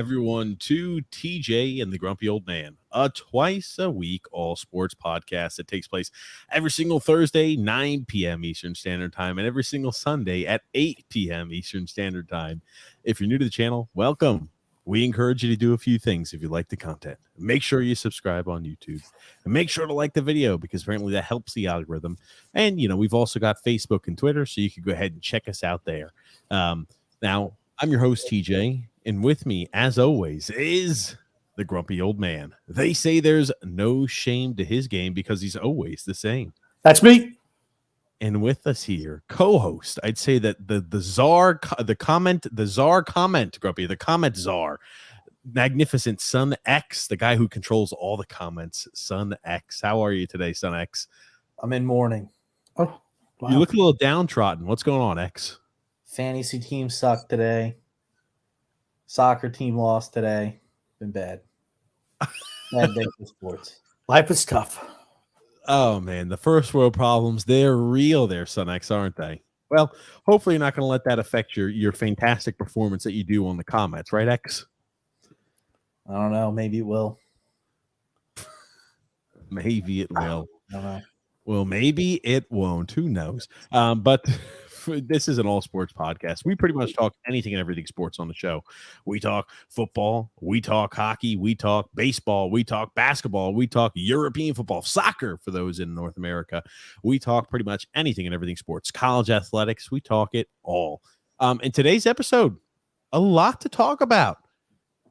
everyone to TJ and the Grumpy Old Man, a twice-a-week all-sports podcast that takes place every single Thursday, 9 p.m. Eastern Standard Time, and every single Sunday at 8 p.m. Eastern Standard Time. If you're new to the channel, welcome. We encourage you to do a few things if you like the content. Make sure you subscribe on YouTube, and make sure to like the video because apparently that helps the algorithm. And, we've also got Facebook and Twitter, so you can go ahead and check us out there. Now, I'm your host, TJ, and with me, as always, is the Grumpy Old Man. They say there's no shame to his game because he's always the same. That's me. And with us here, co-host, I'd say that the comment czar, magnificent Son X, the guy who controls all the comments, Son X. How are you today, Son X? I'm in mourning. Oh, wow. You look a little downtrodden. What's going on, X? Fantasy team sucked today. Soccer team lost today. Been bad. Bad day for sports. Life is tough. Oh, man, the first world problems, they're real there, Son X, aren't they? Well, hopefully you're not going to let that affect your fantastic performance that you do on the comments, right, X? I don't know. Maybe it will. Maybe it will. I don't know. Well, maybe it won't. Who knows? But this is an all sports podcast. We pretty much talk anything and everything sports on the show. We talk football, we talk hockey, we talk baseball, we talk basketball, we talk European football, soccer for those in North America. We talk pretty much anything and everything sports, college athletics. We talk it all. In today's episode, a lot to talk about.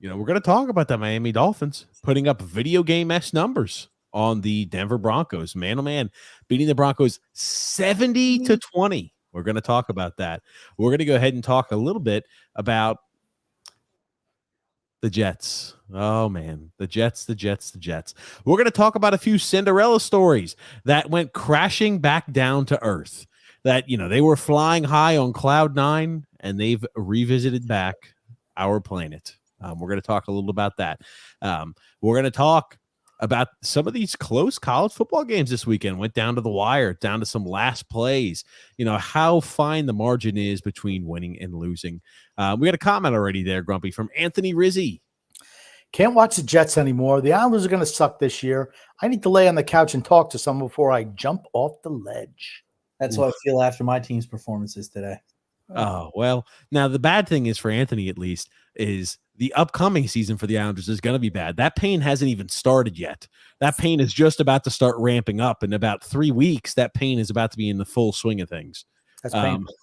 We're going to talk about the Miami Dolphins putting up video game-esque numbers on the Denver Broncos, man-to-man, beating the Broncos 70-20. We're going to talk about that. We're going to go ahead and talk a little bit about the Jets. Oh, man, the Jets. We're going to talk about a few Cinderella stories that went crashing back down to earth, that, they were flying high on cloud nine, and they've revisited back our planet. We're going to talk a little about that. We're going to talk about some of these close college football games this weekend. Went down to the wire, down to some last plays. How fine the margin is between winning and losing. We got a comment already there, Grumpy, from Anthony Rizzi. Can't watch the Jets anymore. The Islanders are going to suck this year. I need to lay on the couch and talk to someone before I jump off the ledge. That's what I feel after my team's performances today. Oh, well, now the bad thing is for Anthony, at least, is the upcoming season for the Islanders is going to be bad. That pain hasn't even started yet. That pain is just about to start ramping up. In about 3 weeks, that pain is about to be in the full swing of things. That's painful.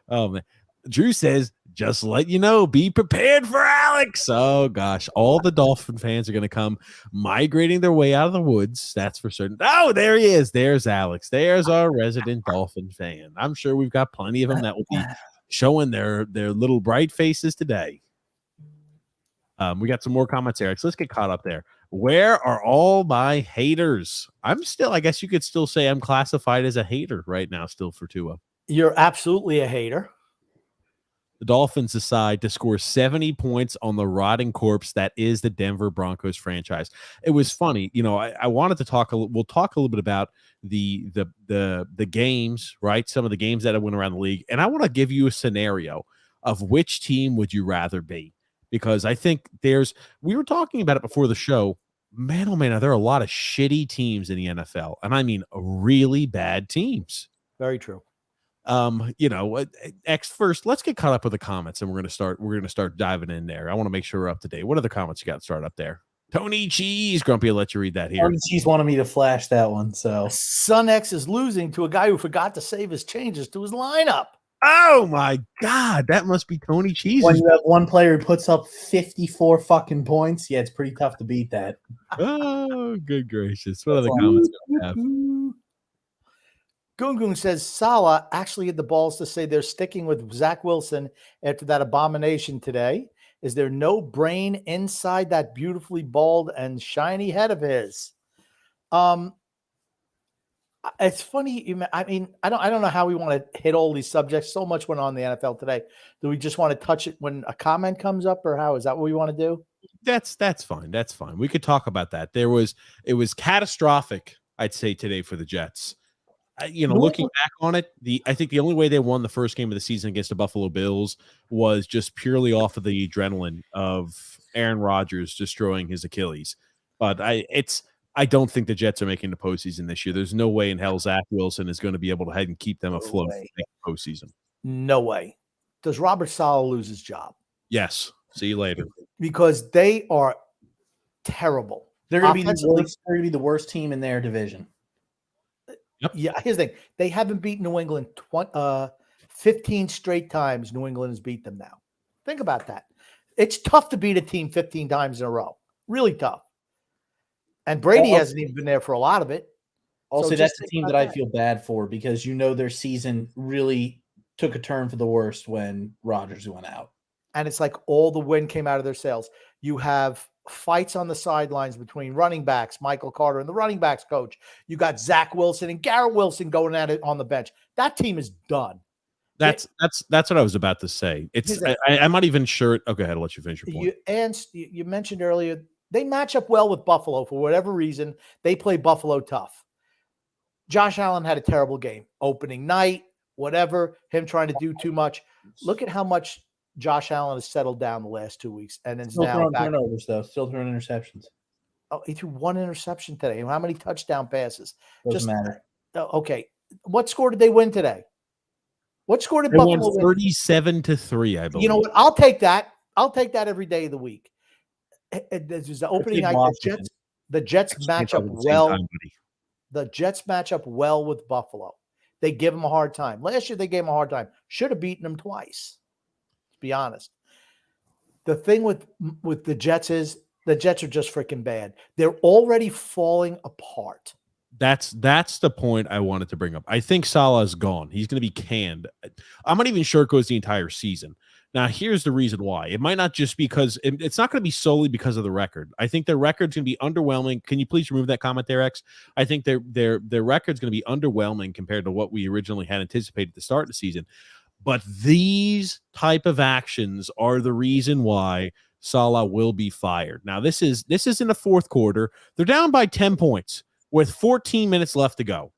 Oh, man. Drew says, just let you know, be prepared for Alex. Oh, gosh. All the Dolphin fans are going to come migrating their way out of the woods. That's for certain. Oh, there he is. There's Alex. There's our resident Dolphin fan. I'm sure we've got plenty of them that will be showing their little bright faces today. We got some more comments, Eric. So let's get caught up there. Where are all my haters? I guess you could still say I'm classified as a hater right now still for Tua. You're absolutely a hater. The Dolphins decide to score 70 points on the rotting corpse that is the Denver Broncos franchise. It was funny. I wanted to talk we'll talk a little bit about the games, right? Some of the games that went around the league. And I want to give you a scenario of which team would you rather be? Because I think we were talking about it before the show. Man, oh man, there are a lot of shitty teams in the NFL. And I mean really bad teams. Very true. X first, let's get caught up with the comments and we're going to start diving in there. I want to make sure we're up to date. What other comments you got to start up there? Tony Cheese, Grumpy, I'll let you read that here. Tony Cheese wanted me to flash that one. So Son X is losing to a guy who forgot to save his changes to his lineup. Oh my God, that must be Tony Cheese. When you have one player who puts up 54 fucking points, yeah, it's pretty tough to beat that. Oh, good gracious. What other comments do we have? Gungun says Salah actually had the balls to say they're sticking with Zach Wilson after that abomination today. Is there no brain inside that beautifully bald and shiny head of his? It's funny. I don't know how we want to hit all these subjects. So much went on in the NFL today. Do we just want to touch it when a comment comes up, or how is that what we want to do? That's fine. That's fine. We could talk about that. It was catastrophic, I'd say, today for the Jets. Looking back on it, I think the only way they won the first game of the season against the Buffalo Bills was just purely off of the adrenaline of Aaron Rodgers destroying his Achilles. But I don't think the Jets are making the postseason this year. There's no way in hell Zach Wilson is going to be able to head and keep them afloat in the postseason. No way. Does Robert Saleh lose his job? Yes. See you later. Because they are terrible. They're going to be the worst team in their division. Yep. Yeah, here's the thing. They haven't beaten New England 15 straight times. New England has beat them now. Think about that. It's tough to beat a team 15 times in a row. Really tough. And Brady hasn't even been there for a lot of it. Also, that's the team that I feel bad for because their season really took a turn for the worst when Rodgers went out. And it's like all the wind came out of their sails. You have fights on the sidelines between running backs, Michael Carter and the running backs coach. You got Zach Wilson and Garrett Wilson going at it on the bench. That team is done. That's what I was about to say. I'm not even sure. Okay, I'll let you finish your point. You mentioned earlier, they match up well with Buffalo for whatever reason. They play Buffalo tough. Josh Allen had a terrible game. Opening night, whatever, him trying to do too much. Look at how much Josh Allen has settled down the last 2 weeks, and then still throwing turnovers, though. Still throwing interceptions. Oh, he threw one interception today. How many touchdown passes? Doesn't matter. Okay. What score did they win today? What score did Buffalo win? 37-3, I believe. You know what? I'll take that. I'll take that every day of the week. There's the opening night. The Jets match up well. The Jets match up well with Buffalo. They give them a hard time. Last year they gave them a hard time. Should have beaten them twice. Be honest. The thing with the Jets is the Jets are just freaking bad. They're already falling apart. That's the point I wanted to bring up. I think Salah's gone. He's going to be canned. I'm not even sure it goes the entire season. Now, here's the reason why. It might not just because it's not going to be solely because of the record. I think their record's going to be underwhelming. Can you please remove that comment there, X? I think their record's going to be underwhelming compared to what we originally had anticipated to start the season. But these type of actions are the reason why Salah will be fired. Now, this is in the fourth quarter. They're down by 10 points with 14 minutes left to go.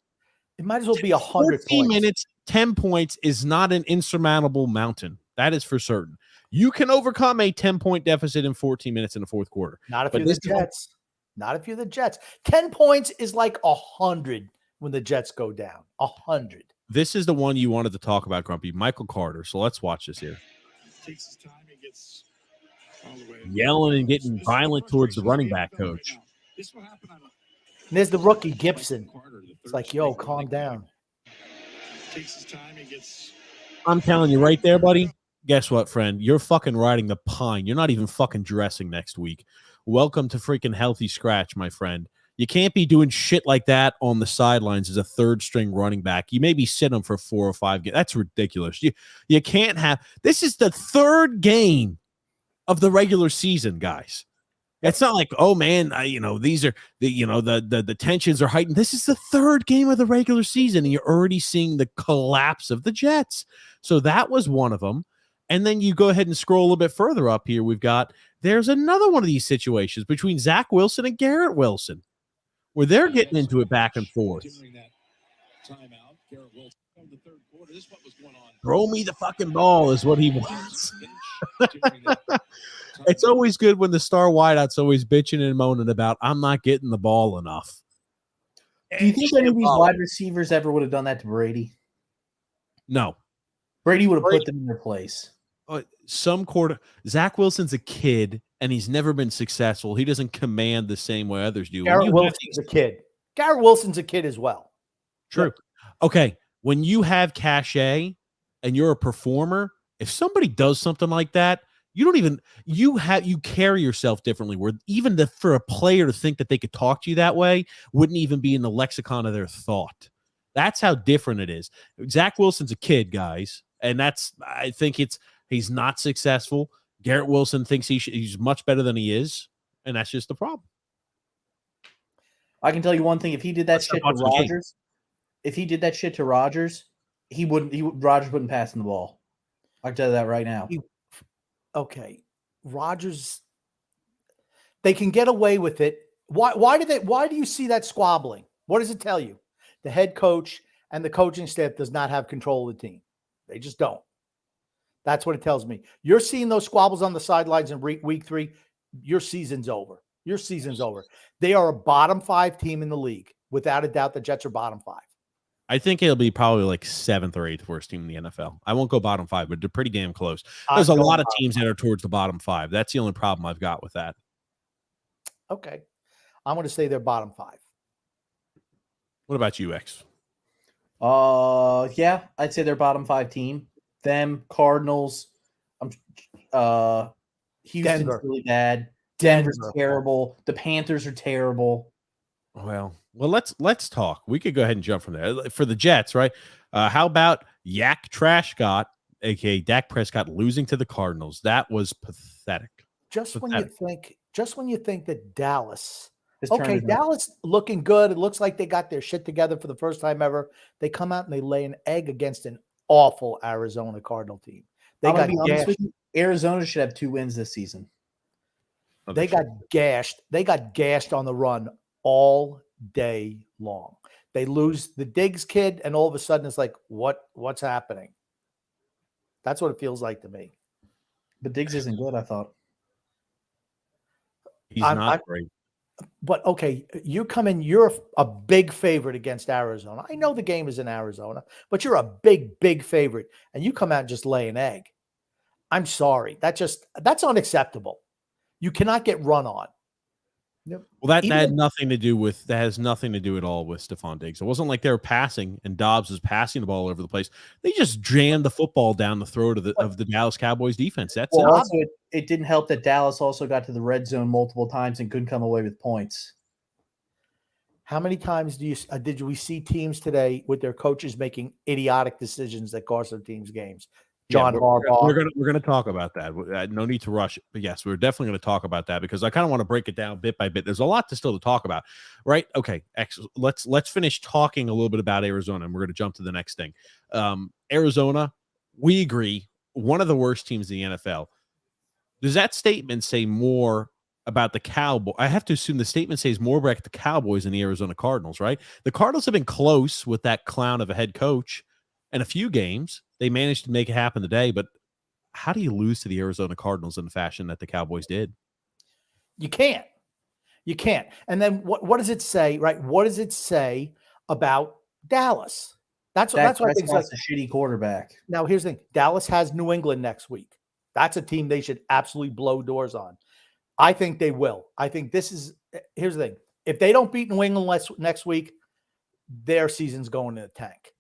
It might as well be 100 14 minutes, 10 points is not an insurmountable mountain. That is for certain. You can overcome a 10-point deficit in 14 minutes in the fourth quarter. Not if you're the Jets. Not if you're the Jets. 10 points is like 100 when the Jets go down. 100. This is the one you wanted to talk about, Grumpy. Michael Carter. So let's watch this here. Takes his time. He gets all the way. Yelling and getting violent towards the running back coach. This will happen on and there's the rookie Gibson. It's like, yo, calm down. Takes his time. He gets. I'm telling you right there, buddy. Guess what, friend? You're fucking riding the pine. You're not even fucking dressing next week. Welcome to freaking healthy scratch, my friend. You can't be doing shit like that on the sidelines as a third-string running back. You maybe sit him for 4 or 5 games. That's ridiculous. You can't have – this is the third game of the regular season, guys. It's not like, oh, man, these are – the tensions are heightened. This is the third game of the regular season, and you're already seeing the collapse of the Jets. So that was one of them. And then you go ahead and scroll a little bit further up here. There's another one of these situations between Zach Wilson and Garrett Wilson, where they're getting into it back and forth. Throw me the fucking ball is what he wants. It's always good when the star wideout's always bitching and moaning about, I'm not getting the ball enough. Do you think any of these wide receivers ever would have done that to Brady? No. Brady would have put them in their place. Zach Wilson's a kid, and he's never been successful. He doesn't command the same way others do. Garrett Wilson's a kid. Garrett Wilson's a kid as well. True. Okay. When you have cachet and you're a performer, if somebody does something like that, you carry yourself differently, where even for a player to think that they could talk to you that way wouldn't even be in the lexicon of their thought. That's how different it is. Zach Wilson's a kid, guys. And I think he's not successful. Garrett Wilson thinks he's much better than he is, and that's just the problem. I can tell you one thing: if he did that shit to Rodgers, Rodgers wouldn't pass him the ball. I can tell you that right now. Okay, Rodgers, they can get away with it. Why do you see that squabbling? What does it tell you? The head coach and the coaching staff does not have control of the team. They just don't. That's what it tells me. You're seeing those squabbles on the sidelines in week 3. Your season's over. Your season's over. They are a bottom 5 team in the league. Without a doubt, the Jets are bottom 5. I think it'll be probably like 7th or 8th worst team in the NFL. I won't go bottom 5, but they're pretty damn close. There's a lot of teams that are towards the bottom 5. That's the only problem I've got with that. Okay. I'm going to say they're bottom 5. What about you, X? Yeah, I'd say they're bottom 5 team. Them, Cardinals, Houston's Denver. really bad. Denver's terrible. The Panthers are terrible. Well, let's talk. We could go ahead and jump from there. For the Jets, right? How about Yak Trash Scott, aka Dak Prescott, losing to the Cardinals? That was pathetic. Just when you think that Dallas, Okay, Dallas looking good. It looks like they got their shit together for the first time ever. They come out and they lay an egg against an awful Arizona Cardinal team. They got gashed. Arizona should have 2 wins this season. They got gashed. They got gashed on the run all day long. They lose the Diggs kid, and all of a sudden it's like, what's happening? That's what it feels like to me. But Diggs isn't good, I thought. He's not great. But okay, you come in, you're a big favorite against Arizona. I know the game is in Arizona, but you're a big favorite, and you come out and just lay an egg. I'm sorry. That's unacceptable. You cannot get run on. Well, that has nothing to do at all with Stephon Diggs. It wasn't like they were passing and Dobbs was passing the ball all over the place. They just jammed the football down the throat of the Dallas Cowboys defense. That's it. Also, it didn't help that Dallas also got to the red zone multiple times and couldn't come away with points. How many times did we see teams today with their coaches making idiotic decisions that cost their teams games? Harbaugh. We're gonna talk about that. No need to rush, but yes, we're definitely going to talk about that because I kind of want to break it down bit by bit. There's a lot to talk about, right? Okay, let's finish talking a little bit about Arizona, and we're going to jump to the next thing. Arizona, we agree, one of the worst teams in the NFL. Does that statement say more about the Cowboys? I have to assume the statement says more about the Cowboys than the Arizona Cardinals, right? The Cardinals have been close with that clown of a head coach in a few games. They managed to make it happen today, but how do you lose to the Arizona Cardinals in the fashion that the Cowboys did? You can't. And then what does it say, right? What does it say about Dallas? That's why I think it's a shitty quarterback. Now, here's the thing. Dallas has New England next week. That's a team they should absolutely blow doors on. I think they will. I think here's the thing. If they don't beat New England next week, their season's going in the tank.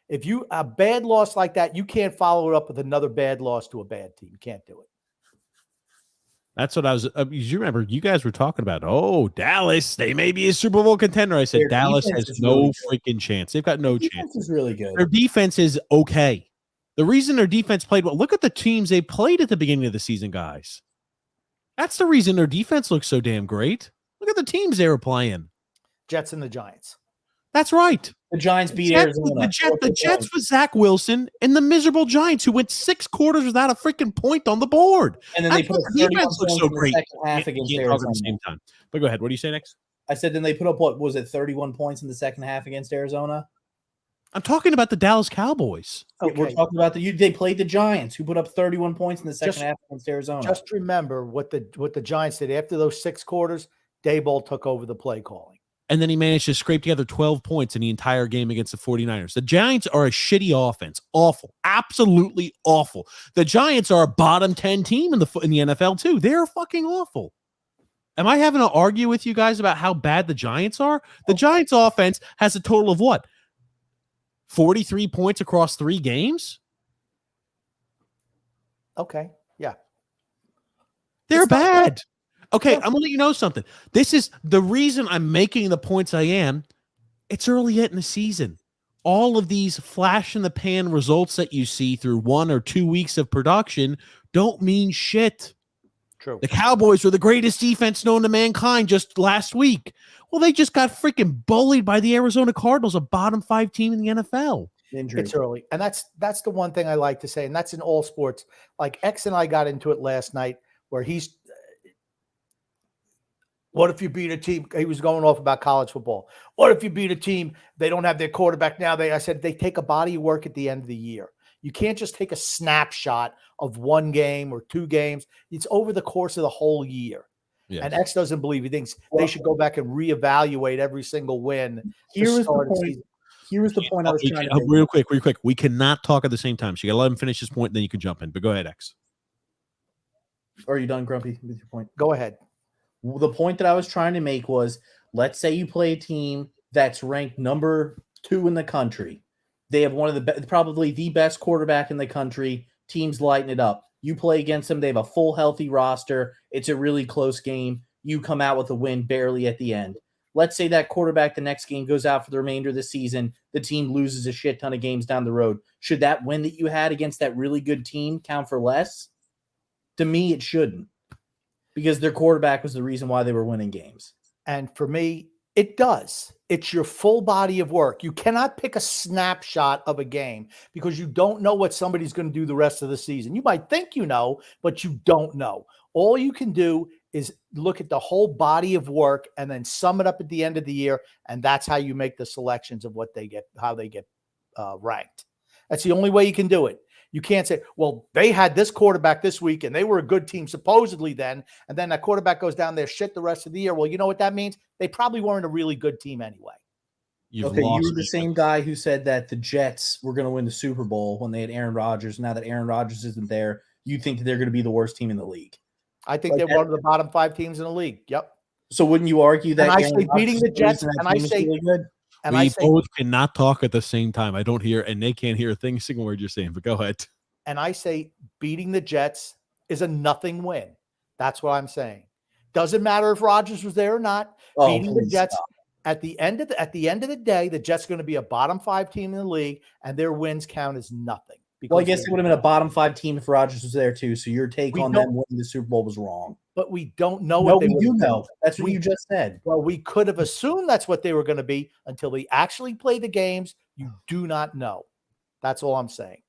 If a bad loss like that, you can't follow it up with another bad loss to a bad team. You can't do it. That's what I was. You remember, you guys were talking about. Oh, Dallas, they may be a Super Bowl contender. I said Dallas has no freaking chance. They've got no chance. Defense is really good. Their defense is okay. The reason their defense played well. Look at the teams they played at the beginning of the season, guys. That's the reason their defense looks so damn great. Look at the teams they were playing. Jets and the Giants. That's right. The Giants beat Arizona. The Jets with Zach Wilson and the miserable Giants who went 6 quarters without a freaking point on the board. And then they put up 31 points so in the great. second half against Arizona. At the same time. But go ahead. What do you say next? I said then they put up, 31 points in the second half against Arizona? I'm talking about the Dallas Cowboys. Okay. We're talking about they played the Giants, who put up 31 points in the second half against Arizona. Just remember what the Giants did after those 6 quarters. Daboll took over the play calling. And then he managed to scrape together 12 points in the entire game against the 49ers. The Giants are a shitty offense. Awful. Absolutely awful. The Giants are a bottom 10 team in the NFL, too. They're fucking awful. Am I having to argue with you guys about how bad the Giants are? The Giants offense has a total of what? 43 points across 3 games? Okay. Yeah. They're bad. Okay, I'm going to let you know something. This is the reason I'm making the points I am. It's early yet in the season. All of these flash-in-the-pan results that you see through 1 or 2 weeks of production don't mean shit. True. The Cowboys were the greatest defense known to mankind just last week. Well, they just got freaking bullied by the Arizona Cardinals, a bottom 5 team in the NFL. Injury. It's early. And that's the one thing I like to say, and that's in all sports. Like X and I got into it last night where What if you beat a team? He was going off about college football. What if you beat a team? They don't have their quarterback now. I said they take a body of work at the end of the year. You can't just take a snapshot of one game or two games. It's over the course of the whole year. Yes. And X doesn't believe. He thinks they should go back and reevaluate every single win. Here was the point. Here was the point I was trying to make. Real quick. We cannot talk at the same time. So you got to let him finish his point, then you can jump in. But go ahead, X. Are you done, Grumpy, with your point? Go ahead. The point that I was trying to make was, let's say you play a team that's ranked number 2 in the country. They have one of the probably the best quarterback in the country. Teams lighten it up. You play against them. They have a full healthy roster. It's a really close game. You come out with a win barely at the end. Let's say that quarterback the next game goes out for the remainder of the season. The team loses a shit ton of games down the road. Should that win that you had against that really good team count for less? To me, it shouldn't. Because their quarterback was the reason why they were winning games. And for me, it does. It's your full body of work. You cannot pick a snapshot of a game because you don't know what somebody's going to do the rest of the season. You might think you know, but you don't know. All you can do is look at the whole body of work and then sum it up at the end of the year, and that's how you make the selections of what they get, how they get ranked. That's the only way you can do it. You can't say, well, they had this quarterback this week and they were a good team supposedly then, and then that quarterback goes down there shit the rest of the year. Well, you know what that means? They probably weren't a really good team anyway. You were the same guy who said that the Jets were going to win the Super Bowl when they had Aaron Rodgers. Now that Aaron Rodgers isn't there, you think that they're going to be the worst team in the league. I think they're one of the bottom 5 teams in the league. Yep. So wouldn't you argue that? And I say beating the Jets, and I say really good? And we both cannot talk at the same time. I don't hear, and they can't hear a single word you're saying, but go ahead. And I say beating the Jets is a nothing win. That's what I'm saying. Doesn't matter if Rodgers was there or not. Beating the Jets at the end of the day, the Jets are going to be a bottom 5 team in the league, and their wins count as nothing. Well, I guess it would have been a bottom 5 team if Rodgers was there too. So your take on them winning the Super Bowl was wrong. But we don't know what they do know. That's what you just said. Well, we could have assumed that's what they were going to be until they actually play the games. You do not know. That's all I'm saying.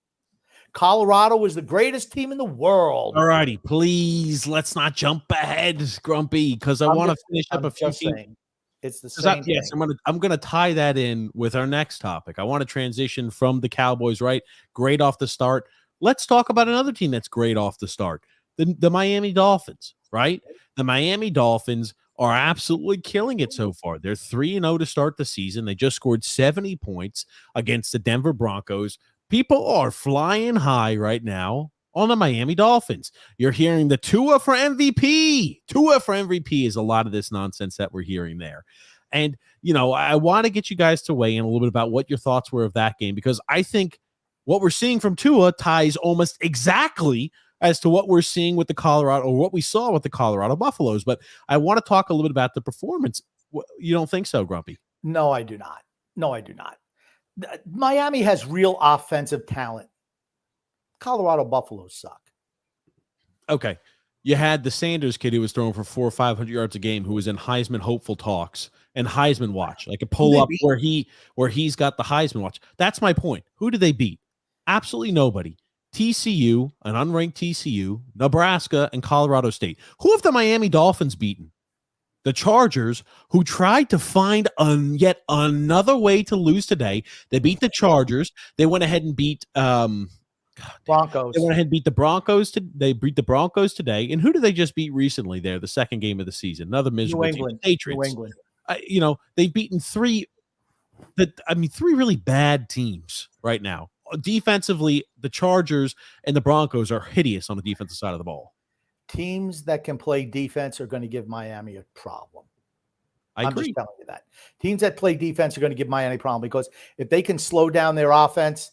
Colorado was the greatest team in the world. All righty, please let's not jump ahead, Grumpy, because I want to finish up a few things. It's the same thing. Yes, I'm gonna tie that in with our next topic. I want to transition from the Cowboys, right? Great off the start. Let's talk about another team that's great off the start. The Miami Dolphins, right? The Miami Dolphins are absolutely killing it so far. They're 3-0 to start the season. They just scored 70 points against the Denver Broncos. People are flying high right now on the Miami Dolphins. You're hearing the Tua for MVP. Tua for MVP is a lot of this nonsense that we're hearing there. And, I want to get you guys to weigh in a little bit about what your thoughts were of that game, because I think what we're seeing from Tua ties almost exactly as to what we're seeing with the Colorado, or what we saw with the Colorado Buffaloes. But I want to talk a little bit about the performance. You don't think so, Grumpy? No, I do not. Miami has real offensive talent. Colorado Buffaloes suck. Okay. You had the Sanders kid who was throwing for 400 or 500 yards a game, who was in Heisman hopeful talks and Heisman watch. I could pull up where he's got the Heisman watch. That's my point. Who did they beat? Absolutely nobody. TCU, an unranked TCU, Nebraska, and Colorado State. Who have the Miami Dolphins beaten? The Chargers, who tried to find yet another way to lose today. They beat the Chargers. They went ahead and beat Broncos. They went ahead and beat the Broncos. They beat the Broncos today. And who did they just beat recently there, the second game of the season? Another miserable team. The Patriots. New England. They've beaten three really bad teams right now. Defensively, the Chargers and the Broncos are hideous on the defensive side of the ball. Teams that can play defense are going to give Miami a problem. I'm just telling you that. Teams that play defense are going to give Miami a problem, because if they can slow down their offense,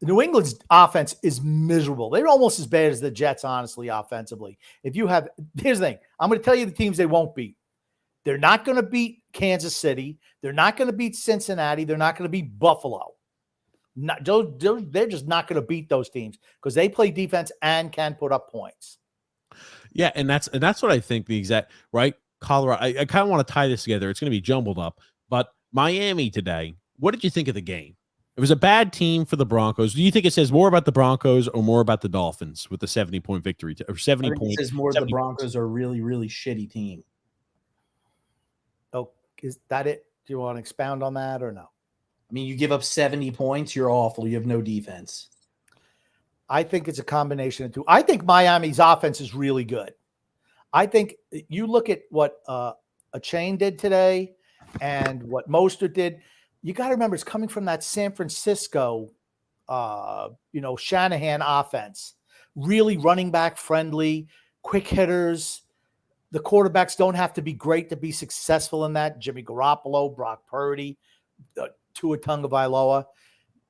New England's offense is miserable. They're almost as bad as the Jets, honestly, offensively. Here's the thing. I'm going to tell you the teams they won't beat. They're not going to beat Kansas City. They're not going to beat Cincinnati. They're not going to beat Buffalo. They're just not going to beat those teams because they play defense and can put up points. Yeah, and that's what I think the exact right. Colorado. I kind of want to tie this together. It's going to be jumbled up, but Miami today. What did you think of the game? It was a bad team for the Broncos. Do you think it says more about the Broncos or more about the Dolphins with the 70-point victory or 70 points? It says more the Broncos are a really, really shitty team. Is that it? Do you want to expound on that or no? I mean, you give up 70 points, you're awful. You have no defense. I think it's a combination of two. I think Miami's offense is really good. I think you look at what a Chain did today and what Mostert did. You got to remember, it's coming from that San Francisco, Shanahan offense. Really running back friendly, quick hitters. The quarterbacks don't have to be great to be successful in that. Jimmy Garoppolo, Brock Purdy, Tua Tagovailoa.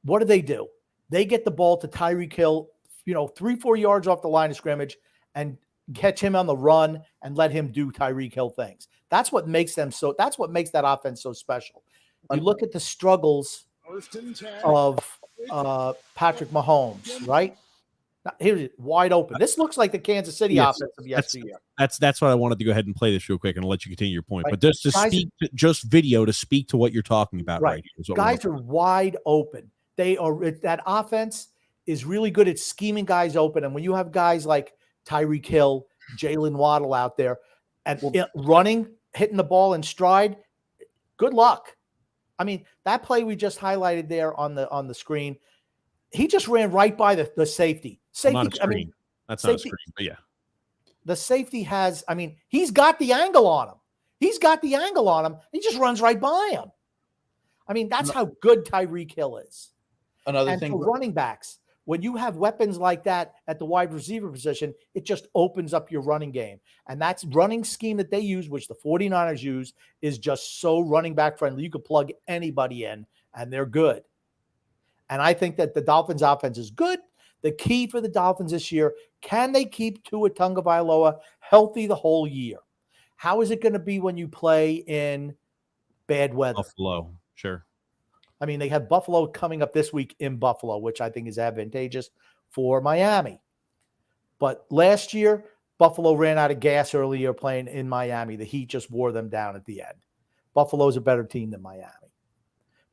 What do? They get the ball to Tyreek Hill, 3-4 yards off the line of scrimmage and catch him on the run and let him do Tyreek Hill things. That's what makes that offense so special. You look at the struggles of Patrick Mahomes, right? Here's it, wide open. This looks like the Kansas City offense of yesteryear. That's what I wanted to go ahead and play this real quick and I'll let you continue your point. Right. But just video to speak to what you're talking about right here. Guys are wide open. That offense is really good at scheming guys open. And when you have guys like Tyreek Hill, Jalen Waddle out there and running, hitting the ball in stride, good luck. I mean, that play we just highlighted there on the screen, he just ran right by the safety. Not a screen. That's not a screen, but yeah. The safety he's got the angle on him. He just runs right by him. I mean, that's how good Tyreek Hill is. Another thing for running backs, when you have weapons like that at the wide receiver position, it just opens up your running game. And that's running scheme that they use, which the 49ers use, is just so running back friendly. You could plug anybody in, and they're good. And I think that the Dolphins' offense is good. The key for the Dolphins this year, can they keep Tua Tagovailoa healthy the whole year? How is it going to be when you play in bad weather? Buffalo, sure. I mean, they have Buffalo coming up this week in Buffalo, which I think is advantageous for Miami. But last year, Buffalo ran out of gas earlier playing in Miami. The Heat just wore them down at the end. Buffalo's a better team than Miami.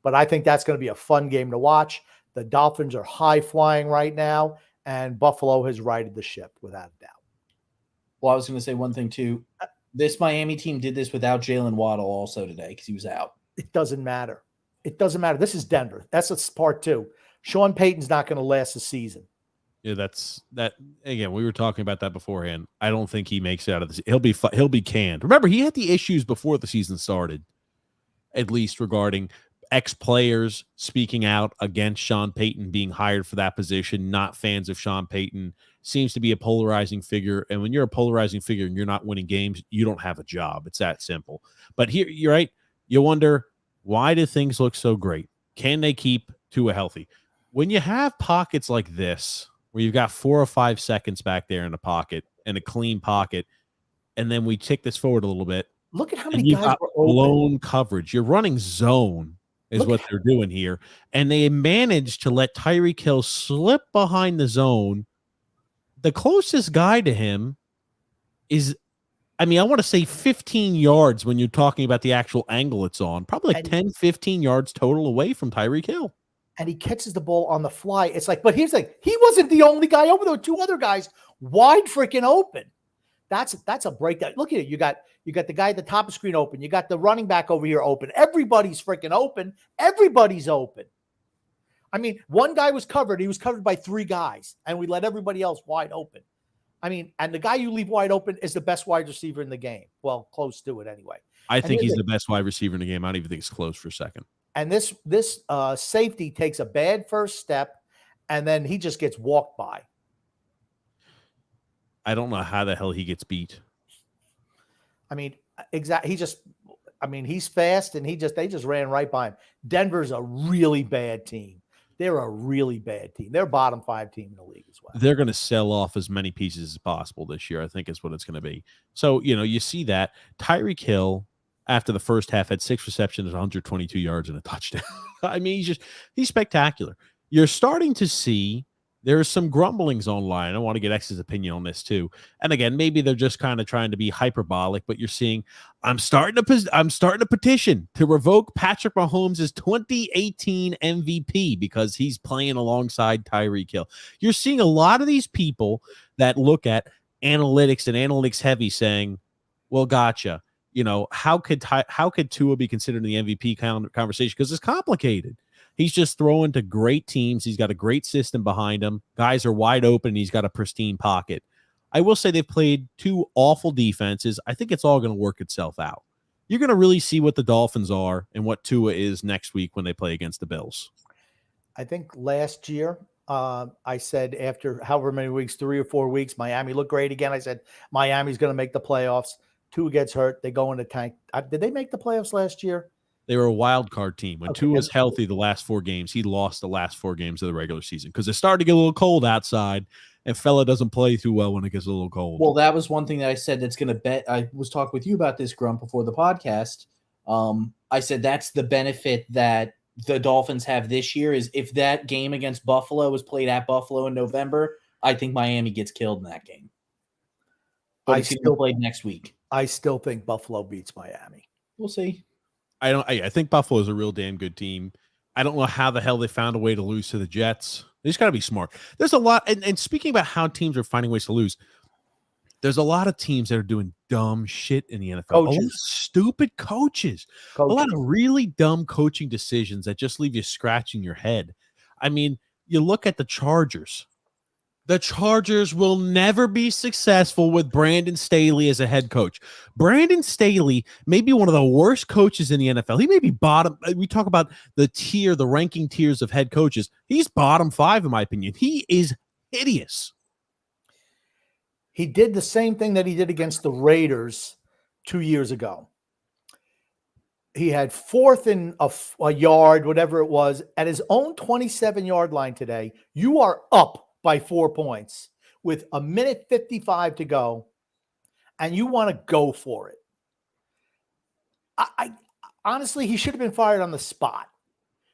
But I think that's going to be a fun game to watch. The Dolphins are high flying right now, and Buffalo has righted the ship without a doubt. Well, I was going to say one thing too. This Miami team did this without Jalen Waddle also today because he was out. It doesn't matter. This is Denver. That's part two. Sean Payton's not going to last the season. Yeah, that's that. Again, we were talking about that beforehand. I don't think he makes it out of this. He'll be canned. Remember, he had the issues before the season started, at least regarding ex-players speaking out against Sean Payton being hired for that position, not fans of Sean Payton. Seems to be a polarizing figure. And when you're a polarizing figure and you're not winning games, you don't have a job. It's that simple. But here, you're right. You wonder, why do things look so great? Can they keep Tua healthy? When you have pockets like this, where you've got 4 or 5 seconds back there in a pocket and a clean pocket, and then we take this forward a little bit. Look at how many guys were open. Blown coverage. You're running zone is what they're doing here. And they managed to let Tyreek Hill slip behind the zone. The closest guy to him is, I want to say 15 yards when you're talking about the actual angle it's on. Probably like 10, 15 yards total away from Tyreek Hill. And he catches the ball on the fly. It's like, but here's the thing. He wasn't the only guy over there. 2 other guys wide freaking open. That's a breakdown. Look at it. You got the guy at the top of the screen open. You got the running back over here open. Everybody's freaking open. Everybody's open. I mean, one guy was covered. He was covered by 3 guys, and we let everybody else wide open. I mean, and the guy you leave wide open is the best wide receiver in the game. Well, close to it anyway. I think he's the best wide receiver in the game. I don't even think it's close for a second. And this safety takes a bad first step, and then he just gets walked by. I don't know how the hell he gets beat. I mean, exactly. He's fast, and they just ran right by him. Denver's a really bad team. They're a really bad team. They're a bottom 5 team in the league as well. They're going to sell off as many pieces as possible this year, I think is what it's going to be. So, you see that. Tyreek Hill, after the first half, had 6 receptions, 122 yards, and a touchdown. I mean, he's spectacular. You're starting to see there's some grumblings online. I want to get X's opinion on this too. And again, maybe they're just kind of trying to be hyperbolic, but you're seeing, I'm starting a petition to revoke Patrick Mahomes' 2018 MVP because he's playing alongside Tyreek Hill. You're seeing a lot of these people that look at analytics and analytics heavy saying, well, gotcha. how could Tua be considered in the MVP conversation? Because it's complicated. He's just throwing to great teams. He's got a great system behind him. Guys are wide open. And he's got a pristine pocket. I will say they've played two awful defenses. I think it's all going to work itself out. You're going to really see what the Dolphins are and what Tua is next week when they play against the Bills. I think last year, I said after however many weeks, 3 or 4 weeks, Miami looked great again. I said Miami's going to make the playoffs. Tua gets hurt. They go in the tank. Did they make the playoffs last year? They were a wild card team. When Tua was healthy the last 4 games, he lost the last 4 games of the regular season because it started to get a little cold outside, and fella doesn't play too well when it gets a little cold. Well, that was one thing that I said that's going to bet. I was talking with you about this, Grump, before the podcast. I said that's the benefit that the Dolphins have this year is if that game against Buffalo was played at Buffalo in November, I think Miami gets killed in that game. But it's still played next week. I still think Buffalo beats Miami. We'll see. I think Buffalo is a real damn good team. I don't know how the hell they found a way to lose to the Jets. They just got to be smart. There's a lot. And speaking about how teams are finding ways to lose, there's a lot of teams that are doing dumb shit in the NFL. A lot of stupid coaches. A lot of really dumb coaching decisions that just leave you scratching your head. I mean, you look at the Chargers. The Chargers will never be successful with Brandon Staley as a head coach. Brandon Staley may be one of the worst coaches in the NFL. He may be bottom. We talk about the ranking tiers of head coaches. He's bottom 5, in my opinion. He is hideous. He did the same thing that he did against the Raiders 2 years ago. He had 4th and a yard, whatever it was, at his own 27-yard line today. You are up by 4 points with 1:55 to go, and you want to go for it. I honestly, he should have been fired on the spot.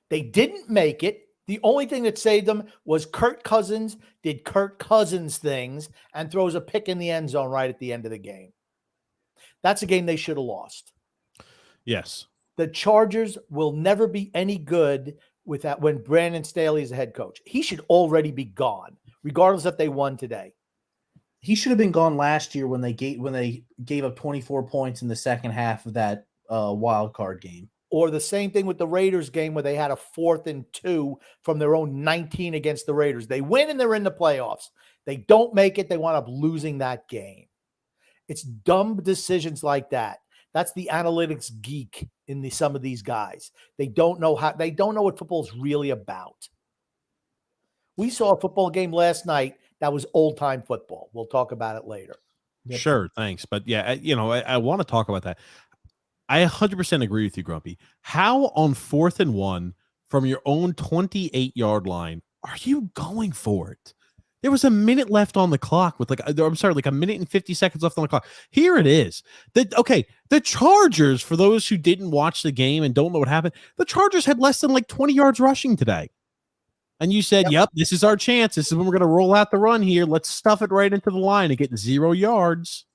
They didn't make it. The only thing that saved them was Kirk Cousins did Kirk Cousins things and throws a pick in the end zone right at the end of the game. That's a game they should have lost. Yes. The Chargers will never be any good with that when Brandon Staley is the head coach. He should already be gone, regardless if they won today. He should have been gone last year when they gave up 24 points in the second half of that wild card game. Or the same thing with the Raiders game where they had a 4th and 2 from their own 19 against the Raiders. They win and they're in the playoffs. They don't make it. They wind up losing that game. It's dumb decisions like that. That's the analytics geek in some of these guys. They don't know what football is really about. We saw a football game last night that was old-time football. We'll talk about it later. Sure, thanks. But yeah, I want to talk about that. I 100% agree with you, Grumpy. How on 4th and 1 from your own 28-yard line are you going for it? There was a minute left on the clock with like a minute and 50 seconds left on the clock. Here it is. The Chargers, for those who didn't watch the game and don't know what happened, the Chargers had less than like 20 yards rushing today. And you said, yep, this is our chance. This is when we're going to roll out the run here. Let's stuff it right into the line and get 0 yards.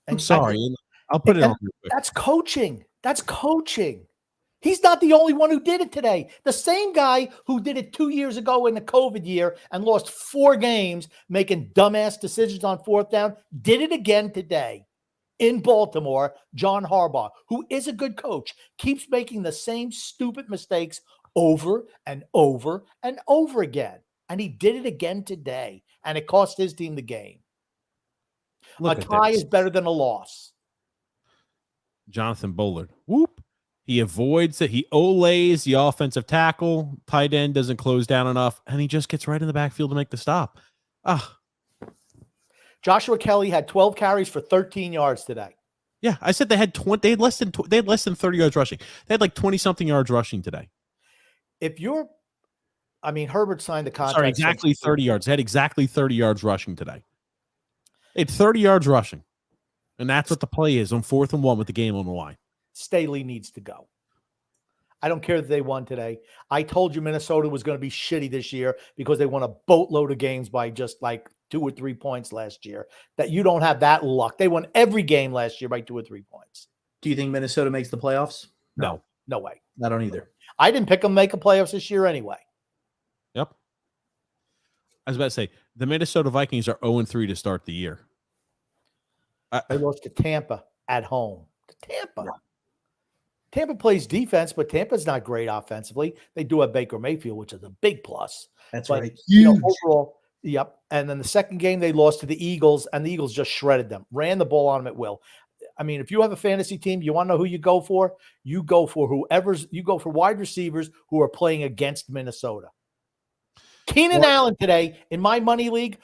I'm sorry. I'll put it on. That's coaching. That's coaching. He's not the only one who did it today. The same guy who did it 2 years ago in the COVID year and lost 4 games making dumbass decisions on 4th down did it again today in Baltimore. John Harbaugh, who is a good coach, keeps making the same stupid mistakes over and over and over again. And he did it again today, and it cost his team the game. A tie is better than a loss. Jonathan Bullard. Whoop. He avoids it. He olays the offensive tackle. Tight end doesn't close down enough, and he just gets right in the backfield to make the stop. Joshua Kelly had 12 carries for 13 yards today. Yeah, I said they had 20. They had less than 30 yards rushing. They had like 20-something yards rushing today. Herbert signed the contract. Sorry, exactly 30 yards. They had exactly 30 yards rushing today. They had 30 yards rushing. And that's what the play is on 4th and 1 with the game on the line. Staley needs to go. I don't care that they won today. I told you Minnesota was going to be shitty this year because they won a boatload of games by just like 2 or 3 points last year. That you don't have that luck. They won every game last year by 2 or 3 points. Do you think Minnesota makes the playoffs? No way. I don't either. I didn't pick them to make the playoffs this year anyway. Yep. I was about to say, the Minnesota Vikings are 0-3 to start the year. They lost to Tampa. at home to Tampa. Tampa plays defense, but Tampa's not great offensively. They do have Baker Mayfield, which is a big plus. That's But, right. overall, yep. And then the second game they lost to the Eagles, and the Eagles just shredded them, ran the ball on them at will. I mean, if you have a fantasy team, you want to know who you go for? You go for wide receivers who are playing against Minnesota. Keenan Allen today in my money league,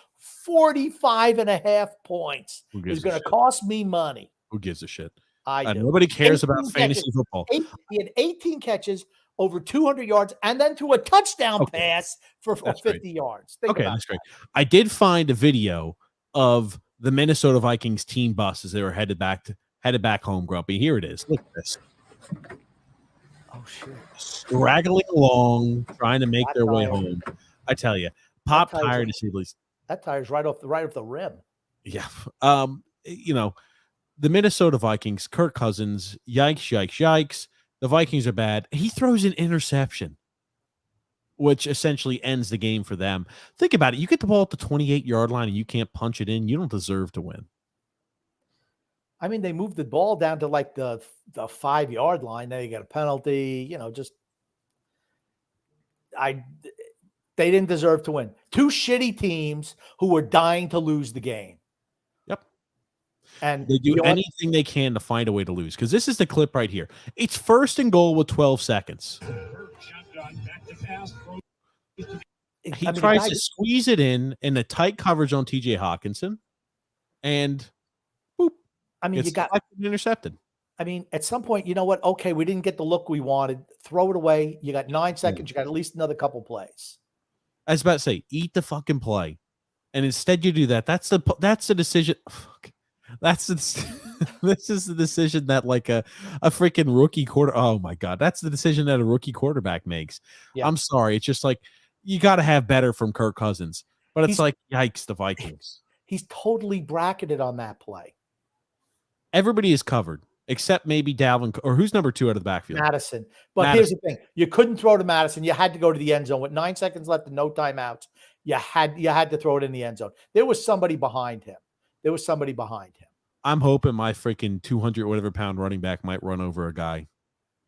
45.5 points is going to cost me money. Who gives a shit? I do. Nobody cares about fantasy football. He had 18 catches, over 200 yards, and then to a touchdown pass for 50 yards. Okay, that's great. I did find a video of the Minnesota Vikings team bus as they were headed back home, Grumpy. Here it is. Look at this. Oh, shit. Straggling along, trying to make their way home. I tell you, pop tire to see at least. That tire's right off the rim. Yeah. The Minnesota Vikings, Kirk Cousins, yikes. The Vikings are bad. He throws an interception, which essentially ends the game for them. Think about it. You get the ball at the 28-yard line and you can't punch it in. You don't deserve to win. I mean, they moved the ball down to like the 5-yard line. Now you got a penalty. They didn't deserve to win. Two shitty teams who were dying to lose the game. Yep. And they do anything they can to find a way to lose. Because this is the clip right here. It's first and goal with 12 seconds. He tries to squeeze it in the tight coverage on TJ Hawkinson. And boop. I mean, you got intercepted. I mean, at some point, you know what? Okay, we didn't get the look we wanted. Throw it away. You got 9 seconds. You got at least another couple plays. I was about to say, eat the fucking play. And instead you do that. That's the decision. Fuck. This is the decision that like a freaking rookie quarter. Oh my God. That's the decision that a rookie quarterback makes. Yeah. I'm sorry. It's just like, you got to have better from Kirk Cousins, but it's like, yikes, the Vikings. He's totally bracketed on that play. Everybody is covered except maybe Dalvin, or who's number 2 out of the backfield? Madison. But here's the thing. You couldn't throw to Madison. You had to go to the end zone with 9 seconds left and no timeouts. You had to throw it in the end zone. There was somebody behind him. I'm hoping my freaking 200 whatever pound running back might run over a guy.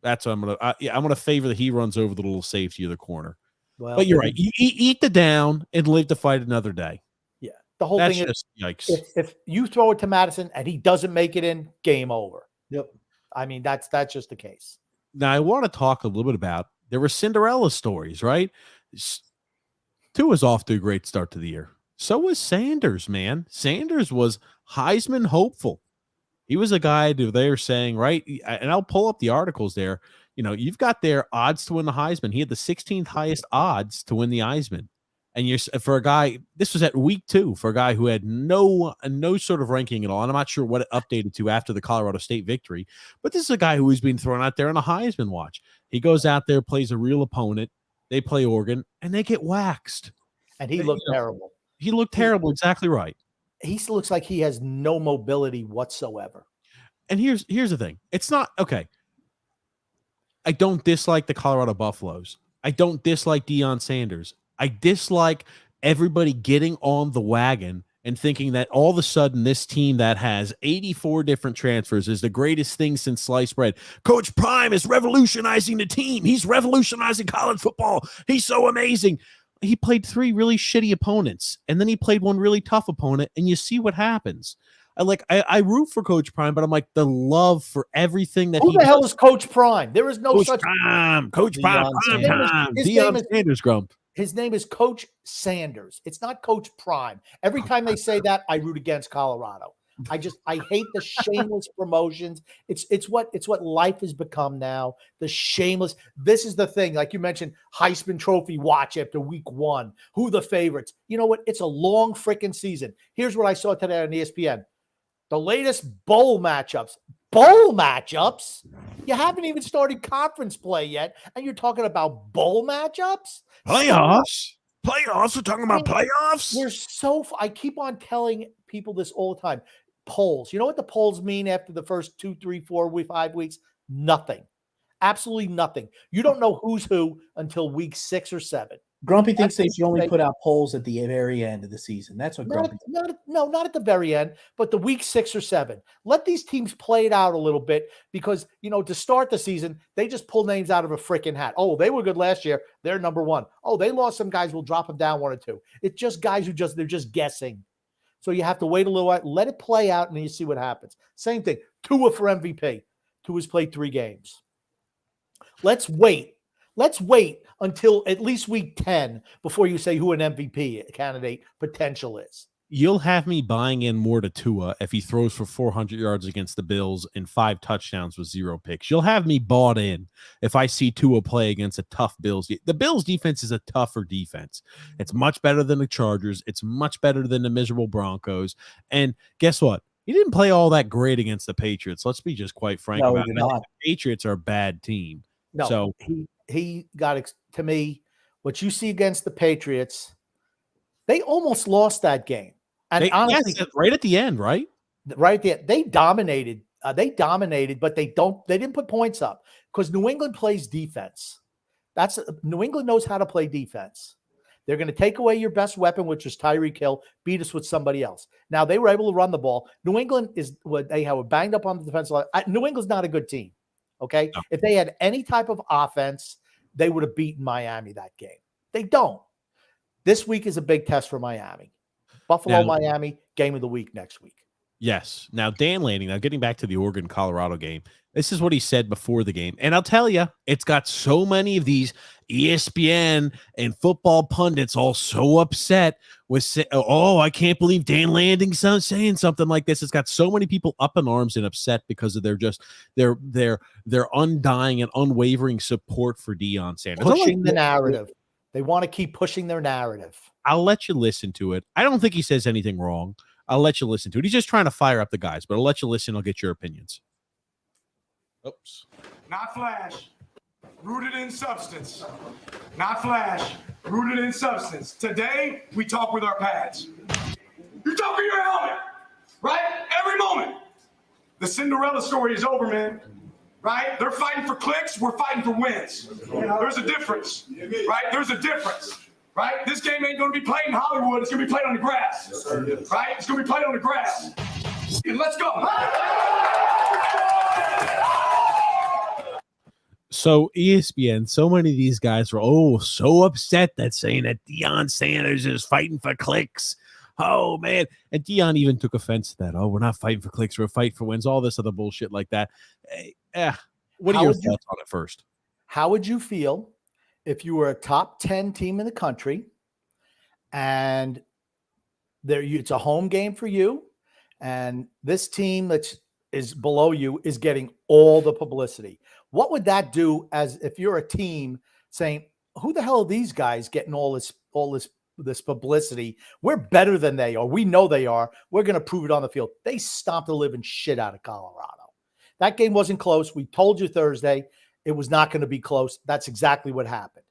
That's what I'm going to favor that he runs over the little safety of the corner. Well, but you're right. You eat the down and live to fight another day. Yeah. The whole thing is, yikes. If you throw it to Madison and he doesn't make it in, game over. Yep. I mean, that's just the case. Now, I want to talk a little bit about, there were Cinderella stories, right? Tua's off to a great start to the year. So was Sanders, man. Sanders was Heisman hopeful. He was a guy who they were saying, right? And I'll pull up the articles there. You've got their odds to win the Heisman. He had the 16th highest odds to win the Heisman. And for a guy, this was at week 2 for a guy who had no sort of ranking at all. And I'm not sure what it updated to after the Colorado State victory, but this is a guy who was being thrown out there on a Heisman watch. He goes out there, plays a real opponent. They play Oregon and they get waxed. And he looked terrible. He looked terrible. Exactly right. He looks like he has no mobility whatsoever. And here's the thing. It's not okay. I don't dislike the Colorado Buffaloes. I don't dislike Deion Sanders. I dislike everybody getting on the wagon and thinking that all of a sudden this team that has 84 different transfers is the greatest thing since sliced bread. Coach Prime is revolutionizing the team. He's revolutionizing college football. He's so amazing. He played 3 really shitty opponents, and then he played one really tough opponent, and you see what happens. I root for Coach Prime, but I'm like, the love for everything that Who the hell is Coach Prime? There is no Coach such Prime. Coach Prime. Deion Sanders, Grump. His name is Coach Sanders. It's not Coach Prime. Every time they say that, I root against Colorado. I hate the shameless promotions. It's what life has become now. The shameless. This is the thing. Like you mentioned, Heisman Trophy watch after week 1. Who the favorites? You know what? It's a long freaking season. Here's what I saw today on ESPN. The latest bowl matchups. Bowl matchups? You haven't even started conference play yet, and you're talking about bowl matchups? Playoffs? Playoffs? We're talking about playoffs? I keep on telling people this all the time. Polls. You know what the polls mean after the first 2, 3, 4, 5 weeks? Nothing. Absolutely nothing. You don't know who's who until week 6 or 7. Grumpy thinks they That's should only they- put out polls at the very end of the season. That's what Grumpy thinks. not at the very end, but the week 6 or 7. Let these teams play it out a little bit because, to start the season, they just pull names out of a freaking hat. Oh, they were good last year. They're number 1. Oh, they lost some guys. We'll drop them down 1 or 2. It's just guys they're just guessing. So you have to wait a little while, let it play out, and then you see what happens. Same thing. Tua for MVP. Tua's played 3 games. Let's wait. Let's wait until at least week 10 before you say who an MVP candidate potential is. You'll have me buying in more to Tua if he throws for 400 yards against the Bills and 5 touchdowns with 0 picks. You'll have me bought in if I see Tua play against a tough Bills. The Bills defense is a tougher defense. It's much better than the Chargers. It's much better than the miserable Broncos. And guess what? He didn't play all that great against the Patriots. Let's be just quite frank about it. The Patriots are a bad team. No, so he got, to me, what you see against the Patriots, they almost lost that game. And honestly, right at the end, right? Right at the end, they dominated. But they didn't put points up because New England plays defense. New England knows how to play defense. They're going to take away your best weapon, which is Tyreek Hill, beat us with somebody else. Now, they were able to run the ball. New England they have banged up on the defensive line. New England's not a good team. Okay. No. If they had any type of offense, they would have beaten Miami that game. They don't. This week is a big test for Miami. Buffalo, Miami, game of the week next week. Yes. Now, Dan Lanning, getting back to the Oregon-Colorado game, this is what he said before the game. And I'll tell you, it's got so many of these ESPN and football pundits all so upset with, I can't believe Dan Lanning's saying something like this. It's got so many people up in arms and upset because of their undying and unwavering support for Deion Sanders. Pushing the narrative. They want to keep pushing their narrative. I'll let you listen to it. I don't think he says anything wrong. I'll let you listen to it. He's just trying to fire up the guys, but I'll let you listen. I'll get your opinions. Oops. Not flash, rooted in substance. Not flash, rooted in substance. Today, we talk with our pads. You talk with your helmet, right? Every moment. The Cinderella story is over, man. Right? They're fighting for clicks. We're fighting for wins. There's a difference, right? There's a difference. Right? This game ain't going to be played in Hollywood. It's going to be played on the grass. Yes, sir. Right? It's going to be played on the grass. And let's go. So ESPN, so many of these guys were so upset that saying that Deion Sanders is fighting for clicks. Oh, man. And Deion even took offense to that. Oh, we're not fighting for clicks. We're fighting for wins. All this other bullshit like that. What are your thoughts on it first? How would you feel if you were a top 10 team in the country and it's a home game for you and this team that is below you is getting all the publicity? What would that do as if you're a team saying, who the hell are these guys getting all this publicity? We're better than they are. We know they are. We're going to prove it on the field. They stomped the living shit out of Colorado. That game wasn't close. We told you Thursday it was not going to be close. That's exactly what happened.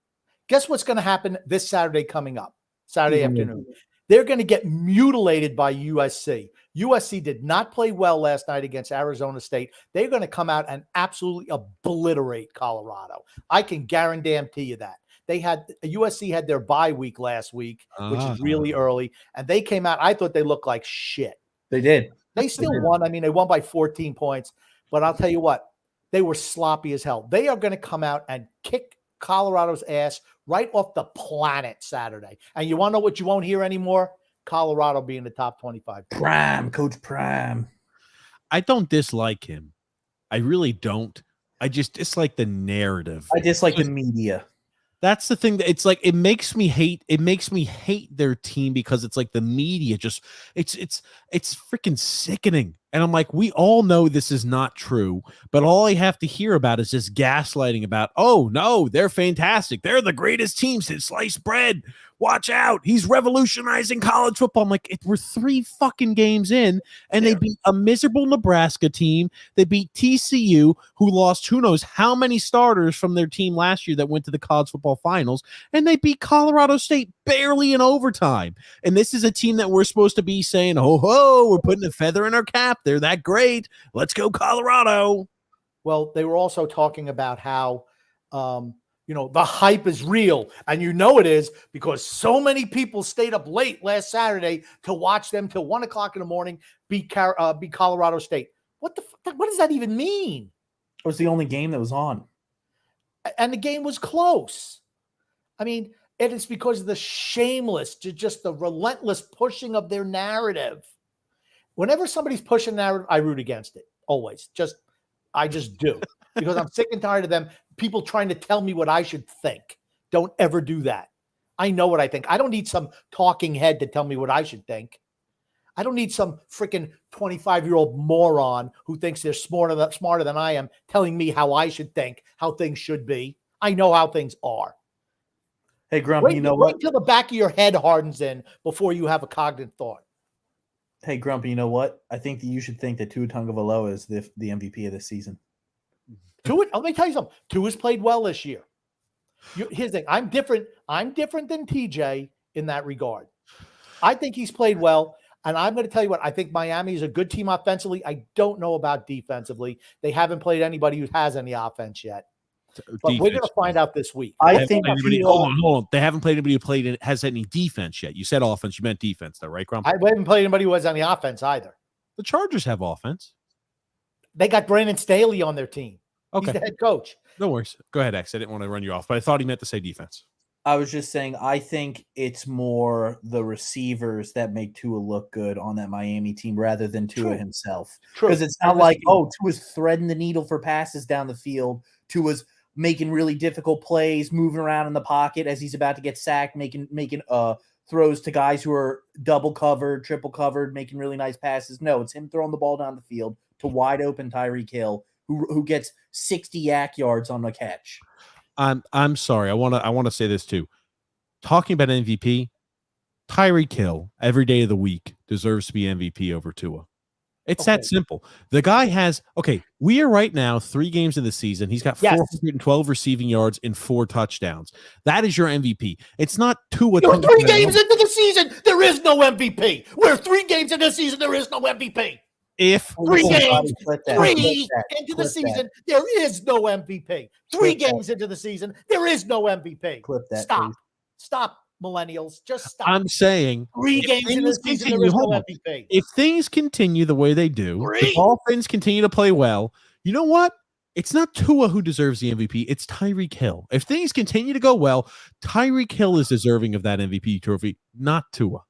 Guess what's going to happen this Saturday coming up, Saturday afternoon? They're going to get mutilated by USC. USC did not play well last night against Arizona State. They're going to come out and absolutely obliterate Colorado. I can guarantee you that. USC had their bye week last week, which is really early, and they came out. I thought they looked like shit. They did. They still won. I mean, they won by 14 points, but I'll tell you what, they were sloppy as hell. They are going to come out and kick Colorado's ass right off the planet Saturday. And you want to know what you won't hear anymore? Colorado being the top 25. Coach Prime. I don't dislike him. I really don't. I just dislike the narrative. I dislike the media. That's the thing that it's like, it makes me hate their team because it's like the media just it's freaking sickening. And I'm like, we all know this is not true, but all I have to hear about is just gaslighting about, oh no, they're fantastic. They're the greatest team since sliced bread. Watch out. He's revolutionizing college football. I'm like, we're 3 fucking games in, and they beat a miserable Nebraska team. They beat TCU, who lost who knows how many starters from their team last year that went to the college football finals, and they beat Colorado State barely in overtime. And this is a team that we're supposed to be saying, ho, we're putting a feather in our cap. They're that great. Let's go, Colorado. Well, they were also talking about how, the hype is real, and it is because so many people stayed up late last Saturday to watch them till 1 o'clock in the morning beat Colorado State. What does that even mean? It was the only game that was on. And the game was close. I mean, it is because of the just the relentless pushing of their narrative. Whenever somebody's pushing narrative, I root against it. Always. I just do. Because I'm sick and tired of them, people trying to tell me what I should think. Don't ever do that. I know what I think. I don't need some talking head to tell me what I should think. I don't need some freaking 25-year-old moron who thinks they're smarter than I am telling me how I should think, how things should be. I know how things are. Hey, Grumpy, you know what? Wait till the back of your head hardens in before you have a cognitive thought. Hey, Grumpy, you know what? I think that you should think that Tua Tagovailoa is the MVP of this season. Let me tell you something. Tua's played well this year. Here's the thing. I'm different than TJ in that regard. I think he's played well. And I'm going to tell you what, I think Miami is a good team offensively. I don't know about defensively. They haven't played anybody who has any offense yet. But we're going to find out this week. I think hold on. They haven't played anybody who has any defense yet. You said offense. You meant defense, though, right, Crump? I haven't played anybody who has any offense either. The Chargers have offense. They got Brandon Staley on their team. Okay. He's the head coach. No worries. Go ahead, X. I didn't want to run you off, but I thought he meant to say defense. I was just saying, I think it's more the receivers that make Tua look good on that Miami team rather than Tua himself. Because it's not like, Tua's threading the needle for passes down the field. Tua's making really difficult plays, moving around in the pocket as he's about to get sacked, making throws to guys who are double covered, triple covered, making really nice passes. No, it's him throwing the ball down the field to wide open Tyreek Hill, who gets 60 yak yards on the catch. I'm sorry. I want to say this too. Talking about MVP, Tyreek Hill every day of the week deserves to be MVP over Tua. It's that simple. The guy has we are right now 3 games in the season. He's got 412 receiving yards and 4 touchdowns. That is your MVP. It's not Tua. You're 3 games into the season. There is no MVP. We're 3 games into the season. There is no MVP. If 3 games, into the season, there is no MVP. 3 games into the season, there is no MVP. Stop, millennials. Just stop. I'm saying 3 games into the season, there is no MVP. If things continue the way they do, the Dolphins continue to play well, you know what? It's not Tua who deserves the MVP. It's Tyreek Hill. If things continue to go well, Tyreek Hill is deserving of that MVP trophy, not Tua.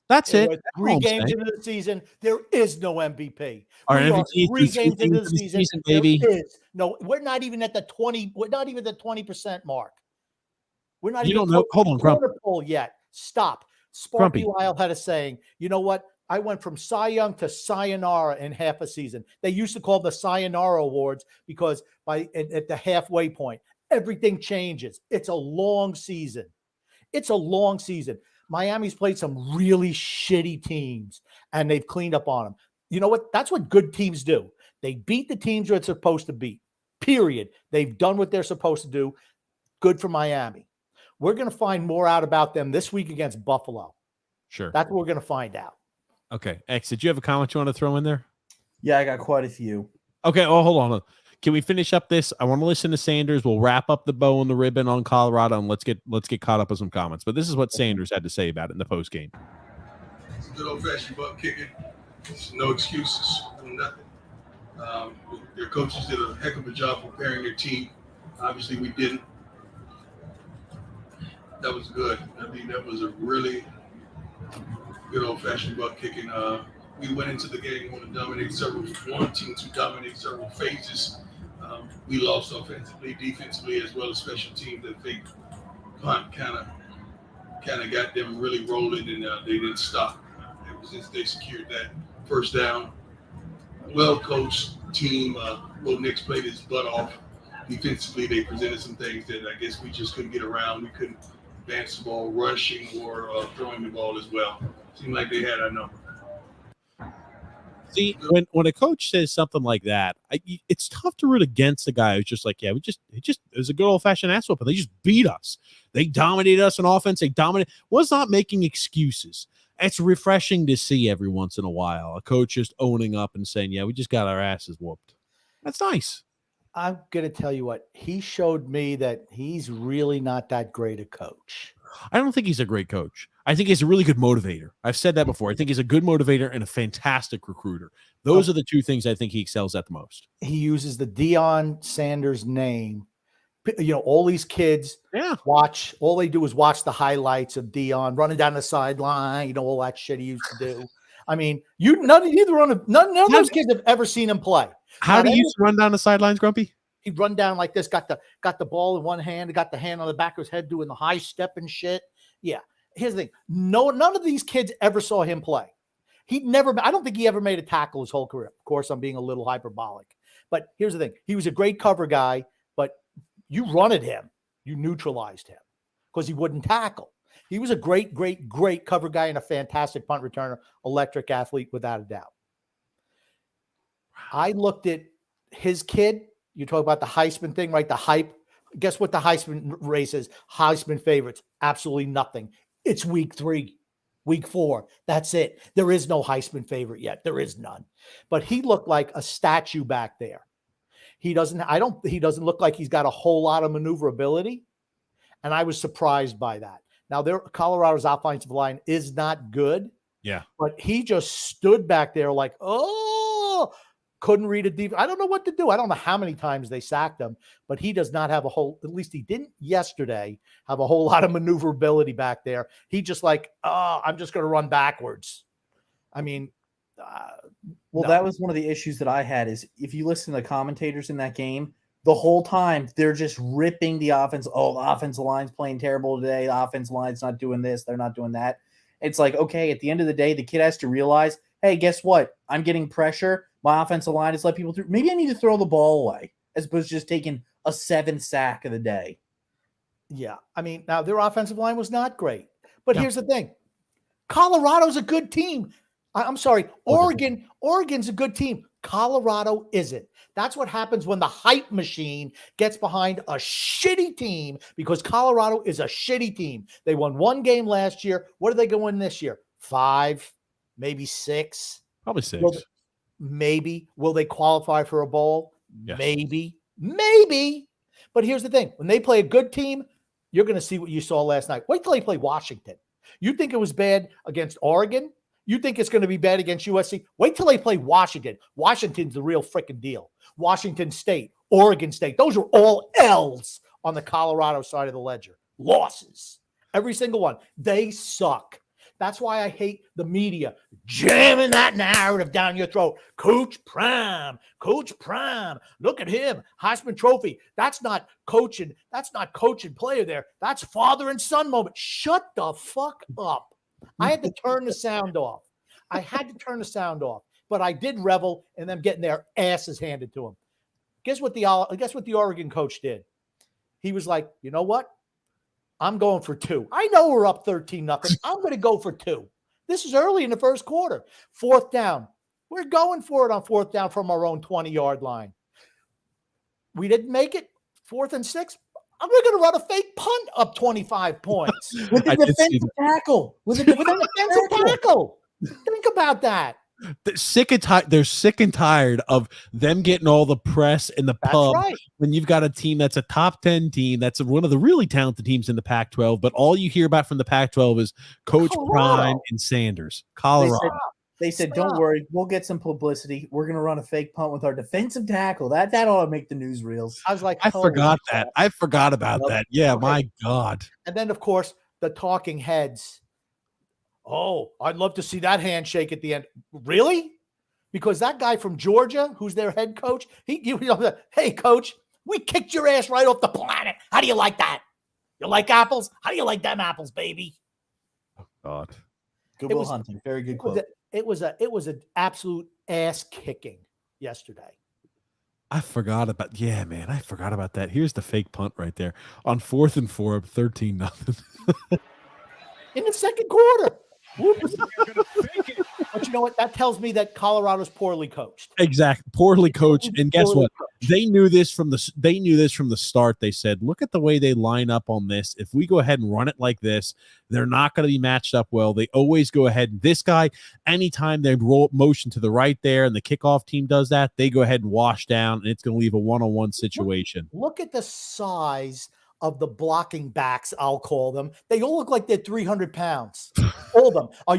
That's it. 3 games into the season, there is no MVP. Our MVP 3 games into the season, baby. There is no. We're not even at the 20. We're not even the 20% mark. We're not. You even don't know. Hold on, Grumpy. Poll yet. Stop. Sparky Lyle had a saying. You know what? I went from Cy Young to Sayonara in half a season. They used to call the Sayonara Awards because at the halfway point, everything changes. It's a long season. Miami's played some really shitty teams, and they've cleaned up on them. You know what? That's what good teams do. They beat the teams they're supposed to beat, period. They've done what they're supposed to do. Good for Miami. We're going to find more out about them this week against Buffalo. Sure. That's what we're going to find out. Okay. X, did you have a comment you want to throw in there? Yeah, I got quite a few. Okay. Oh, hold on. Can we finish up this? I want to listen to Sanders. We'll wrap up the bow and the ribbon on Colorado, and let's get caught up with some comments. But this is what Sanders had to say about it in the post game. It's a good old-fashioned butt kicking. There's no excuses, nothing. Their coaches did a heck of a job preparing their team. Obviously, we didn't. That was good. I mean, that was a really good old-fashioned butt kicking. We went into the game wanting to dominate wanting to dominate several phases. We lost offensively, defensively, as well as special teams. That fake punt kind of got them really rolling, and they didn't stop. It was just they secured that first down. Well-coached team. Will Nix played his butt off. Defensively, they presented some things that I guess we just couldn't get around. We couldn't advance the ball, rushing or throwing the ball as well. Seemed like they had our number. See, when a coach says something like that, it's tough to root against a guy who's just like, it was a good old-fashioned ass whooping. They just beat us. They dominated us on offense. Was not making excuses. It's refreshing to see every once in a while a coach just owning up and saying, we just got our asses whooped. That's nice. I'm going to tell you what, he showed me that he's really not that great a coach. I don't think he's a great coach. I think he's a really good motivator. I've said that before. I think he's a good motivator and a fantastic recruiter. Those are the two things I think he excels at the most. He uses the Deion Sanders name. You know, all these kids watch, all they do is watch the highlights of Deion running down the sideline, you know, all that shit he used to do. I mean, none of those kids have ever seen him play. How do you used to run down the sidelines, Grumpy? He'd run down like this, got the ball in one hand, got the hand on the back of his head doing the high step and shit. Yeah. Here's the thing. None of these kids ever saw him play. I don't think he ever made a tackle his whole career. Of course, I'm being a little hyperbolic. But here's the thing. He was a great cover guy, but you run at him, you neutralized him because he wouldn't tackle. He was a great, great, great cover guy and a fantastic punt returner, electric athlete without a doubt. I looked at his kid. You talk about the Heisman thing, right? The hype. Guess what the Heisman race is? Heisman favorites. Absolutely nothing. It's week 3, week 4. That's it. There is no Heisman favorite yet. There is none. But he looked like a statue back there. He doesn't look like he's got a whole lot of maneuverability. And I was surprised by that. Now, Colorado's offensive line is not good. Yeah. But he just stood back there like, couldn't read a deep. I don't know what to do. I don't know how many times they sacked him, but he does not have at least he didn't yesterday have a whole lot of maneuverability back there. He just like, I'm just going to run backwards. I mean, that was one of the issues that I had is if you listen to the commentators in that game, the whole time they're just ripping the offense. Oh, the offensive line's playing terrible today. The offensive line's not doing this. They're not doing that. It's like, okay, at the end of the day, the kid has to realize, hey, guess what? I'm getting pressure. My offensive line has let people through. Maybe I need to throw the ball away as opposed to just taking a 7 sack of the day. Yeah. I mean, now their offensive line was not great. But here's the thing. Colorado's a good team. I'm sorry. Oregon's a good team. Colorado isn't. That's what happens when the hype machine gets behind a shitty team because Colorado is a shitty team. They won 1 game last year. What are they going to win this year? 5, maybe 6. Probably 6. Maybe. Will they qualify for a bowl? Yes. Maybe. But here's the thing. When they play a good team, you're going to see what you saw last night. Wait till they play Washington. You think it was bad against Oregon? You think it's going to be bad against USC? Wait till they play Washington. Washington's the real freaking deal. Washington State, Oregon State. Those are all L's on the Colorado side of the ledger. Losses. Every single one. They suck. That's why I hate the media jamming that narrative down your throat. Coach Prime. Look at him. Heisman Trophy. That's not coaching. That's not coaching player there. That's father and son moment. Shut the fuck up. I had to turn the sound off. But I did revel in them getting their asses handed to them. Guess what the Oregon coach did? He was like, you know what? I'm going for 2. I know we're up 13-0. I'm going to go for 2. This is early in the first quarter. 4th down. We're going for it on 4th down from our own 20-yard line. We didn't make it. 4th and 6. We're going to run a fake punt up 25 points. With a defensive tackle. With a defensive tackle. Think about that. They're sick and tired of them getting all the press in the pub when you've got a team that's a top 10 team, that's one of the really talented teams in the Pac-12, but all you hear about from the Pac-12 is Coach Prime and Sanders. Colorado. They said, don't worry, we'll get some publicity. We're going to run a fake punt with our defensive tackle. That ought to make the newsreels. I was like, I forgot that. I forgot about that. Yeah, okay. My God. And then, of course, the talking heads. Oh, I'd love to see that handshake at the end. Really? Because that guy from Georgia, who's their head coach, hey, coach, we kicked your ass right off the planet. How do you like that? You like apples? How do you like them apples, baby? Oh, God. Good Will Hunting. Very good quote. It was an absolute ass kicking yesterday. I forgot about that. Here's the fake punt right there on 4th and 4, 13-0. In the second quarter. Whoops. But you know what? That tells me that Colorado's poorly coached. Exactly, poorly coached. And guess Poorly what? coached. They knew this from the start. They said, "Look at the way they line up on this. If we go ahead and run it like this, they're not going to be matched up well. They always go ahead. This guy, anytime they roll motion to the right there, and the kickoff team does that, they go ahead and wash down, and it's going to leave a one-on-one situation." Look at the size of the blocking backs, I'll call them. They all look like they're 300 pounds. All of them. Are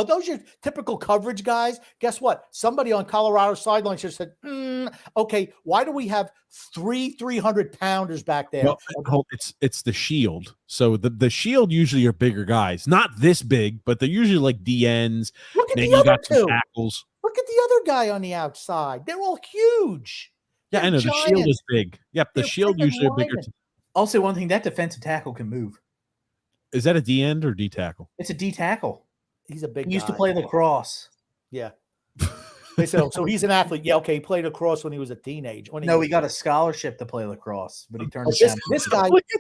those your typical coverage guys? Guess what? Somebody on Colorado sideline should have said, okay, why do we have 300-pounders back there? Well, it's the shield. So the shield usually are bigger guys. Not this big, but they're usually like DNs. Look at Then the you other got some two. tackles. Look at the other guy on the outside. They're all huge. Yeah, I know. The shield is big. Yep, the They're shield freaking usually are bigger. linemen. I'll say one thing: that defensive tackle can move. Is that a D end or D tackle? It's a D tackle. He's a big He used to guy. play lacrosse. Yeah. They said, so he's an athlete. Yeah, okay. He played lacrosse when he was a teenager. No, he got a scholarship to play lacrosse, but he turned But it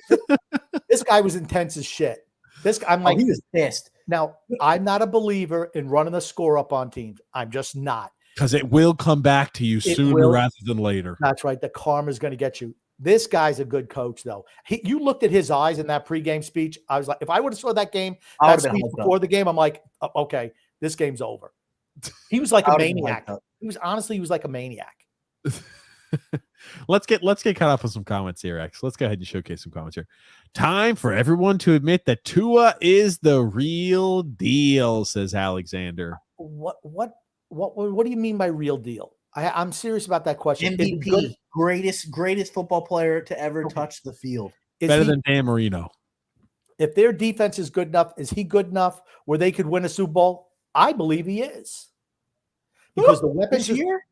down. this guy was intense as shit. This guy, I'm like, he was pissed. now I'm not a believer in running the score up on teams. I'm just not. Because it will come back to you sooner will. rather than later. That's right. The karma is going to get you. This guy's a good coach, though. You looked at his eyes in that pregame speech. I was like, if I would have saw that game, that speech before the game, I'm like, okay, this game's over. He was like a maniac. He was like a maniac. Let's get caught up on some comments here, X. Let's go ahead and showcase some comments here. Time for everyone to admit that Tua is the real deal, says Alexander. What do you mean by real deal? I'm serious about that question. MVP, greatest football player to ever touch the field. Better than Dan Marino. If their defense is good enough, is he good enough where they could win a Super Bowl? I believe he is. Because the weapons this year?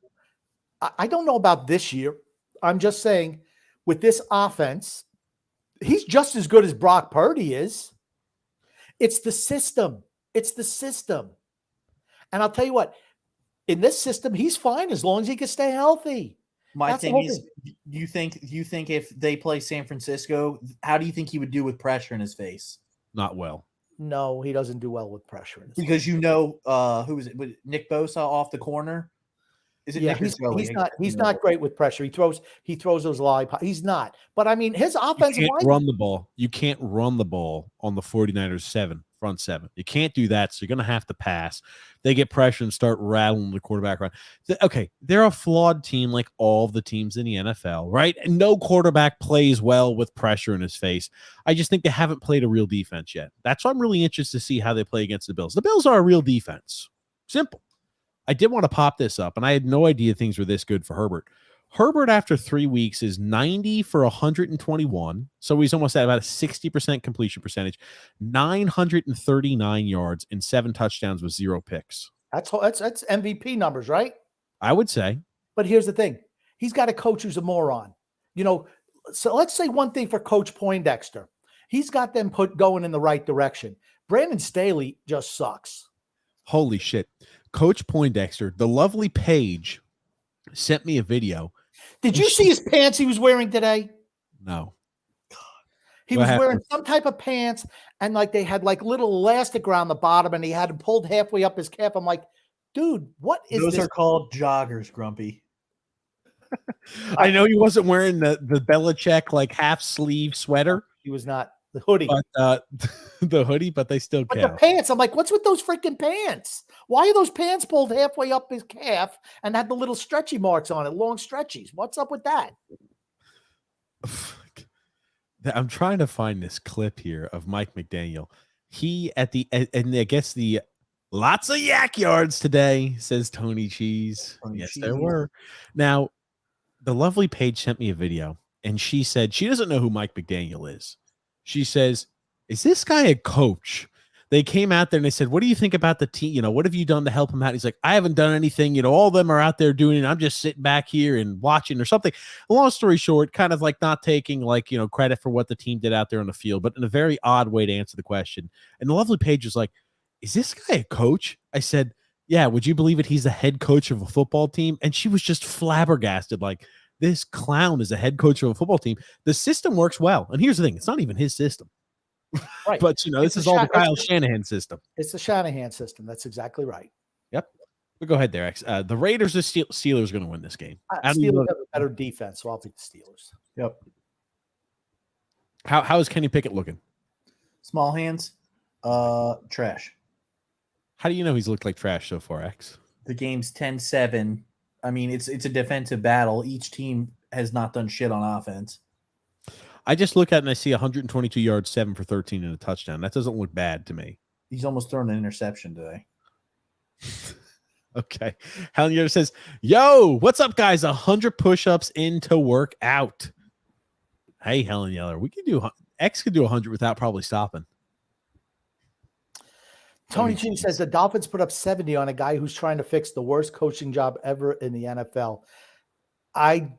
I don't know about this year. I'm just saying with this offense, he's just as good as Brock Purdy is. It's the system. It's the system. And I'll tell you what, in this system, he's fine as long as he can stay healthy. My thing is, do you think if they play San Francisco, how do you think he would do with pressure in his face? Not well. No, he doesn't do well with pressure in his because face. Who is it? Nick Bosa off the corner? Is it Nick he's not great with pressure. He throws those lollipops. He's not. But I mean, his offensive line. Run the ball. You can't run the ball on the 49ers front seven. You can't do that. So you're going to have to pass. They get pressure and start rattling the quarterback around. Okay, they're a flawed team like all the teams in the NFL, right? And no quarterback plays well with pressure in his face. I just think they haven't played a real defense yet. That's why I'm really interested to see how they play against the Bills. The Bills are a real defense. Simple. I did want to pop this up, and I had no idea things were this good for Herbert. Herbert, after 3 weeks, is 90 for 121. So he's almost at about a 60% completion percentage, 939 yards, and 7 touchdowns with 0 picks. That's MVP numbers, right? I would say. But here's the thing. He's got a coach who's a moron. So let's say one thing for Coach Poindexter. He's got them going in the right direction. Brandon Staley just sucks. Holy shit. Coach Poindexter, the lovely Paige, sent me a video. Did you see his pants he was wearing today? No. He was wearing some type of pants, and like they had like little elastic around the bottom, and he had them pulled halfway up his calf. I'm like, dude, what is those this? Are called joggers, Grumpy. I know he wasn't wearing the Belichick like half sleeve sweater. He was not. The hoodie. But the hoodie, but they still count. The pants. I'm like, what's with those freaking pants? Why are those pants pulled halfway up his calf and had the little stretchy marks on it, long stretchies? What's up with that? I'm trying to find this clip here of Mike McDaniel. He and I guess the lots of yak yards today, says Tony Cheese. Yes, there were. Now, the lovely Paige sent me a video, and she said she doesn't know who Mike McDaniel is. She says, is this guy a coach? They came out there and they said, what do you think about the team? What have you done to help him out? He's like, I haven't done anything. All of them are out there doing it. I'm just sitting back here and watching or something. Long story short, kind of like not taking credit for what the team did out there on the field, but in a very odd way to answer the question. And the lovely Paige was like, is this guy a coach? I said, yeah. Would you believe it? He's the head coach of a football team. And she was just flabbergasted. Like, this clown is a head coach of a football team. The system works well. And here's the thing. It's not even his system. Right. But this is all the Kyle Shanahan system. It's the Shanahan system. That's exactly right. Yep. But go ahead there, X. The Raiders or Steelers going to win this game. Steelers have a better defense, so I'll take the Steelers. Yep. How is Kenny Pickett looking? Small hands, trash. How do you know he's looked like trash so far, X? The game's 10-7. I mean, it's a defensive battle. Each team has not done shit on offense. I just look at it and I see 122 yards, 7 for 13 and a touchdown. That doesn't look bad to me. He's almost thrown an interception today. Okay. Helen Yeller says, yo, what's up, guys? 100 push-ups in to work out. Hey, Helen Yeller, we can do X could do 100 without probably stopping. Tony G says the Dolphins put up 70 on a guy who's trying to fix the worst coaching job ever in the NFL. I'm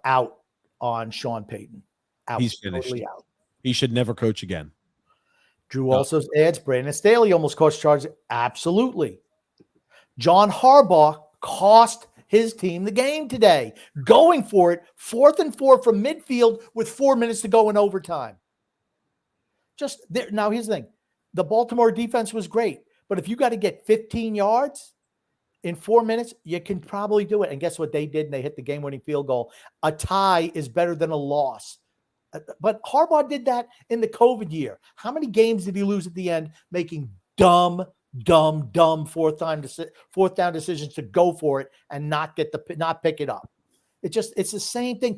out on Sean Payton. Out. He's finished. Totally out. He should never coach again. Drew also adds Brandon Staley almost cost charge. Absolutely. John Harbaugh cost his team the game today, going for it 4th and 4 from midfield with 4 minutes to go in overtime. Just there. Now, here's the thing. The Baltimore defense was great, but if you got to get 15 yards in 4 minutes, you can probably do it. And guess what they did? And they hit the game-winning field goal. A tie is better than a loss. But Harbaugh did that in the COVID year. How many games did he lose at the end making dumb fourth down decisions to go for it and not pick it up? It's the same thing.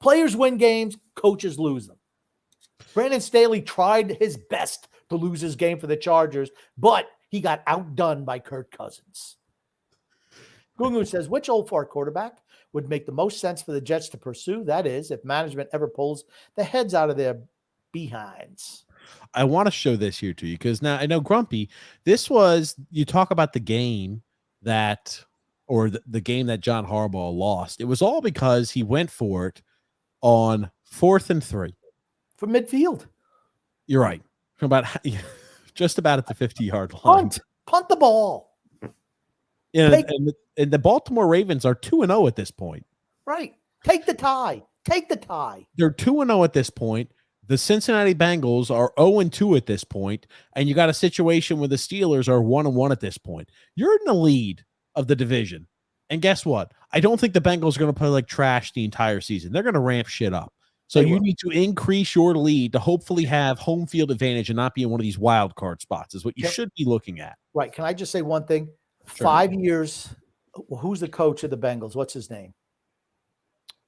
Players win games, coaches lose them. Brandon Staley tried his best to lose his game for the Chargers, but he got outdone by Kirk Cousins. Gungu says, which old fart quarterback would make the most sense for the Jets to pursue? That is, if management ever pulls the heads out of their behinds. I want to show this here to you because now I know, Grumpy, this was, you talk about the game that, or the game that John Harbaugh lost. It was all because he went for it on 4th and 3. From midfield. You're right. Just about at the 50-yard line. Punt the ball. Yeah, and the Baltimore Ravens are 2-0 at this point. Right. Take the tie. They're 2-0 at this point. The Cincinnati Bengals are 0-2 at this point, and you got a situation where the Steelers are 1-1 at this point. You're in the lead of the division. And guess what? I don't think the Bengals are going to play like trash the entire season. They're going to ramp shit up. So you need to increase your lead to hopefully have home field advantage and not be in one of these wild card spots is what you should be looking at. Right. Can I just say one thing? Sure. 5 years. Who's the coach of the Bengals? What's his name?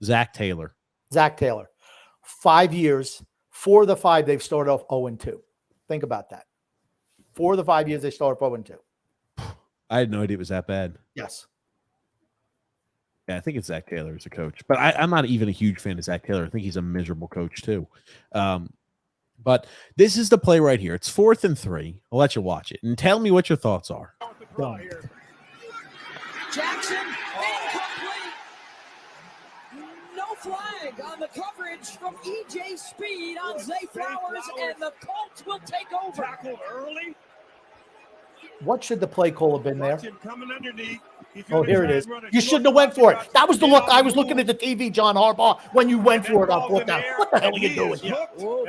Zach Taylor. 5 years. 4 of the 5, they've started off 0-2. Think about that. 4 of the 5 years, they started off 0-2. I had no idea it was that bad. Yes. Yeah, I think it's Zach Taylor as a coach. But I'm not even a huge fan of Zach Taylor. I think he's a miserable coach too. But this is the play right here. It's 4th and 3. I'll let you watch it. And tell me what your thoughts are. Jackson, incomplete. No flag on the coverage from E.J. Speed on Zay Flowers, and the Colts will take over. Tackled early. What should the play call have been there? Coming underneath. Oh, here it is. You shouldn't have went for it. That was the look. I was looking at the TV, John Harbaugh, when you went for it on 4th down. What the hell are you doing?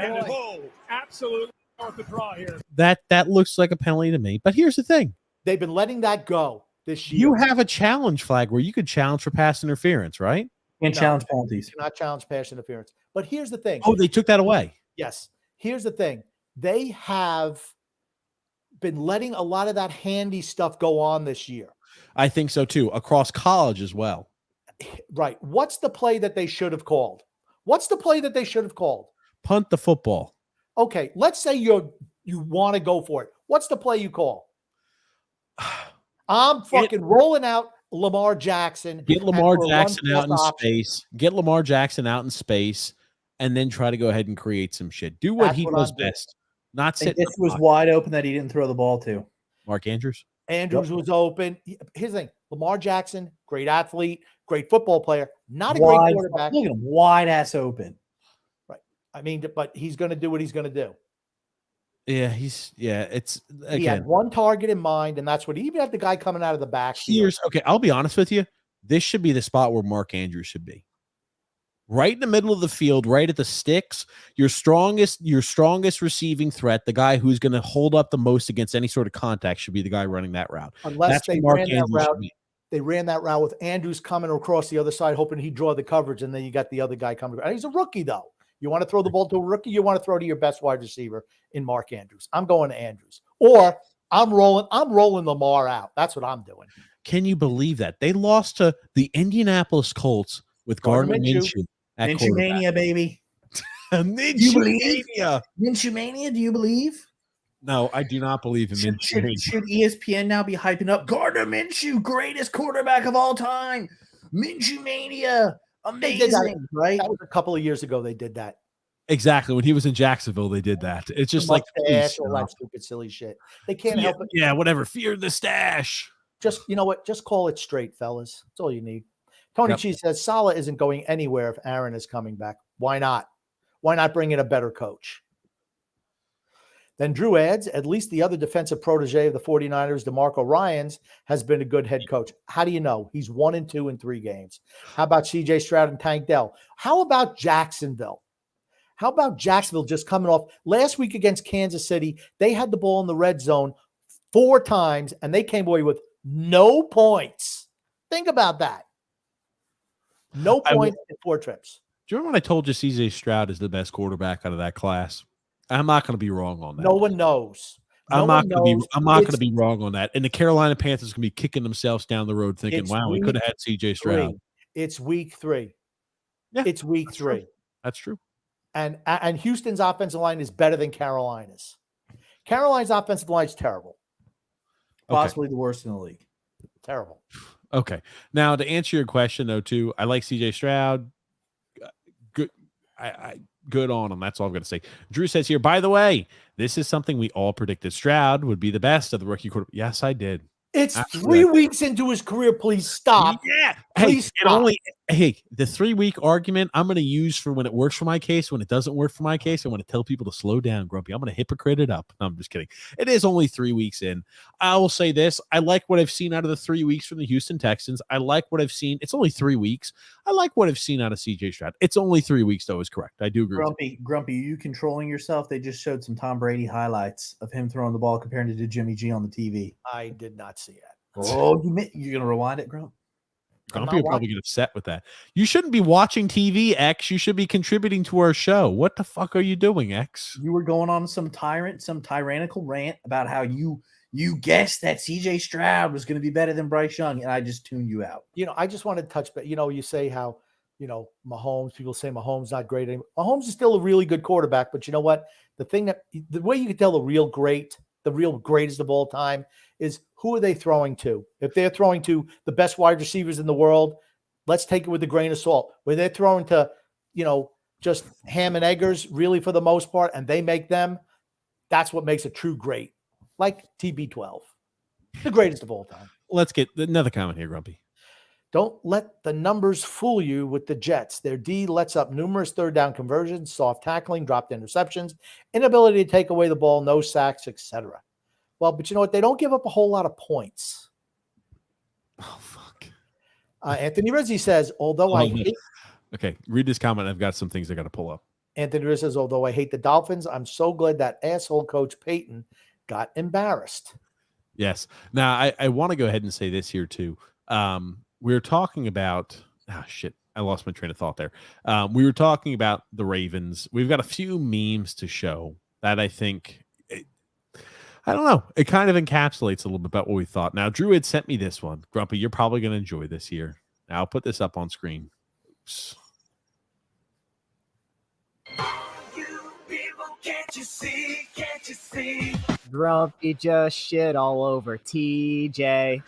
And pulled. Absolutely off the draw here. That looks like a penalty to me. But here's the thing. They've been letting that go this year. You have a challenge flag where you could challenge for pass interference, right? And challenge penalties. Do not challenge pass interference. But here's the thing. Oh, they took that away. Yes. Here's the thing. They have been letting a lot of that handy stuff go on this year. I think so too. Across college as well. Right. What's the play that they should have called? Punt the football. Okay. Let's say you want to go for it. What's the play you call? I'm fucking rolling out Lamar Jackson. Get Lamar Jackson out in space. Get Lamar Jackson out in space, and then try to go ahead and create some shit. Do what he does best. Not sit. This was wide open that he didn't throw the ball to. Mark Andrews. Andrews was open. Here's the thing. Lamar Jackson, great athlete, great football player, not a great quarterback. Look at him, wide ass open. Right. I mean, but he's going to do what he's going to do. Yeah, it's again. He had one target in mind, and that's what he even had the guy coming out of the backfield. Okay, I'll be honest with you. This should be the spot where Mark Andrews should be. right in the middle of the field, right at the sticks, your strongest receiving threat, the guy who's going to hold up the most against any sort of contact should be the guy running that route. Unless That's they Mark ran that Andrews route. should be. They ran that route with Andrews coming across the other side, hoping he'd draw the coverage, and then you got the other guy coming. And he's a rookie, though. You want to throw the ball to a rookie, you want to throw to your best wide receiver in Mark Andrews. I'm going to Andrews. Or I'm rolling Lamar out. That's what I'm doing. Can you believe that? They lost to the Indianapolis Colts with Gardner Minshew. Minshew Mania, baby. Minshew Mania. Minshew Mania, do you believe? No, I do not believe in Minshew. Should ESPN now be hyping up Gardner Minshew, greatest quarterback of all time? Minshew Mania, amazing, right? That was a couple of years ago they did that. Exactly. When he was in Jacksonville, they did that. It's just like all that stupid, silly shit. They can't help it. Yeah, whatever. Fear the stash. Just, you know what? Just call it straight, fellas. That's all you need. Tony Cheese says Saleh isn't going anywhere if Aaron is coming back. Why not? Why not bring in a better coach? Then Drew adds, at least the other defensive protege of the 49ers, DeMarco Ryans, has been a good head coach. How do you know? He's 1-2 in 3 games. How about CJ Stroud and Tank Dell? How about Jacksonville? How about Jacksonville just coming off last week against Kansas City? They had the ball in the red zone 4 times, and they came away with no points. Think about that. No points in 4 trips. Do you remember when I told you CJ Stroud is the best quarterback out of that class? I'm not going to be wrong on that. No one knows. I'm not going to be wrong on that. And the Carolina Panthers are going to be kicking themselves down the road thinking, wow, we could have had CJ Stroud. It's week 3. Yeah, it's week 3. True. That's true. And Houston's offensive line is better than Carolina's. Carolina's offensive line is terrible. Possibly the worst in the league. Terrible. Okay. Now, to answer your question, though, too, I like CJ Stroud. Good. Good on him. That's all I'm going to say. Drew says here, by the way, this is something we all predicted. Stroud would be the best of the rookie quarterback. Yes, I did. It's 3 weeks into his career. Please stop. Yeah. Please stop. The 3-week argument I'm going to use for when it works for my case. When it doesn't work for my case, I want to tell people to slow down, Grumpy. I'm going to hypocrite it up. No, I'm just kidding. It is only 3 weeks in. I will say this. I like what I've seen out of the 3 weeks from the Houston Texans. I like what I've seen. It's only 3 weeks. I like what I've seen out of CJ Stroud. It's only 3 weeks, though, is correct. I do agree. Grumpy, you controlling yourself? They just showed some Tom Brady highlights of him throwing the ball compared to Jimmy G on the TV. I did not see that. Oh, you're going to rewind it, Grump? Grumpy will probably get upset with that. You shouldn't be watching TV, X. You should be contributing to our show. What the fuck are you doing, X? You were going on some tyrannical rant about how you guessed that CJ Stroud was going to be better than Bryce Young, and I just tuned you out. I just want to touch, but you say how, Mahomes, people say Mahomes not great anymore. Mahomes is still a really good quarterback, but you know what? The way you can tell the real greatest of all time is who are they throwing to? If they're throwing to the best wide receivers in the world, let's take it with a grain of salt. When they're throwing to, just ham and eggers, really for the most part, and they make them, that's what makes a true great. Like TB12, the greatest of all time. Let's get another comment here, Grumpy. Don't let the numbers fool you with the Jets. Their D lets up numerous 3rd down conversions, soft tackling, dropped interceptions, inability to take away the ball, no sacks, etc. Well, but you know what? They don't give up a whole lot of points. Oh, fuck. Anthony Rizzi says, Okay, read this comment. I've got some things I got to pull up. Anthony Rizzi says, although I hate the Dolphins, I'm so glad that asshole Coach Payton got embarrassed. Yes. Now, I want to go ahead and say this here, too. We were talking about I lost my train of thought there. We were talking about the Ravens. We've got a few memes to show that I think I don't know. It kind of encapsulates a little bit about what we thought. Now, Drew had sent me this one. Grumpy, you're probably going to enjoy this here. Now, I'll put this up on screen. Oops. Can't you see? Can't you see? Grumpy just shit all over TJ.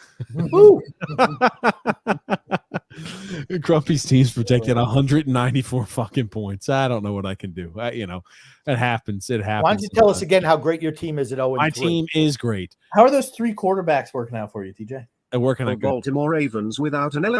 Grumpy's team's protected 194 fucking points. I don't know what I can do. It happens. It happens. Why don't you tell us again how great your team is at 0-3? My team is great. How are those 3 quarterbacks working out for you, TJ? They're working on Baltimore Ravens without an Okay,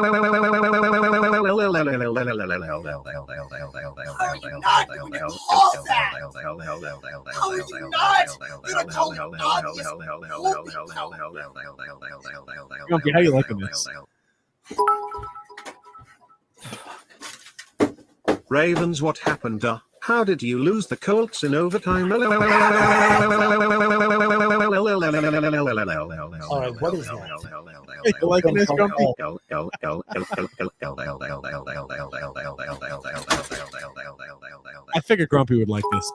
how you liking this? Ravens, what happened? How did you lose the Colts in overtime? All right, what is that? You like this, Grumpy? I figured Grumpy would like this.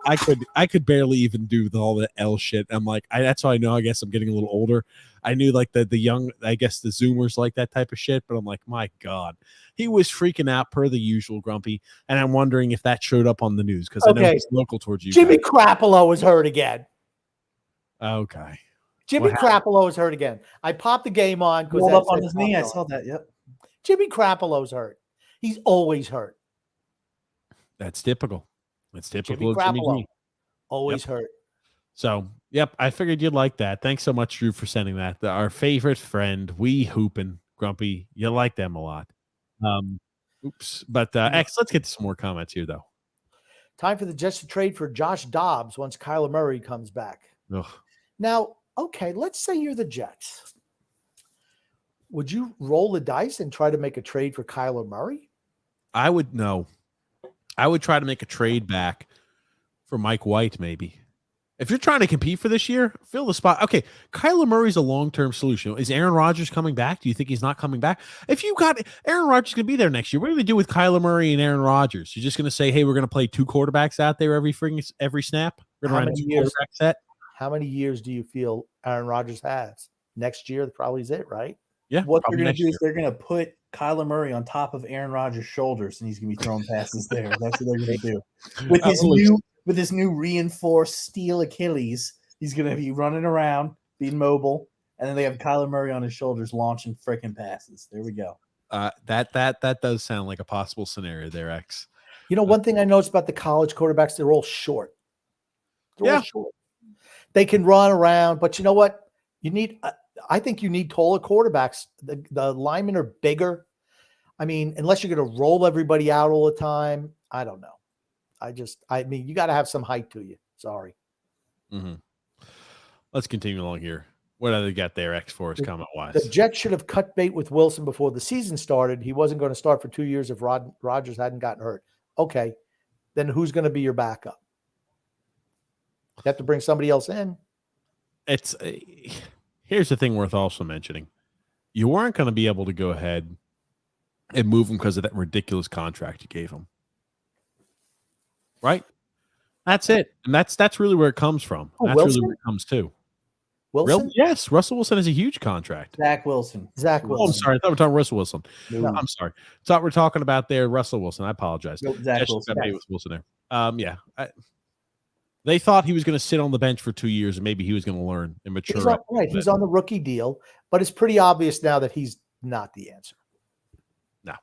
I could barely even do all the L shit. I'm like, that's how I know. I guess I'm getting a little older. I knew like the young, I guess the Zoomers like that type of shit, but I'm like, my God, he was freaking out per the usual, Grumpy. And I'm wondering if that showed up on the news because I know it's local towards you. Jimmy Crappolo was hurt again. Okay. Jimmy Crappolo is hurt again. I popped the game on because rolled up on his knee. I saw that. Yep. Jimmy Crappolo's hurt. He's always hurt. That's typical. That's typical Jimmy of Crappolo. Jimmy G. Always hurt. So, yep, I figured you'd like that. Thanks so much, Drew, for sending that. Our favorite friend, We Hoopin', Grumpy. You like them a lot. Oops. But X, let's get to some more comments here, though. Time for the Jets to trade for Josh Dobbs once Kyler Murray comes back. Ugh. Now, okay, let's say you're the Jets. Would you roll the dice and try to make a trade for Kyler Murray? I would try to make a trade back for Mike White, maybe. If you're trying to compete for this year, fill the spot. Okay, Kyler Murray's a long-term solution. Is Aaron Rodgers coming back? Do you think he's not coming back? If you got Aaron Rodgers going to be there next year, what are you going to do with Kyler Murray and Aaron Rodgers? You're just going to say, hey, we're going to play two quarterbacks out there every snap? We're going to run a two-quarterback set? How many years do you feel Aaron Rodgers has? Next year probably is it, right? Yeah. What they're going to do is they're going to put Kyler Murray on top of Aaron Rodgers' shoulders, and he's going to be throwing passes there. That's what they're going to do. With his new reinforced steel Achilles, he's going to be running around, being mobile, and then they have Kyler Murray on his shoulders launching freaking passes. There we go. That does sound like a possible scenario there, X. You know, one thing I noticed about the college quarterbacks, they're all short. They're all short. They can run around, but you know what? You need I think you need taller quarterbacks. The linemen are bigger. I mean, unless you're going to roll everybody out all the time, I don't know. I mean, you got to have some height to you. Sorry. Mm-hmm. Let's continue along here. What do they got there, X, for us comment-wise? The Jets should have cut bait with Wilson before the season started. He wasn't going to start for 2 years if Rodgers hadn't gotten hurt. Okay, then who's going to be your backup? You have to bring somebody else in. Here's the thing worth also mentioning. You weren't going to be able to go ahead and move him because of that ridiculous contract you gave him. Right? That's it. And that's really where it comes from. That's Wilson? really where it comes to. Wilson? Yes, Russell Wilson has a huge contract. Zach Wilson. Oh, I'm sorry. I thought we were talking Russell Wilson. No. I'm sorry. Thought we're talking about there Russell Wilson. I apologize. Nope, Zach Wilson. With Wilson there. They thought he was going to sit on the bench for 2 years and maybe he was going to learn and mature. He's on the rookie deal, but it's pretty obvious now that he's not the answer. No.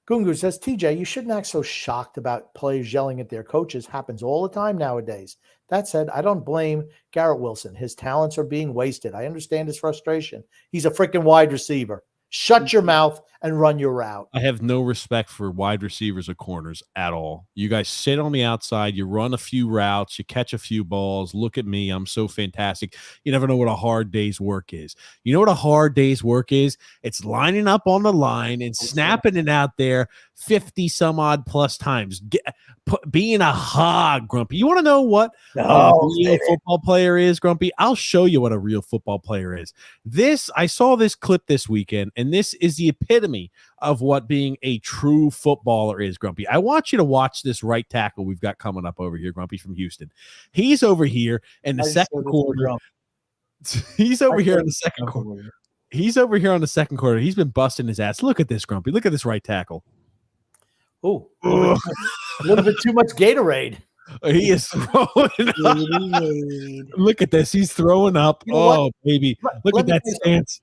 Gungu says, TJ, you shouldn't act so shocked about players yelling at their coaches. Happens all the time nowadays. That said, I don't blame Garrett Wilson. His talents are being wasted. I understand his frustration. He's a freaking wide receiver. Shut your mouth and run your route. I have no respect for wide receivers or corners at all. You guys sit on the outside, you run a few routes, you catch a few balls. Look at me. I'm so fantastic. You never know what a hard day's work is. You know what a hard day's work is? It's lining up on the line and snapping it out there 50 some odd plus times. Being a hog, Grumpy. You want to know what a real football player is, Grumpy? I'll show you what a real football player is. I saw this clip this weekend, and this is the epitome of what being a true footballer is, Grumpy. I want you to watch this right tackle we've got coming up over here, Grumpy, from Houston. He's over here in the second quarter. He's over here in the second quarter. He's over here on the second quarter. He's been busting his ass. Look at this, Grumpy. Look at this right tackle. Oh, a little bit too much Gatorade. He is throwing up. Look at this. He's throwing up. You know baby. Look at that stance.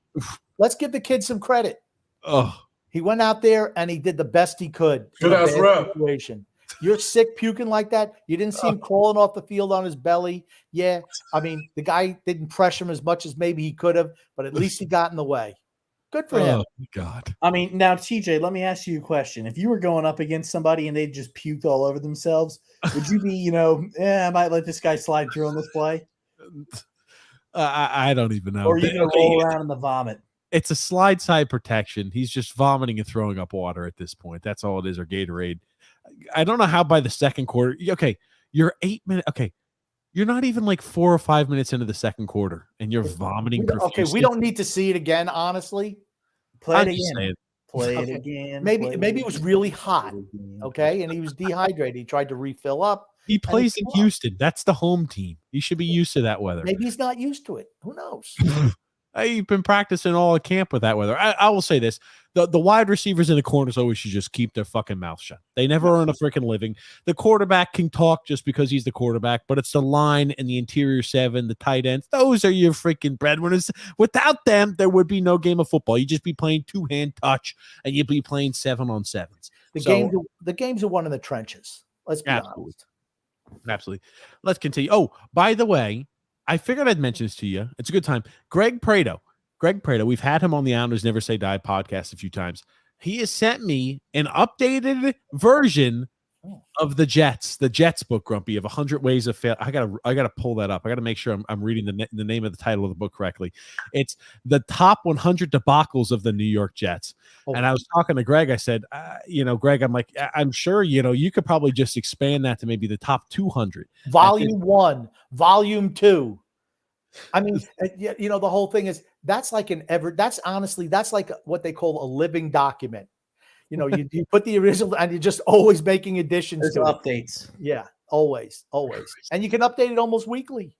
Let's give the kid some credit. Oh, he went out there and he did the best he could. Good ass rep. Situation. You're sick, puking like that. You didn't see him crawling off the field on his belly. Yeah, I mean, the guy didn't pressure him as much as maybe he could have, but at least he got in the way. Good for him. Oh, God. I mean, now, TJ, let me ask you a question. If you were going up against somebody and they just puked all over themselves, would you be, I might let this guy slide through on this play? I don't even know. Or are you going to roll around in the vomit? It's a slide side protection. He's just vomiting and throwing up water at this point. That's all it is, or Gatorade. I don't know how by the second quarter. Okay, you're 8 minutes. Okay, you're not even like 4 or 5 minutes into the second quarter, and you're vomiting profusely. Okay, we don't need to see it again. Honestly, Play I'm it just again. saying. Play it Okay. again. Maybe it was really hot. Okay, and he was dehydrated. He tried to refill up. He plays in Houston. That's the home team. He should be used to that weather. Maybe he's not used to it. Who knows? You've been practicing all at camp with that weather. I will say this: the wide receivers in the corners always should just keep their fucking mouth shut. They never earn a freaking living. The quarterback can talk just because he's the quarterback, but it's the line and the interior 7, the tight ends. Those are your freaking breadwinners. Without them, there would be no game of football. You'd just be playing 2-hand touch, and you'd be playing 7-on-7s. The games are won in the trenches. Let's be honest. Absolutely. Let's continue. Oh, by the way, I figured I'd mention this to you. It's a good time. Greg Prado, we've had him on the Islanders Never Say Die podcast a few times. He has sent me an updated version of the Jets book, Grumpy, of 100 Ways of Fail. I gotta pull that up. I gotta make sure I'm reading the name of the title of the book correctly. It's the top 100 debacles of the New York Jets. And I was talking to Greg. I said, Greg, I'm like, I'm sure, you could probably just expand that to maybe the top 200. Volume 1, Volume 2. I mean, the whole thing is that's like that's like what they call a living document. You put the original and you're just always making additions to updates. Yeah, always. And you can update it almost weekly.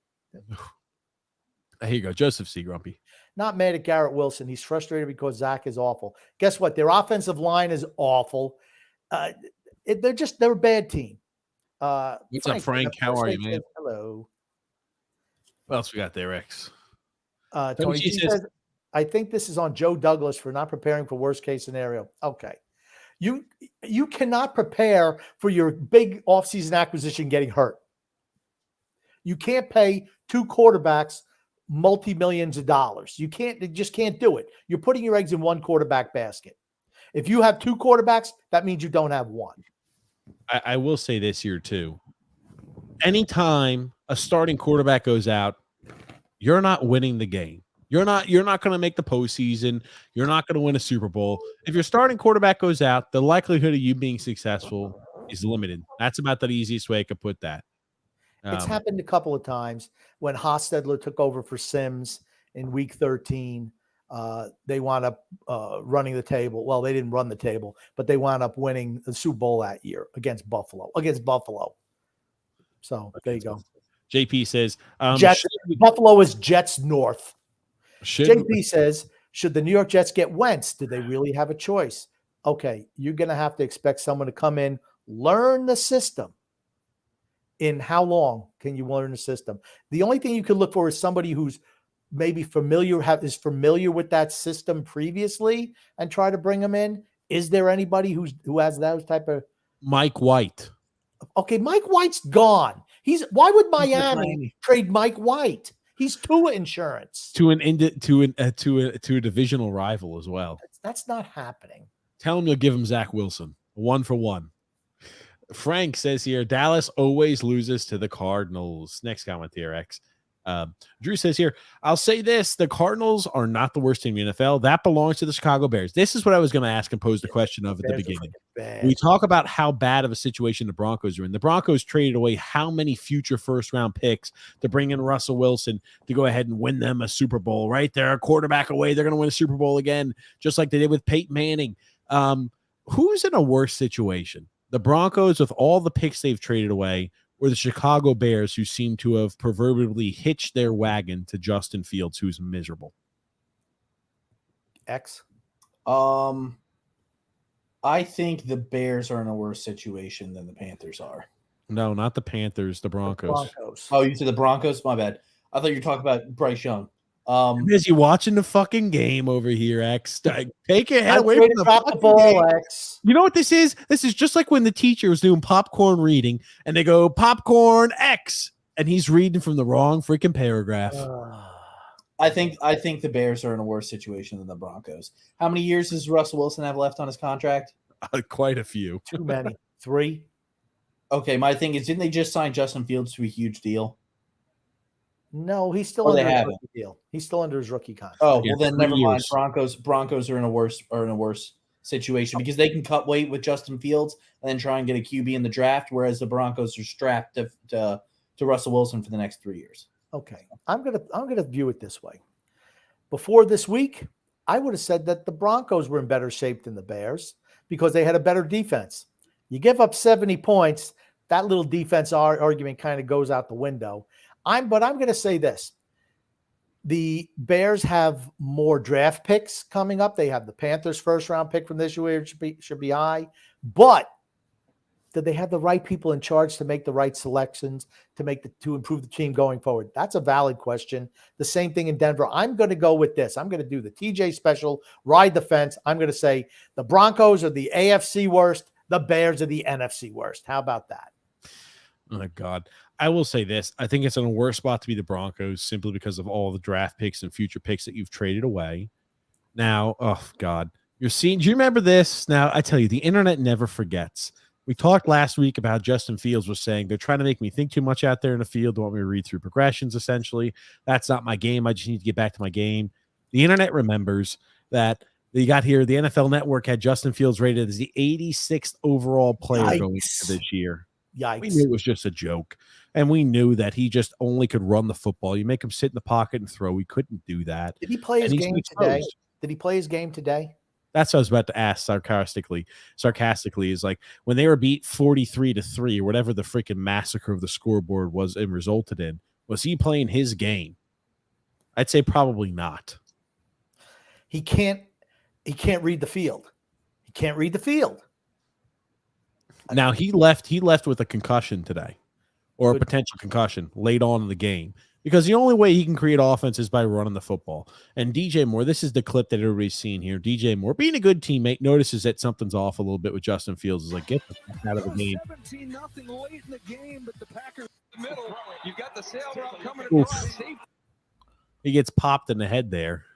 Here you go. Joseph C. Grumpy. Not mad at Garrett Wilson. He's frustrated because Zach is awful. Guess what? Their offensive line is awful. They're a bad team. What's up, Frank? How are you, man? Hello. What else we got there, X? Tony G says, I think this is on Joe Douglas for not preparing for worst case scenario. Okay. You cannot prepare for your big offseason acquisition getting hurt. You can't pay 2 quarterbacks multi-millions of dollars. You just can't do it. You're putting your eggs in one quarterback basket. If you have 2 quarterbacks, that means you don't have one. I will say this here too. Anytime a starting quarterback goes out, you're not winning the game. You're not going to make the postseason. You're not going to win a Super Bowl. If your starting quarterback goes out, the likelihood of you being successful is limited. That's about the easiest way I could put that. It's happened a couple of times when Hostetler took over for Sims in week 13. They wound up running the table. Well, they didn't run the table, but they wound up winning the Super Bowl that year against Buffalo. So there you go. JP says Buffalo is Jets North. JP says, says, should the New York Jets get Wentz? Do they really have a choice? Okay, you're going to have to expect someone to come in, learn the system. In how long can you learn the system? The only thing you can look for is somebody who's maybe is familiar with that system previously and try to bring them in. Is there anybody who has those type of Mike White? Okay, Mike White's gone. Why would Miami trade Mike White? He's Tua insurance to a divisional rival as well. That's not happening. Tell him you'll give him Zach Wilson 1-for-1. Frank says here, Dallas always loses to the Cardinals. Next comment here, X. Drew says here, I'll say this: the Cardinals are not the worst team in the NFL. That belongs to the Chicago Bears. This is what I was going to ask and pose the question of at the beginning. We talk about how bad of a situation the Broncos are in. The Broncos traded away how many future first-round picks to bring in Russell Wilson to go ahead and win them a Super Bowl. Right there, a quarterback away. They're going to win a Super Bowl again, just like they did with Peyton Manning. Who's in a worse situation? The Broncos with all the picks they've traded away, or the Chicago Bears, who seem to have proverbially hitched their wagon to Justin Fields, who's miserable? X. I think the Bears are in a worse situation than the Panthers are. No, not the Panthers, the Broncos. Oh, you said the Broncos? My bad. I thought you were talking about Bryce Young. Is you watching the fucking game over here, X? Take your head away from the fucking ball, X. You know what this is? This is just like when the teacher was doing popcorn reading, and they go popcorn X, and he's reading from the wrong freaking paragraph. I think the Bears are in a worse situation than the Broncos. How many years does Russell Wilson have left on his contract? Quite a few. Too many. 3. Okay, my thing is, didn't they just sign Justin Fields to a huge deal? No, he's still under his rookie deal. He's still under his rookie contract. Oh, well then never mind. Broncos are in a worse situation because they can cut weight with Justin Fields and then try and get a QB in the draft, whereas the Broncos are strapped to Russell Wilson for the next 3 years. Okay, I'm gonna view it this way. Before this week, I would have said that the Broncos were in better shape than the Bears because they had a better defense. You give up 70 points, that little defense argument kind of goes out the window. But I'm going to say this. The Bears have more draft picks coming up. They have the Panthers' first-round pick from this year, should be high. But did they have the right people in charge to make the right selections to improve the team going forward? That's a valid question. The same thing in Denver. I'm going to go with this. I'm going to do the TJ special, ride the fence. I'm going to say the Broncos are the AFC worst. The Bears are the NFC worst. How about that? Oh, my God. I will say this. I think it's in a worse spot to be the Broncos simply because of all the draft picks and future picks that you've traded away. Now, oh, God. Do you remember this? Now, I tell you, the internet never forgets. We talked last week about how Justin Fields was saying they're trying to make me think too much out there in the field. They want me to read through progressions, essentially. That's not my game. I just need to get back to my game. The internet remembers that you got here. The NFL Network had Justin Fields rated as the 86th overall player going into this year. Yikes. We knew it was just a joke. And we knew that he just only could run the football. You make him sit in the pocket and throw. He couldn't do that. Did he play his game today? Did he play his game today? That's what I was about to ask sarcastically, is like when they were beat 43-3 or whatever the freaking massacre of the scoreboard was and resulted in, was he playing his game? I'd say probably not. He can't read the field. He can't read the field. Now he left with a concussion today or a potential concussion late on in the game. Because the only way he can create offense is by running the football. And DJ Moore, this is the clip that everybody's seen here. DJ Moore, being a good teammate, notices that something's off a little bit with Justin Fields. Is like, get the fuck out of the game. 17-0 late in the game, but the Packers in the middle. You've got the sail route coming Oof. across. He gets popped in the head there.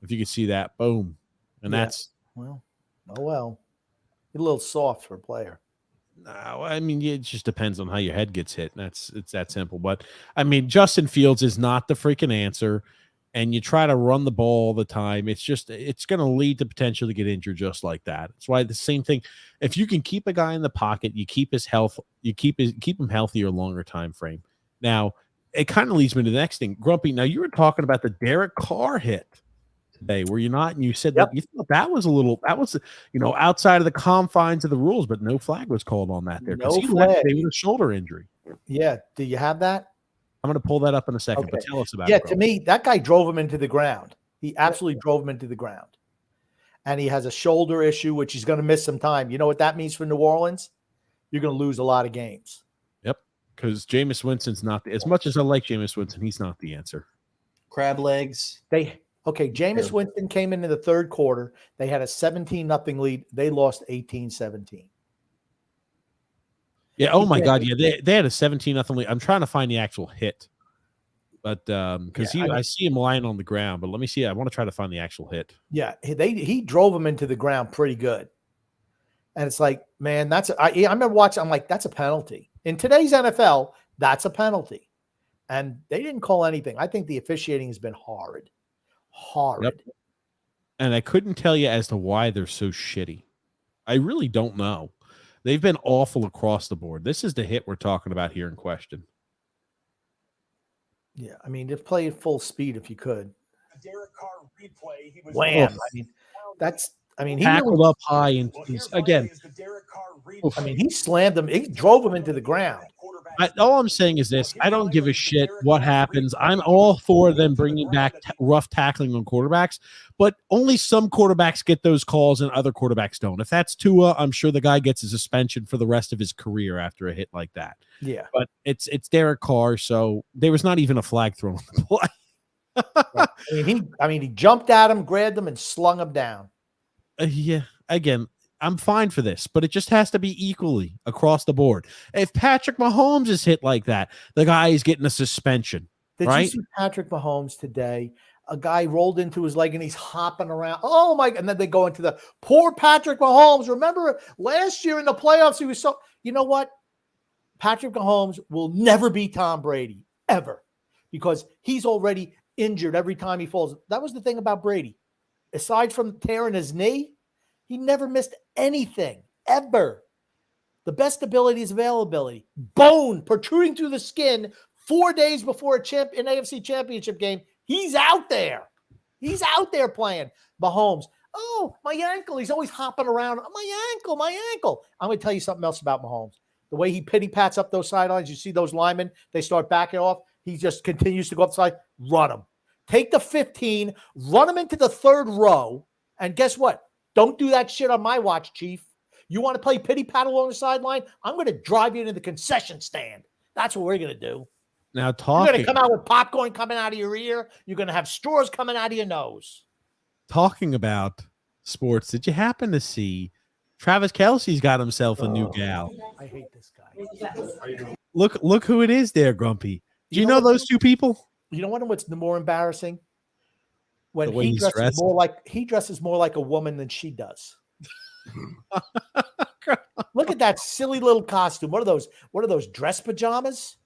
If you could see that, boom. And that's well. A little soft for a player. No, I mean, it just depends on how your head gets hit. It's that simple. But I mean, Justin Fields is not the freaking answer. And you try to run the ball all the time. It's going to lead to potential to get injured just like that. That's why the same thing. If you can keep a guy in the pocket, you keep his health, you keep him healthy or longer time frame. Now, it kind of leads me to the next thing. Grumpy, now you were talking about the Derek Carr hit today, were you not? And you said that you thought that was outside of the confines of the rules, but no flag was called on that there because he left today with a shoulder injury. Yeah. Do you have that? I'm going to pull that up in a second, but tell us about it. Yeah, to me, that guy drove him into the ground. He absolutely drove him into the ground. And he has a shoulder issue, which he's going to miss some time. You know what that means for New Orleans? You're going to lose a lot of games. Yep, because Jameis Winston's not as much as I like Jameis Winston, he's not the answer. Crab legs. Jameis Winston came into the third quarter. They had a 17-0 lead. They lost 18-17. Yeah. Oh my God. Yeah. They had a 17-0 lead. I'm trying to find the actual hit, but because I see him lying on the ground. But let me see. I want to try to find the actual hit. Yeah, he drove him into the ground pretty good, and it's like, man, I remember watching. I'm like, that's a penalty in today's NFL. That's a penalty, and they didn't call anything. I think the officiating has been horrid. Yep. And I couldn't tell you as to why they're so shitty. I really don't know. They've been awful across the board. This is the hit we're talking about here in question. Yeah, I mean, just play at full speed if you could. Derek Carr replay. He was wham! He tackled up high, and again. I mean, he slammed him. He drove him into the ground. All I'm saying is this. I don't give a shit what happens. I'm all for them bringing back rough tackling on quarterbacks, but only some quarterbacks get those calls and other quarterbacks don't. If that's Tua, I'm sure the guy gets a suspension for the rest of his career after a hit like that. Yeah. But it's Derek Carr, so there was not even a flag thrown on the play. He jumped at him, grabbed him, and slung him down. Yeah. Again, I'm fine for this, but it just has to be equally across the board. If Patrick Mahomes is hit like that, the guy is getting a suspension. Did you see Patrick Mahomes today? A guy rolled into his leg and he's hopping around. Oh my! And then they go into the poor Patrick Mahomes. Remember last year in the playoffs, he was so. You know what? Patrick Mahomes will never be Tom Brady ever because he's already injured every time he falls. That was the thing about Brady. Aside from tearing his knee, He never missed anything, ever. The best ability is availability. Bone protruding through the skin 4 days before an AFC championship game. He's out there. He's out there playing. Mahomes. Oh, my ankle. He's always hopping around. Oh, my ankle. I'm going to tell you something else about Mahomes. The way he pity pats up those sidelines, you see those linemen, they start backing off. He just continues to go upside. Run them. Take the 15, run them into the third row, and guess what? Don't do that shit on my watch, Chief. You want to play pity pat along the sideline? I'm going to drive you into the concession stand. That's what we're going to do. Now, you're going to come out with popcorn coming out of your ear. You're going to have straws coming out of your nose. Talking about sports, did you happen to see Travis Kelce's got himself a new gal? I hate this guy. Look who it is there, Grumpy. Do you know those two people? You know what's more embarrassing? When he dresses more like a woman than she does. Look at that silly little costume. What are those dress pajamas?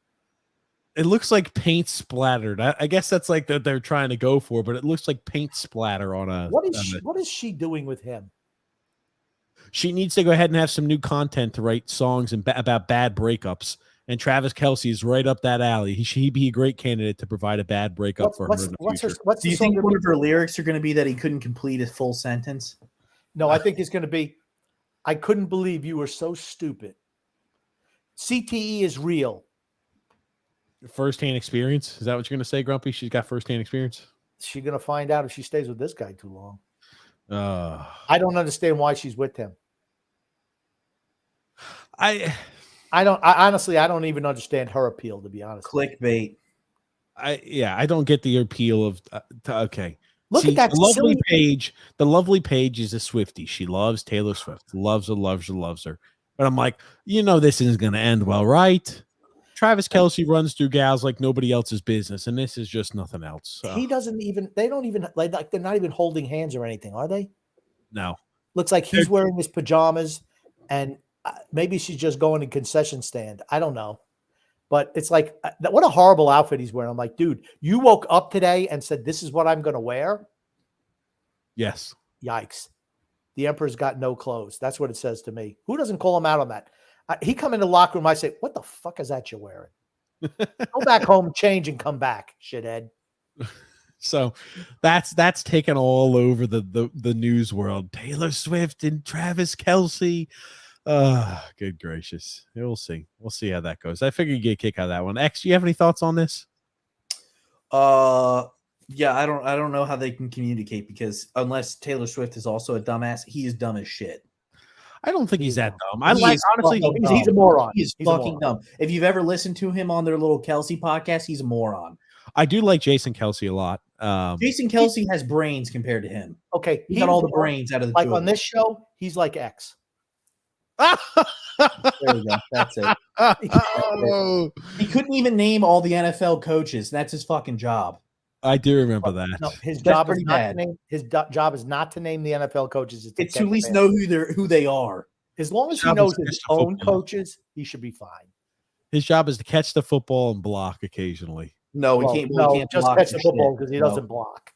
It looks like paint splattered. I guess that's like that they're trying to go for, but it looks like paint splatter on a. What is she doing with him? She needs to go ahead and have some new content to write songs about bad breakups. And Travis Kelce is right up that alley. He'd be a great candidate to provide a bad breakup for her in the future. Do you think one of her lyrics are going to be that he couldn't complete his full sentence? No, I think it's going to be, I couldn't believe you were so stupid. CTE is real. First-hand experience? Is that what you're going to say, Grumpy? She's got first-hand experience? She's going to find out if she stays with this guy too long. I don't understand why she's with him. I honestly don't even understand her appeal, to be honest. Clickbait. I don't get the appeal of okay. Look at that lovely Paige. The lovely Paige is a Swiftie. She loves Taylor Swift. Loves her. But I'm like, this isn't going to end well, right? Travis Kelce runs through gals like nobody else's business, and this is just nothing else. They don't even like they're not even holding hands or anything, are they? No. Looks like he's wearing his pajamas, and maybe she's just going to concession stand. I don't know. But it's like, what a horrible outfit he's wearing. I'm like, dude, you woke up today and said, this is what I'm going to wear? Yes. Yikes. The Emperor's got no clothes. That's what it says to me. Who doesn't call him out on that? He come in the locker room. I say, what the fuck is that you're wearing? Go back home, change, and come back, shithead. So that's taken all over the news world. Taylor Swift and Travis Kelce. Good gracious. We'll see. We'll see how that goes. I figure you get a kick out of that one. X, do you have any thoughts on this? Yeah, I don't know how they can communicate, because unless Taylor Swift is also a dumbass, he is dumb as shit. I don't think he's that dumb. He's a moron. He's fucking dumb. If you've ever listened to him on their little Kelce podcast, he's a moron. I do like Jason Kelce a lot. Jason Kelce has brains compared to him. Okay. He got all the brains out of the like on this show, he's like X. There we go. That's it. He couldn't even name all the NFL coaches. That's his fucking job. I do remember that. No, his job is not to name the NFL coaches. It's to at least know who they are. As long as he knows his own coaches, he should be fine. His job is to catch the football and block occasionally. No, he can't just catch the football because he doesn't block.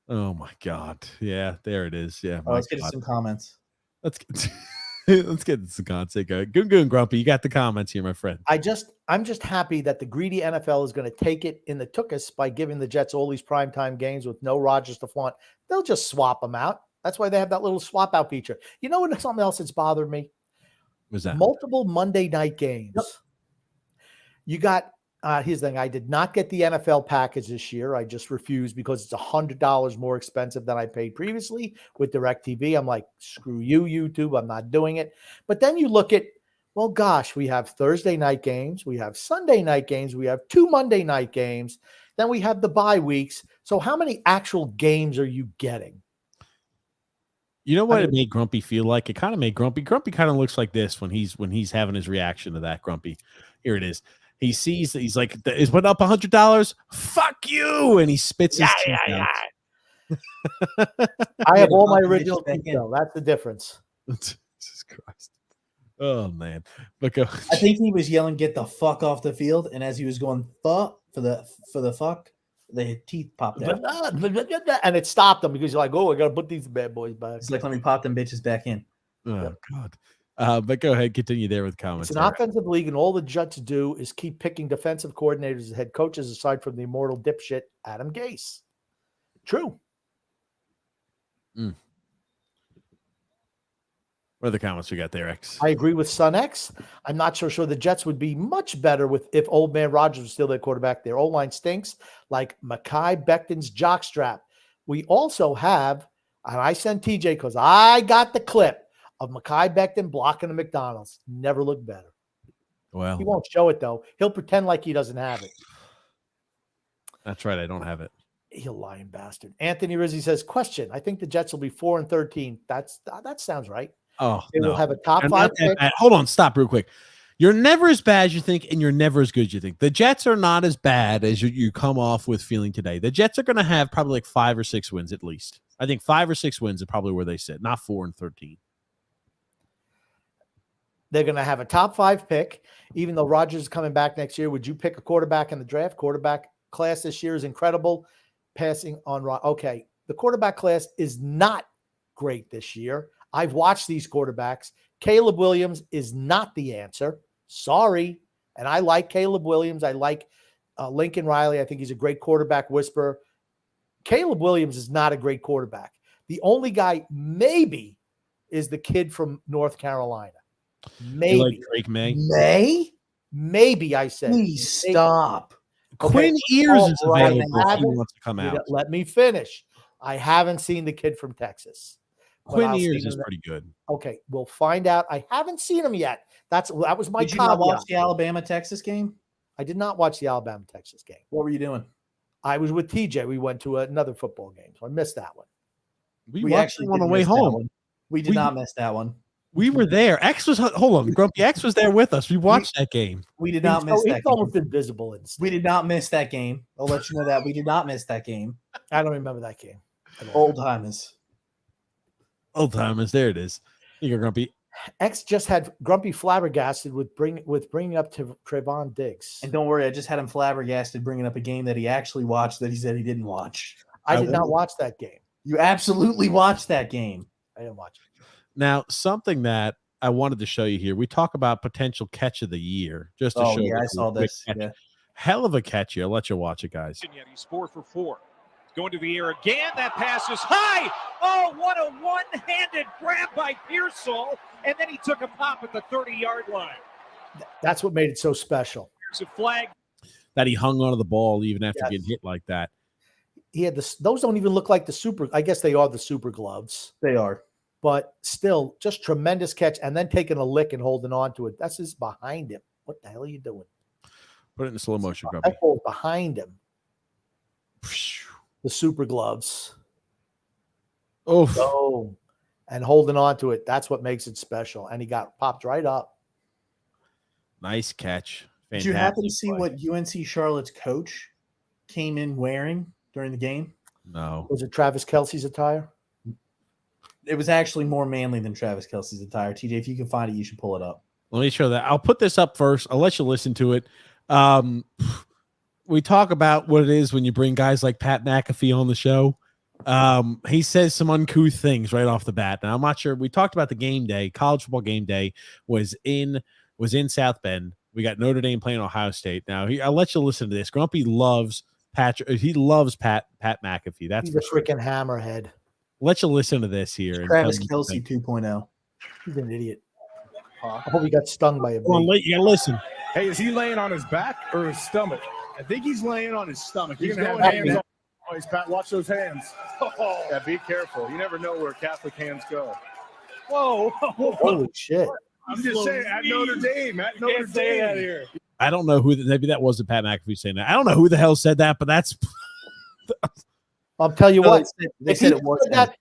Oh my God! Yeah, there it is. Yeah. Let's get some comments. Let's get some comments. Good and Grumpy. You got the comments here, my friend. I'm just happy that the greedy NFL is going to take it in the tookus by giving the Jets all these primetime games with no Rodgers to flaunt. They'll just swap them out. That's why they have that little swap out feature. You know what? Something else that's bothered me. What's that? Multiple Monday night games. Yep. You got. Here's the thing. I did not get the NFL package this year. I just refused because it's $100 more expensive than I paid previously with DirecTV. I'm like, screw you, YouTube. I'm not doing it. But then you look at, well, gosh, we have Thursday night games. We have Sunday night games. We have 2 Monday night games. Then we have the bye weeks. So how many actual games are you getting? You know what it made Grumpy feel like? It kind of made Grumpy. Grumpy kind of looks like this when he's having his reaction to that. Grumpy. Here it is. He sees that he's like, is what up $100? Fuck you! And he spits his teeth out. I have all my original teeth, though. That's the difference. Jesus Christ. Oh man. Look, I think he was yelling, "Get the fuck off the field!" And as he was going, "Fuck" for the fuck, The teeth popped out. And it stopped them because you're like, oh, I got to put these bad boys back. It's like, let me pop them bitches back in. Oh, God. But go ahead. Continue there with comments. It's an offensive league, and all the Jets do is keep picking defensive coordinators as head coaches aside from the immortal dipshit Adam Gase. True. What are the comments we got there, X? I agree with Son X. I'm not so sure the Jets would be much better if old man Rodgers was still their quarterback. Their O-line stinks like Mekhi Becton's jockstrap. We also have, and I sent TJ because I got the clip of Mekhi Becton blocking the McDonald's. Never looked better. Well, he won't show it, though. He'll pretend like he doesn't have it. That's right. I don't have it. He'll lying bastard. Anthony Rizzi says, question. I think the Jets will be 4-13. That sounds right. Oh, they no. will have a top five pick. Hold on, stop real quick. You're never as bad as you think, and you're never as good as you think. The Jets are not as bad as you come off with feeling today. The Jets are going to have probably like 5 or 6 wins at least. I think 5 or 6 wins is probably where they sit, not 4-13. They're going to have a top 5 pick, even though Rodgers is coming back next year. Would you pick a quarterback in the draft? Quarterback class this year is incredible. Passing on, okay, the quarterback class is not great this year. I've watched these quarterbacks. Caleb Williams is not the answer. Sorry. And I like Caleb Williams. I like Lincoln Riley. I think he's a great quarterback whisperer. Caleb Williams is not a great quarterback. The only guy maybe is the kid from North Carolina. Maybe. You like Drake May? Maybe, I said. Please stop. Quinn Ears is available if he wants to come out. Let me finish. I haven't seen the kid from Texas. Quinn Ears is pretty good. Okay, we'll find out. I haven't seen him yet. That was my Did you not watch the Alabama-Texas game? I did not watch the Alabama-Texas game. What were you doing? I was with TJ. We went to another football game, so I missed that one. We actually on the way home. We did not miss that one. We were there. X was hold on. Grumpy X was there with us. We watched that game. We did not miss that. He's almost invisible. We did not miss that game. I'll let you know that we did not miss that game. I don't remember that game. Old timers. Old timers. There it is. You're Grumpy. X just had Grumpy flabbergasted with bringing up to Trayvon Diggs. And don't worry, I just had him flabbergasted bringing up a game that he actually watched that he said he didn't watch. I did not watch that game. You absolutely watched that game. I didn't watch it. Now, something that I wanted to show you here. We talk about potential catch of the year. Just to show you. I saw this. Yeah. Hell of a catch here. I'll let you watch it, guys. He's 4 for 4. Going to the air again. That pass is high. Oh, what a one-handed grab by Pearsall. And then he took a pop at the 30-yard line. That's what made it so special. There's a flag. That he hung onto the ball even after getting hit like that. He had this. Those don't even look like the super. I guess they are the super gloves. They are. But still, just tremendous catch, and then taking a lick and holding on to it. That's just behind him. What the hell are you doing? Put it in slow motion, Grumpy. That ball behind him. The super gloves. Oh, and holding on to it. That's what makes it special. And he got popped right up. Nice catch. Did you happen to see what UNC Charlotte's coach came in wearing during the game? No. Was it Travis Kelce's attire? It was actually more manly than Travis Kelce's attire. TJ, if you can find it, you should pull it up. Let me show that. I'll put this up first. I'll let you listen to it. We talk about what it is when you bring guys like Pat McAfee on the show. He says some uncouth things right off the bat. Now, I'm not sure. We talked about the game day. College football game day was in South Bend. We got Notre Dame playing Ohio State. Now, I'll let you listen to this. Grumpy loves Patrick. He loves Pat McAfee. That's He's a freaking hammerhead. Let you listen to this here. Travis Kelce 2.0. He's an idiot. I hope he got stung by a bee. You gotta listen. Hey, is he laying on his back or his stomach? I think he's laying on his stomach. He's going hands on. Oh, Pat, watch those hands. Oh. Yeah, be careful. You never know where Catholic hands go. Whoa. Holy shit. I'm just saying, at Notre Dame. At Notre Dame. Out here. I don't know who. Maybe that wasn't Pat McAfee saying that. I don't know who the hell said that, but that's. I'll tell you what. They said it was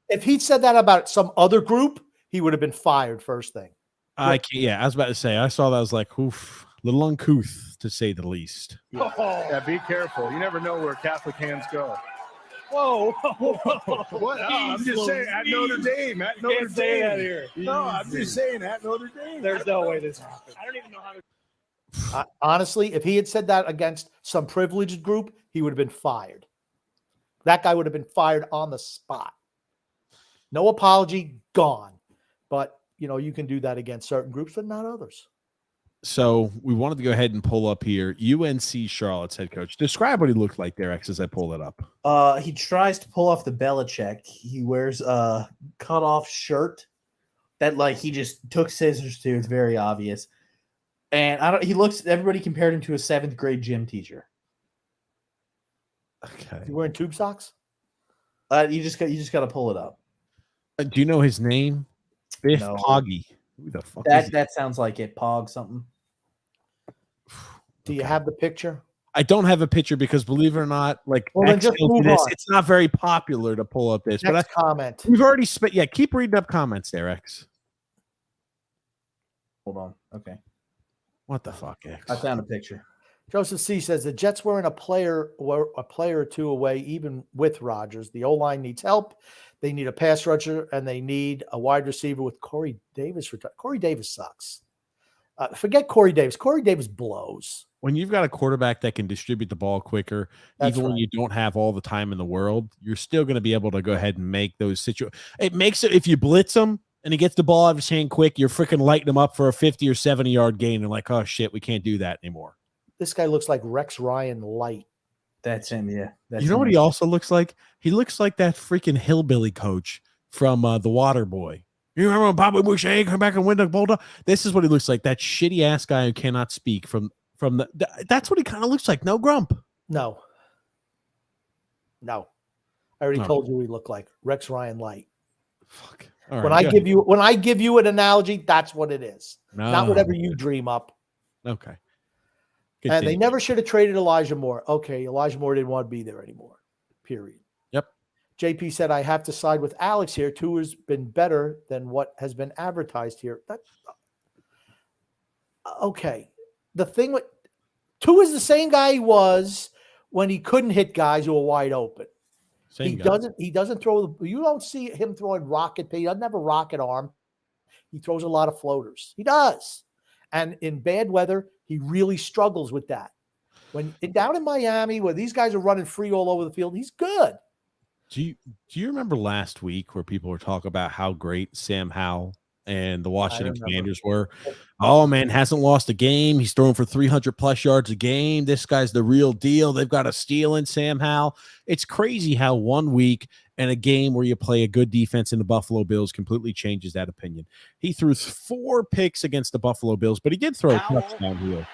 if he'd said that about some other group, he would have been fired first thing. I was about to say. I saw that. I was like, oof, a little uncouth to say the least. Yeah, be careful. You never know where Catholic hands go. Whoa. What? No, I'm just saying, at Notre Dame. At Notre Dame. Out here. No, I'm just saying, at Notre Dame. There's no way this happened. I don't even know how to. Honestly, if he had said that against some privileged group, he would have been fired. That guy would have been fired on the spot. No apology, gone. But, you can do that against certain groups, but not others. So we wanted to go ahead and pull up here UNC Charlotte's head coach. Describe what he looked like there, X, as I pull it up. He tries to pull off the Belichick. He wears a cut-off shirt that he just took scissors to. It's very obvious. And everybody compared him to a 7th grade gym teacher. Okay. You wearing tube socks? You just got to pull it up. Do you know his name? Biff No. Poggy. Who the fuck That sounds like it. Pog something. Do you have the picture? I don't have a picture because, believe it or not, Well, then just move on. it's not very popular to pull up this. Next comment. We've already spent. Yeah, keep reading up comments there, X. Hold on. Okay. What the fuck, X? I found a picture. Joseph C. says the Jets weren't a player or two away, even with Rodgers. The O-line needs help. They need a pass rusher, and they need a wide receiver with Corey Davis. Corey Davis sucks. Forget Corey Davis. Corey Davis blows. When you've got a quarterback that can distribute the ball quicker, even when you don't have all the time in the world, you're still going to be able to go ahead and make those situations. It makes it, if you blitz him and he gets the ball out of his hand quick, you're freaking lighting him up for a 50 or 70-yard gain. And like, oh, shit, we can't do that anymore. This guy looks like Rex Ryan light. That's him, yeah. You know what he also looks like? He looks like that freaking hillbilly coach from The Water Boy. You remember when Bobby Boucher come back and win the Bulldog? This is what he looks like. That shitty ass guy who cannot speak from the. That's what he kind of looks like. No grump. No. I already told you he looked like Rex Ryan light. Fuck. When I give you an analogy, that's what it is. Not whatever you dream up. Okay. And they never should have traded Elijah Moore. Okay, Elijah Moore didn't want to be there anymore. Period. Yep. JP said, I have to side with Alex here. Tua's been better than what has been advertised here. Okay. The thing with Tua's the same guy he was when he couldn't hit guys who were wide open. He doesn't throw you don't see him throwing rocket. He doesn't have a rocket arm. He throws a lot of floaters. He does. And in bad weather, he really struggles with that. When down in Miami, where these guys are running free all over the field, he's good. Do you remember last week where people were talking about how great Sam Howell and the Washington Commanders were? Oh, man, hasn't lost a game. He's throwing for 300-plus yards a game. This guy's the real deal. They've got a steal in Sam Howell. It's crazy how 1 week and a game where you play a good defense in the Buffalo Bills completely changes that opinion. He threw 4 picks against the Buffalo Bills, but he did throw a touchdown here.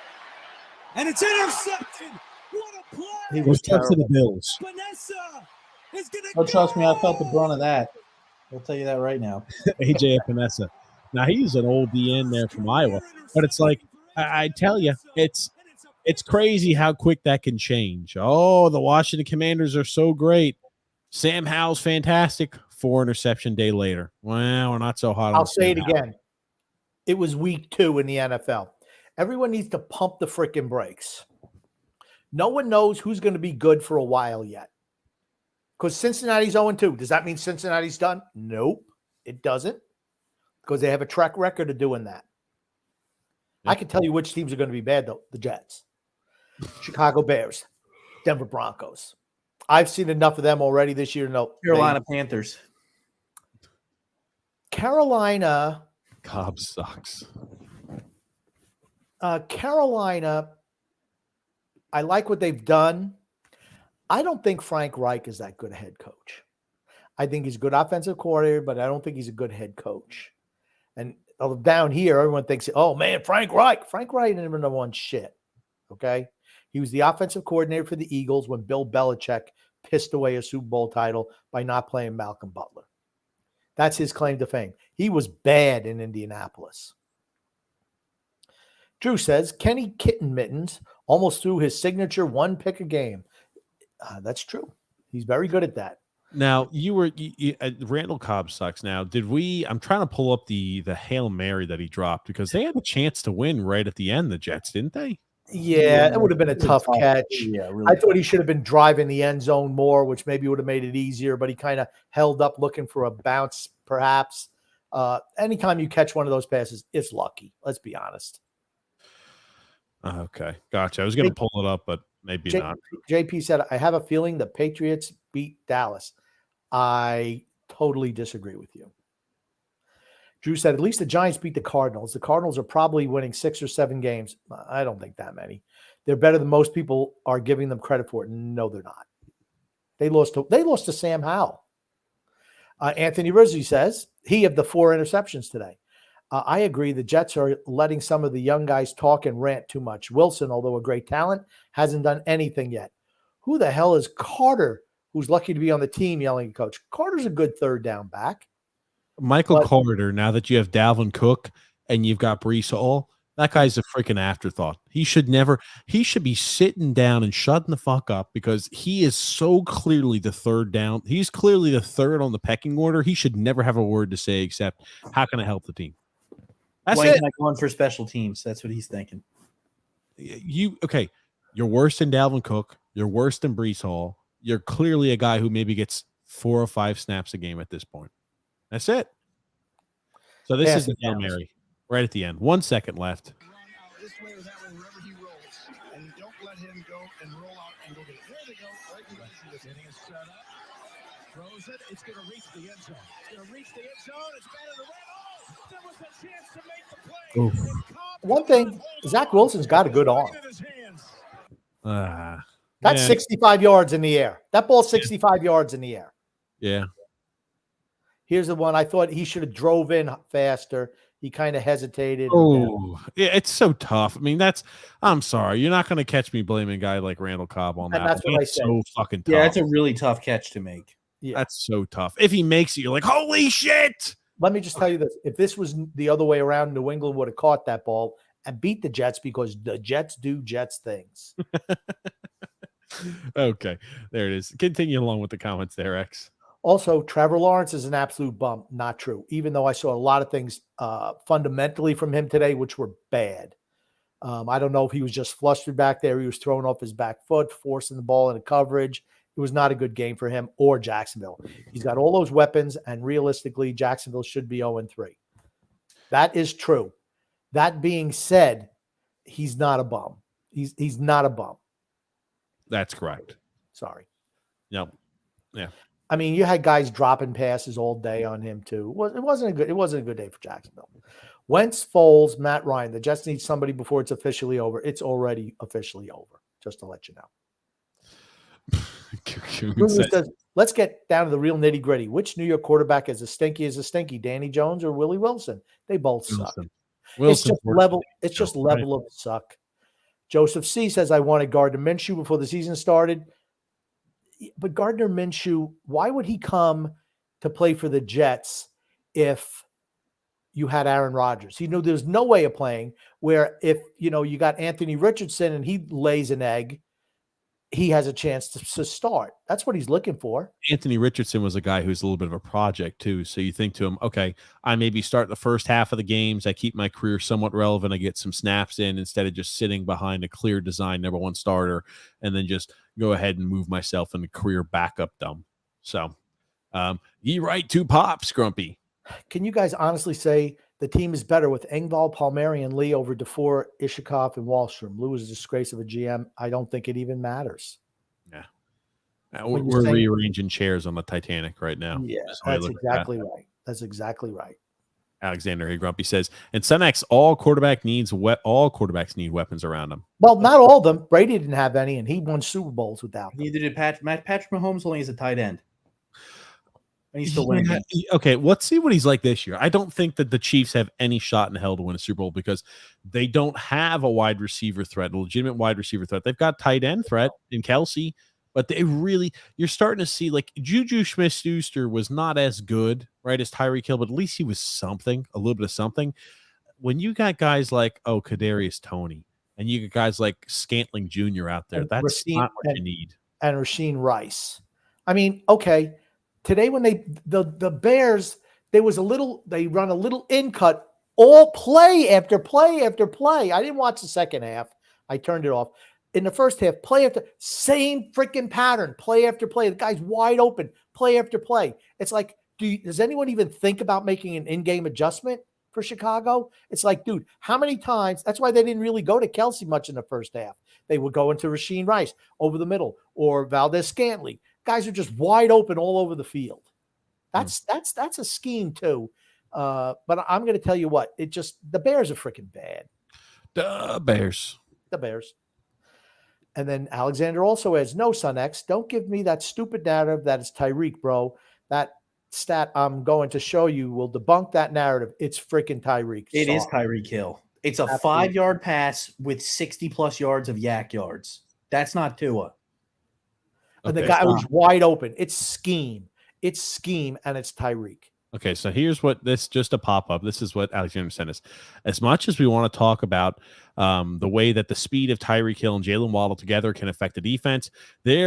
And it's intercepted. What a play. He was tough to the Bills. Vanessa is gonna Oh, trust me, I felt the brunt of that. I'll tell you that right now. AJ Epinesa. Now, he's an old DN there from Iowa, but it's like, I tell you, it's crazy how quick that can change. Oh, the Washington Commanders are so great. Sam Howell's fantastic. 4 interception day later. Well, we're not so hot. I'll say it again. It was week 2 in the NFL. Everyone needs to pump the freaking brakes. No one knows who's going to be good for a while yet. Because Cincinnati's 0-2. Does that mean Cincinnati's done? Nope, it doesn't. Because they have a track record of doing that. Yep. I can tell you which teams are going to be bad, though. The Jets, Chicago Bears, Denver Broncos. I've seen enough of them already this year. No, Carolina Panthers. Carolina. Cobb sucks. Carolina, I like what they've done. I don't think Frank Reich is that good a head coach. I think he's a good offensive coordinator, but I don't think he's a good head coach. And down here, everyone thinks, oh, man, Frank Reich. Frank Reich never won shit, okay? He was the offensive coordinator for the Eagles when Bill Belichick pissed away a Super Bowl title by not playing Malcolm Butler. That's his claim to fame. He was bad in Indianapolis. Drew says, Kenny Kitten Mittens almost threw his signature 1 pick a game. That's true. He's very good at that. Now, Randall Cobb sucks. Now, I'm trying to pull up the Hail Mary that he dropped because they had a chance to win right at the end, the Jets, didn't they? Yeah, it would have been a tough catch. Yeah, really I thought he should have been driving the end zone more, which maybe would have made it easier, but he kind of held up looking for a bounce, perhaps. Anytime you catch one of those passes, it's lucky. Let's be honest. Okay, gotcha. I was going to pull it up, but Maybe not. JP said, I have a feeling the Patriots beat Dallas. I totally disagree with you. Drew said, at least the Giants beat the Cardinals. The Cardinals are probably winning 6 or 7 games. I don't think that many. They're better than most people are giving them credit for. No, they're not. They lost to Sam Howell. Anthony Rizzi says, he of the 4 interceptions today. I agree. The Jets are letting some of the young guys talk and rant too much. Wilson, although a great talent, hasn't done anything yet. Who the hell is Carter, who's lucky to be on the team, yelling at coach? Carter's a good third down back. Michael Carter, now that you have Dalvin Cook and you've got Brees Hall, that guy's a freaking afterthought. He should be sitting down and shutting the fuck up because he is so clearly the third down. He's clearly the third on the pecking order. He should never have a word to say except, how can I help the team? That's Why it. not going for special teams? That's what he's thinking. You're worse than Dalvin Cook. You're worse than Brees Hall. You're clearly a guy who maybe gets 4 or 5 snaps a game at this point. That's it. So this is the Hail Mary right at the end. 1 second left. Run out this way or that way, wherever he rolls. And don't let him go and roll out and go get it. There they go. Getting it set up. Throws it. It's going to reach the end zone. It's going to reach the end zone. It's better to win. Oh, there was a chance to make the play. One thing, Zach Wilson's got a good arm. That's 65 yards in the air. That ball's 65 yards in the air. Yeah. Here's the one I thought he should have drove in faster. He kind of hesitated. Oh, yeah, it's so tough. I mean, I'm sorry. You're not going to catch me blaming a guy like Randall Cobb on that. And that's what I said. So fucking tough. Yeah, it's a really tough catch to make. Yeah. That's so tough. If he makes it, you're like, holy shit. Let me just tell you this. If this was the other way around, New England would have caught that ball and beat the Jets because the Jets do Jets things. Okay, there it is. Continue along with the comments there, X. Also, Trevor Lawrence is an absolute bum. Not true. Even though I saw a lot of things fundamentally from him today, which were bad. I don't know if he was just flustered back there. He was throwing off his back foot, forcing the ball into coverage. It was not a good game for him or Jacksonville. He's got all those weapons, and realistically, Jacksonville should be 0-3. That is true. That being said, he's not a bum. He's not a bum. That's correct. Sorry. Yep. Yeah. I mean, you had guys dropping passes all day on him too. It wasn't a good day for Jacksonville. Wentz, Foles, Matt Ryan. The Jets need somebody before it's officially over. It's already officially over. Just to let you know. Says, let's get down to the real nitty gritty. Which New York quarterback is as stinky? Danny Jones or Willie Wilson? They both suck. It's just level. It's just level of suck. Joseph C says, I wanted Gardner Minshew before the season started. But Gardner Minshew, why would he come to play for the Jets if you had Aaron Rodgers? He knew there's no way of playing where if, you got Anthony Richardson and he lays an egg, he has a chance to start. That's what he's looking for. Anthony Richardson was a guy who's a little bit of a project too. So you think to him, okay, I maybe start the first half of the games. I keep my career somewhat relevant. I get some snaps in instead of just sitting behind a clear design number 1 starter and then just go ahead and move myself into career backup dumb. So ye right to Pops, Grumpy. Can you guys honestly say the team is better with Engvall, Palmieri, and Lee over DeFore, Ishikoff, and Wallstrom? Lou is a disgrace of a GM. I don't think it even matters. Yeah. We're rearranging chairs on the Titanic right now. Yeah, that's exactly right. That's exactly right. Alexander Hey Grumpy says, and Sunex, all quarterbacks need weapons around them. Well, not all of them. Brady didn't have any, and he won Super Bowls without them. Neither did Patrick Mahomes only as a tight end. And he's still winning. Okay, let's see what he's like this year. I don't think that the Chiefs have any shot in hell to win a Super Bowl because they don't have a wide receiver threat, a legitimate wide receiver threat. They've got tight end threat in Kelsey, but you're starting to see like Juju Smith-Schuster was not as good, right, as Tyreek Hill, but at least he was something, a little bit of something. When you got guys like, Kadarius Toney, and you got guys like Scantling Jr. out there, that's not what you need. And Rasheed Rice. I mean, okay. Today, when the Bears, they run a little in cut all play after play after play. I didn't watch the second half. I turned it off. In the first half, play after same freaking pattern, play after play. The guy's wide open, play after play. It's like, does anyone even think about making an in-game adjustment? for Chicago. It's like, dude, how many times? That's why they didn't really go to Kelsey much in the first half. They would go into Rasheed Rice over the middle or Valdez Scantling. Guys are just wide open all over the field. That's a scheme too. But I'm going to tell you what, the Bears are freaking bad. The Bears. And then Alexander also adds, no, Son X, don't give me that stupid narrative that it's Tyreek, bro. That stat I'm going to show you will debunk that narrative. It's freaking Tyreek. It is Tyreek Hill. It's a 5-yard pass with 60-plus yards of yak yards. That's not Tua. And the guy was wide open. It's scheme, and it's Tyreek. Okay, so here's what this just a pop up. This is what Alexander sent us. As much as we want to talk about the way that the speed of Tyreek Hill and Jalen Waddle together can affect the defense, they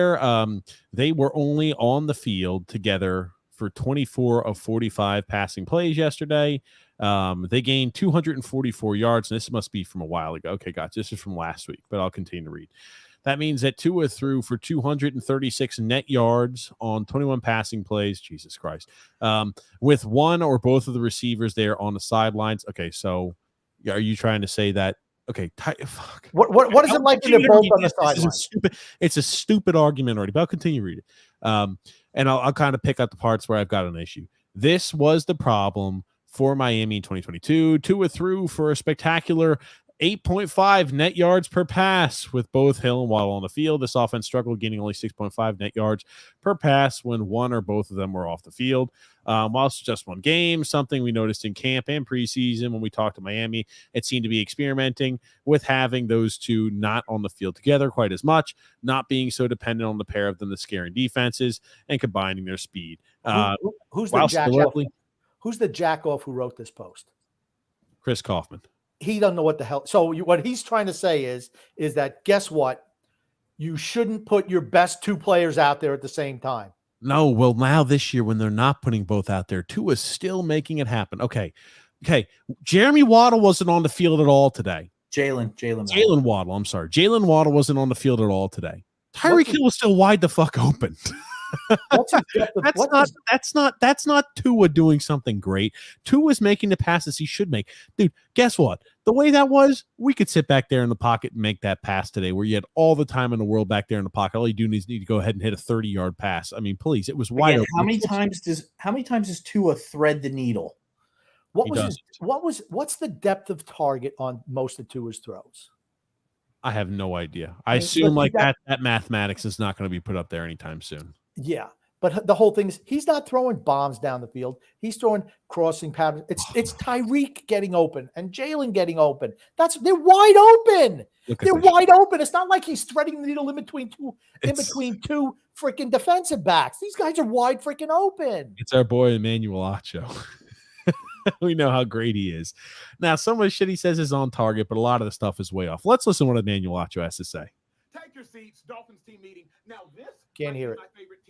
were only on the field together for 24 of 45 passing plays yesterday. They gained 244 yards, and this must be from a while ago. Okay, gotcha. This is from last week, but I'll continue to read. That means that Tua threw for 236 net yards on 21 passing plays. Jesus Christ. With one or both of the receivers there on the sidelines. Okay, so are you trying to say that? Okay, fuck. What is it like when they're both on the sidelines? It's a stupid argument already, but I'll continue to read it. And I'll kind of pick out the parts where I've got an issue. This was the problem for Miami in 2022. Tua threw for a spectacular 8.5 net yards per pass with both Hill and Waddle on the field. This offense struggled, gaining only 6.5 net yards per pass when one or both of them were off the field. While it's just one game, something we noticed in camp and preseason when we talked to Miami, it seemed to be experimenting with having those two not on the field together quite as much, not being so dependent on the pair of them, the scaring defenses, and combining their speed. Who's the jack-off who wrote this post? Chris Kaufman. He doesn't know what the hell. So what he's trying to say is that, guess what? You shouldn't put your best two players out there at the same time. No, well, now this year when they're not putting both out there, Tua's still making it happen. Okay. Jeremy Waddle wasn't on the field at all today. Jalen Waddle. I'm sorry. Jalen Waddle wasn't on the field at all today. Tyreek Hill was still wide the fuck open. That's not Tua doing something great. Tua's making the passes he should make. Dude, guess what? The way that was, we could sit back there in the pocket and make that pass today where you had all the time in the world back there in the pocket. All you do is need to go ahead and hit a 30-yard pass. I mean, please, it was wide open. How many times does Tua thread the needle? What's the depth of target on most of Tua's throws? I have no idea. I assume that mathematics is not going to be put up there anytime soon. Yeah, but the whole thing is he's not throwing bombs down the field. He's throwing crossing patterns. It's Tyreek getting open and Jalen getting open. They're wide open. They're wide open. It's not like he's threading the needle in between two freaking defensive backs. These guys are wide freaking open. It's our boy Emmanuel Acho. We know how great he is. Now, some of the shit he says is on target, but a lot of the stuff is way off. Let's listen to what Emmanuel Acho has to say. Take your seats, Dolphins team meeting. Now this can't hear it.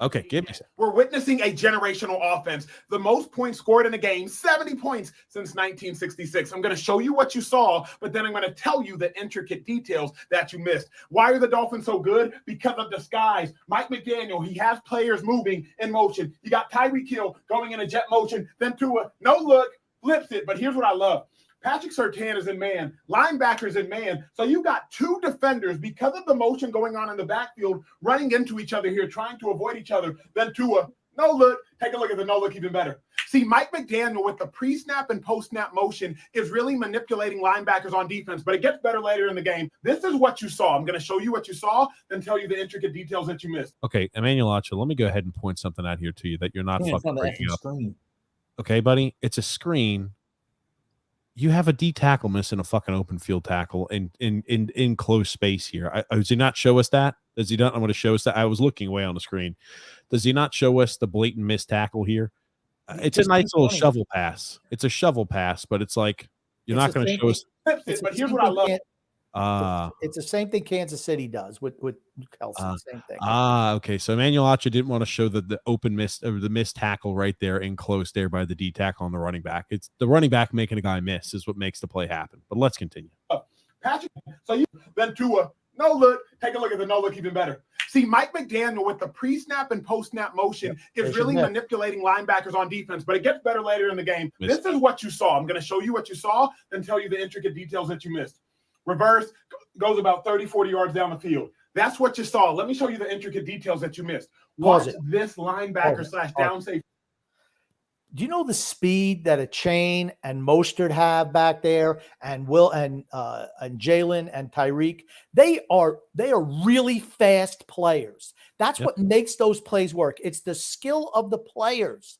Okay, give me a second. We're witnessing a generational offense. The most points scored in a game, 70 points since 1966. I'm going to show you what you saw, but then I'm going to tell you the intricate details that you missed. Why are the Dolphins so good? Because of disguise. Mike McDaniel, he has players moving in motion. You got Tyreek Hill going in a jet motion, then Tua, no look, flips it. But here's what I love. Patrick Surtain is in man, linebackers in man. So you got two defenders because of the motion going on in the backfield, running into each other here, trying to avoid each other. Then Tua, no look. Take a look at the no look even better. See, Mike McDaniel with the pre-snap and post-snap motion is really manipulating linebackers on defense, but it gets better later in the game. This is what you saw. I'm going to show you what you saw, then tell you the intricate details that you missed. Okay, Emmanuel Acho, let me go ahead and point something out here to you that you're not fucking breaking up. Okay, buddy, it's a screen. You have a D tackle missing a fucking open field tackle in close space here. Does he not show us that? Does he not? I'm going to show us that. I was looking away on the screen. Does he not show us the blatant missed tackle here? It's a nice little shovel pass. It's a shovel pass, but it's like you're not going to show us. But here's what I love. It's the same thing Kansas City does with Kelsey. Same thing. Okay. So Emmanuel Acho didn't want to show the open miss or the missed tackle right there in close there by the D tackle on the running back. It's the running back making a guy miss is what makes the play happen. But let's continue. Patrick, so you then Tua, no look. Take a look at the no look even better. See, Mike McDaniel with the pre-snap and post-snap motion is really manipulating linebackers on defense, but it gets better later in the game. This is what you saw. I'm going to show you what you saw, then tell you the intricate details that you missed. Reverse, goes about 30, 40 yards down the field. That's what you saw. Let me show you the intricate details that you missed. Watch this linebacker slash down safety. Do you know the speed that a Chain and Mostert have back there, and Will and Jalen and Tyreek? They are really fast players. That's what makes those plays work. It's the skill of the players.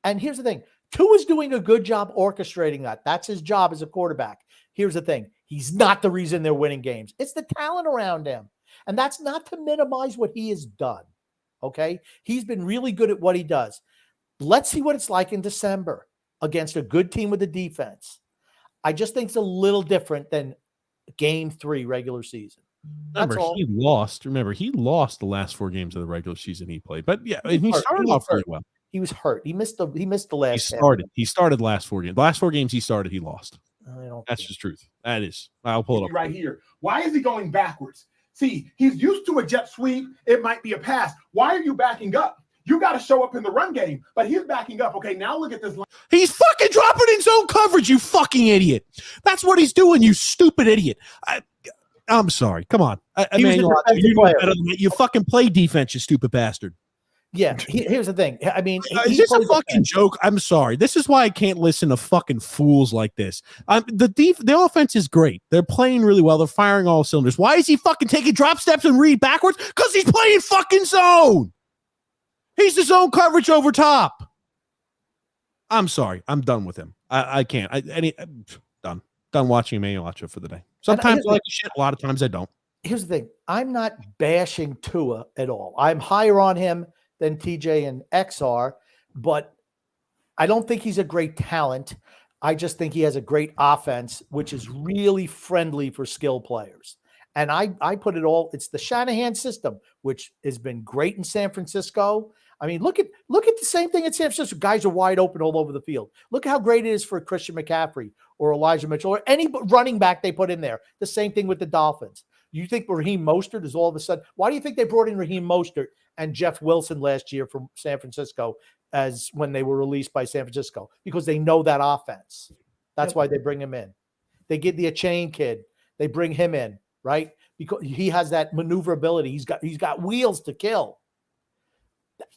And here's the thing: Tua's doing a good job orchestrating that. That's his job as a quarterback. Here's the thing: he's not the reason they're winning games. It's the talent around him, and that's not to minimize what he has done. Okay, he's been really good at what he does. Let's see what it's like in December against a good team with a defense. I just think it's a little different than game 3 regular season. He lost the last 4 games of the regular season he played. But yeah, he started off very well. He was hurt. He missed the last. He started last 4 games. The last 4 games he started, he lost. That's just truth. That is. I'll pull it up right here. Why is he going backwards? See, he's used to a jet sweep. It might be a pass. Why are you backing up? You got to show up in the run game, but he's backing up. Okay, now look at this line. He's fucking dropping in zone coverage, you fucking idiot. That's what he's doing, you stupid idiot. I'm sorry. Come on. You fucking play defense, you stupid bastard. Yeah, here's the thing. I mean, is this a fucking joke? I'm sorry. This is why I can't listen to fucking fools like this. The offense is great. They're playing really well. They're firing all cylinders. Why is he fucking taking drop steps and read backwards? Because he's playing fucking zone. He's the zone coverage over top. I'm sorry. I'm done with him. I can't. Done watching Emmanuel Acho for the day. Sometimes I like shit. A lot of times I don't. Here's the thing. I'm not bashing Tua at all. I'm higher on him than TJ and XR, but I don't think he's a great talent. I just think he has a great offense, which is really friendly for skill players. And I put it all, it's the Shanahan system, which has been great in San Francisco. I mean, look at the same thing at San Francisco. Guys are wide open all over the field. Look at how great it is for Christian McCaffrey or Elijah Mitchell or any running back they put in there. The same thing with the Dolphins. You think Raheem Mostert is all of a sudden – why do you think they brought in Raheem Mostert and Jeff Wilson last year from San Francisco as when they were released by San Francisco? Because they know that offense. That's why they bring him in. They get the Chain kid. They bring him in, right? Because he has that maneuverability. He's got wheels to kill.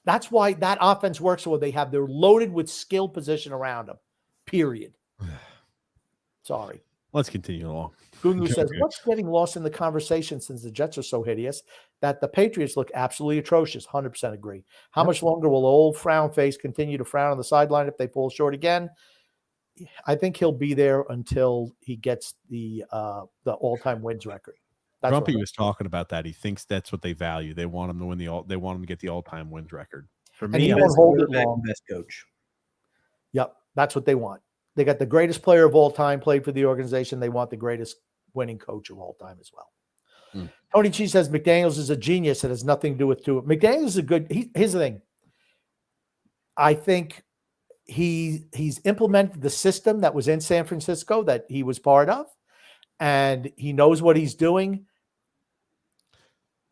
That's why that offense works so they're loaded with skill position around them. Period. Sorry. Let's continue along. Gungu says, what's getting lost in the conversation since the Jets are so hideous that the Patriots look absolutely atrocious? 100% agree. How much longer will old frown face continue to frown on the sideline if they fall short again? I think he'll be there until he gets the all-time wins record. Grumpy was talking about that. He thinks that's what they value. They want him to win they want him to get the all-time wins record. For me, he won't hold it long. Best coach. Yep, that's what they want. They got the greatest player of all time played for the organization. They want the greatest winning coach of all time as well. Tony G says McDaniels is a genius. It has nothing to do with Tua. McDaniels is a good. Here's the thing. I think he's implemented the system that was in San Francisco that he was part of, and he knows what he's doing.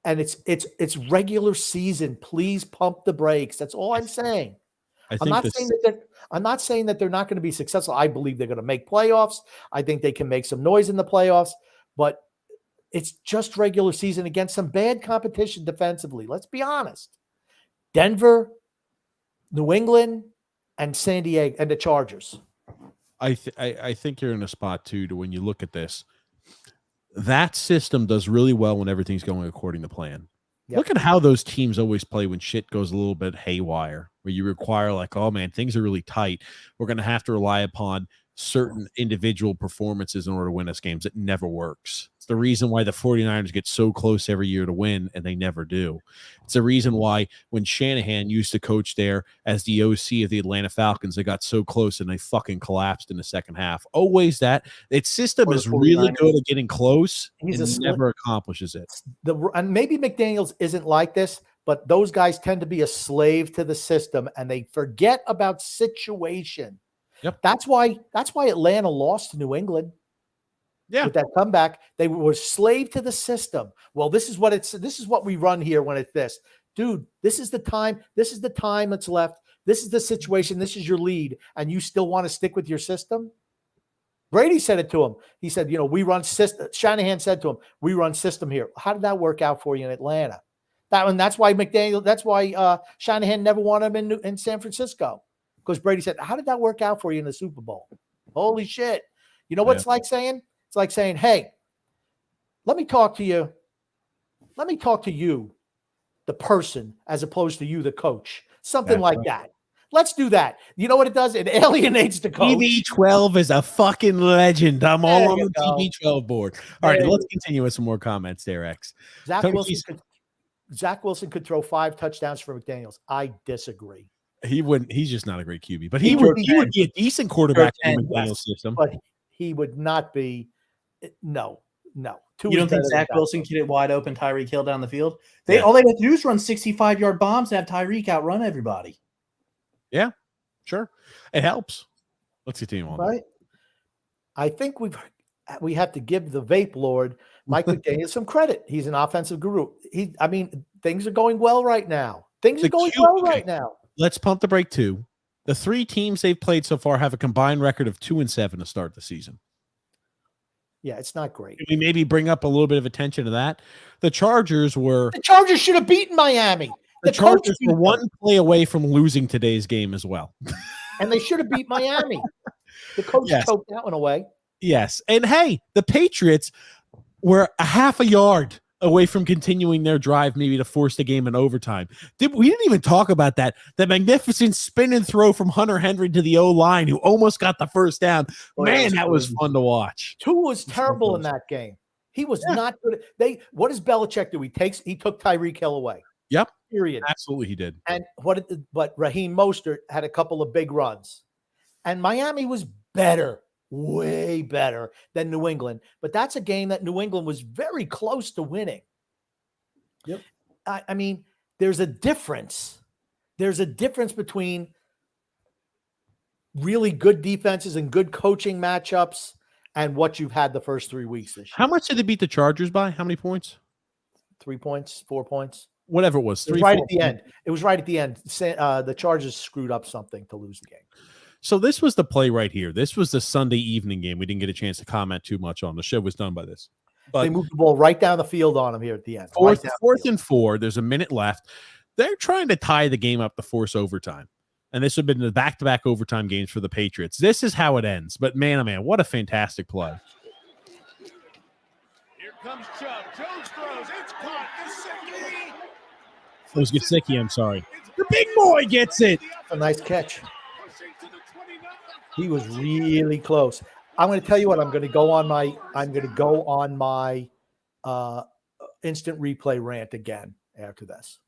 And it's regular season. Please pump the brakes. That's all I'm saying. I'm not saying that they're not going to be successful. I believe they're going to make playoffs. I think they can make some noise in the playoffs, but it's just regular season against some bad competition defensively. Let's be honest. Denver, New England, and San Diego, and the Chargers. I think you're in a spot too to when you look at this. That system does really well when everything's going according to plan. Yep. Look at how those teams always play when shit goes a little bit haywire, where you require like, oh man, things are really tight. We're going to have to rely upon certain individual performances in order to win us games. It never works. It's the reason why the 49ers get so close every year to win, and they never do. It's the reason why when Shanahan used to coach there as the OC of the Atlanta Falcons, they got so close and they fucking collapsed in the second half. Always that. Its system is really good at getting close and never accomplishes it. And maybe McDaniels isn't like this, but those guys tend to be a slave to the system, and they forget about situation. Yep. That's why Atlanta lost to New England. Yeah. With that comeback, they were slave to the system. Well, this is what we run here when it's this. Dude, this is the time that's left. This is the situation. This is your lead. And you still want to stick with your system? Brady said it to him. He said, we run system. Shanahan said to him, we run system here. How did that work out for you in Atlanta? That's why Shanahan never wanted him in San Francisco. Because Brady said, how did that work out for you in the Super Bowl? Holy shit. You know what it's like saying? It's like saying, hey, let me talk to you. Let me talk to you, the person, as opposed to you, the coach. Something like that. Let's do that. You know what it does? It alienates the coach. TB12 is a fucking legend. I'm all on the TB12 board. All right, let's continue with some more comments there, X. Zach Wilson could throw 5 touchdowns for McDaniels. I disagree. He wouldn't. He's just not a great QB, but he would be a decent quarterback in the McDaniels system. But he would not be. No. You don't think Zach Wilson can get wide open Tyreek Hill down the field? All they have to do is run 65-yard bombs and have Tyreek outrun everybody. Yeah, sure. It helps. Let's continue on. Right. I think we have to give the vape lord Mike McDaniel some credit. He's an offensive guru. Things are going well right now. Let's pump the brake too. The 3 teams they've played so far have a combined record of 2-7 to start the season. Yeah, it's not great. Can we maybe bring up a little bit of attention to that? The Chargers should have beaten Miami. The Chargers were 1 play away from losing today's game as well. And they should have beat Miami. The coach choked that one away. Yes. And hey, the Patriots were a half a yard away from continuing their drive, maybe to force the game in overtime. We didn't even talk about that. The magnificent spin and throw from Hunter Henry to the O-line, who almost got the first down. Man, that was fun to watch. Tua was terrible in that game. He was not good. What does Belichick do? He took Tyreek Hill away. Yep. Period. Absolutely, he did. And but Raheem Mostert had a couple of big runs, and Miami was better, way better than New England. But that's a game that New England was very close to winning. Yep. I mean, there's a difference. There's a difference between really good defenses and good coaching matchups and what you've had the first 3 weeks this year. How much did they beat the Chargers by? How many points? 3 points, 4 points. Whatever it was. It was right at the end. It was right at the end. The Chargers screwed up something to lose the game. So this was the play right here. This was the Sunday evening game. We didn't get a chance to comment too much on. The show was done by this. But they moved the ball right down the field on them here at the end. Fourth and 4. There's a minute left. They're trying to tie the game up to force overtime. And this would have been the back-to-back overtime games for the Patriots. This is how it ends. But man, oh man, what a fantastic play. Here comes Chubb. Jones throws. It's caught. Gesicki. It was Gesicki, I'm sorry. The big boy gets it. A nice catch. He was really close. I'm going to tell you what. I'm going to go on my instant replay rant again after this.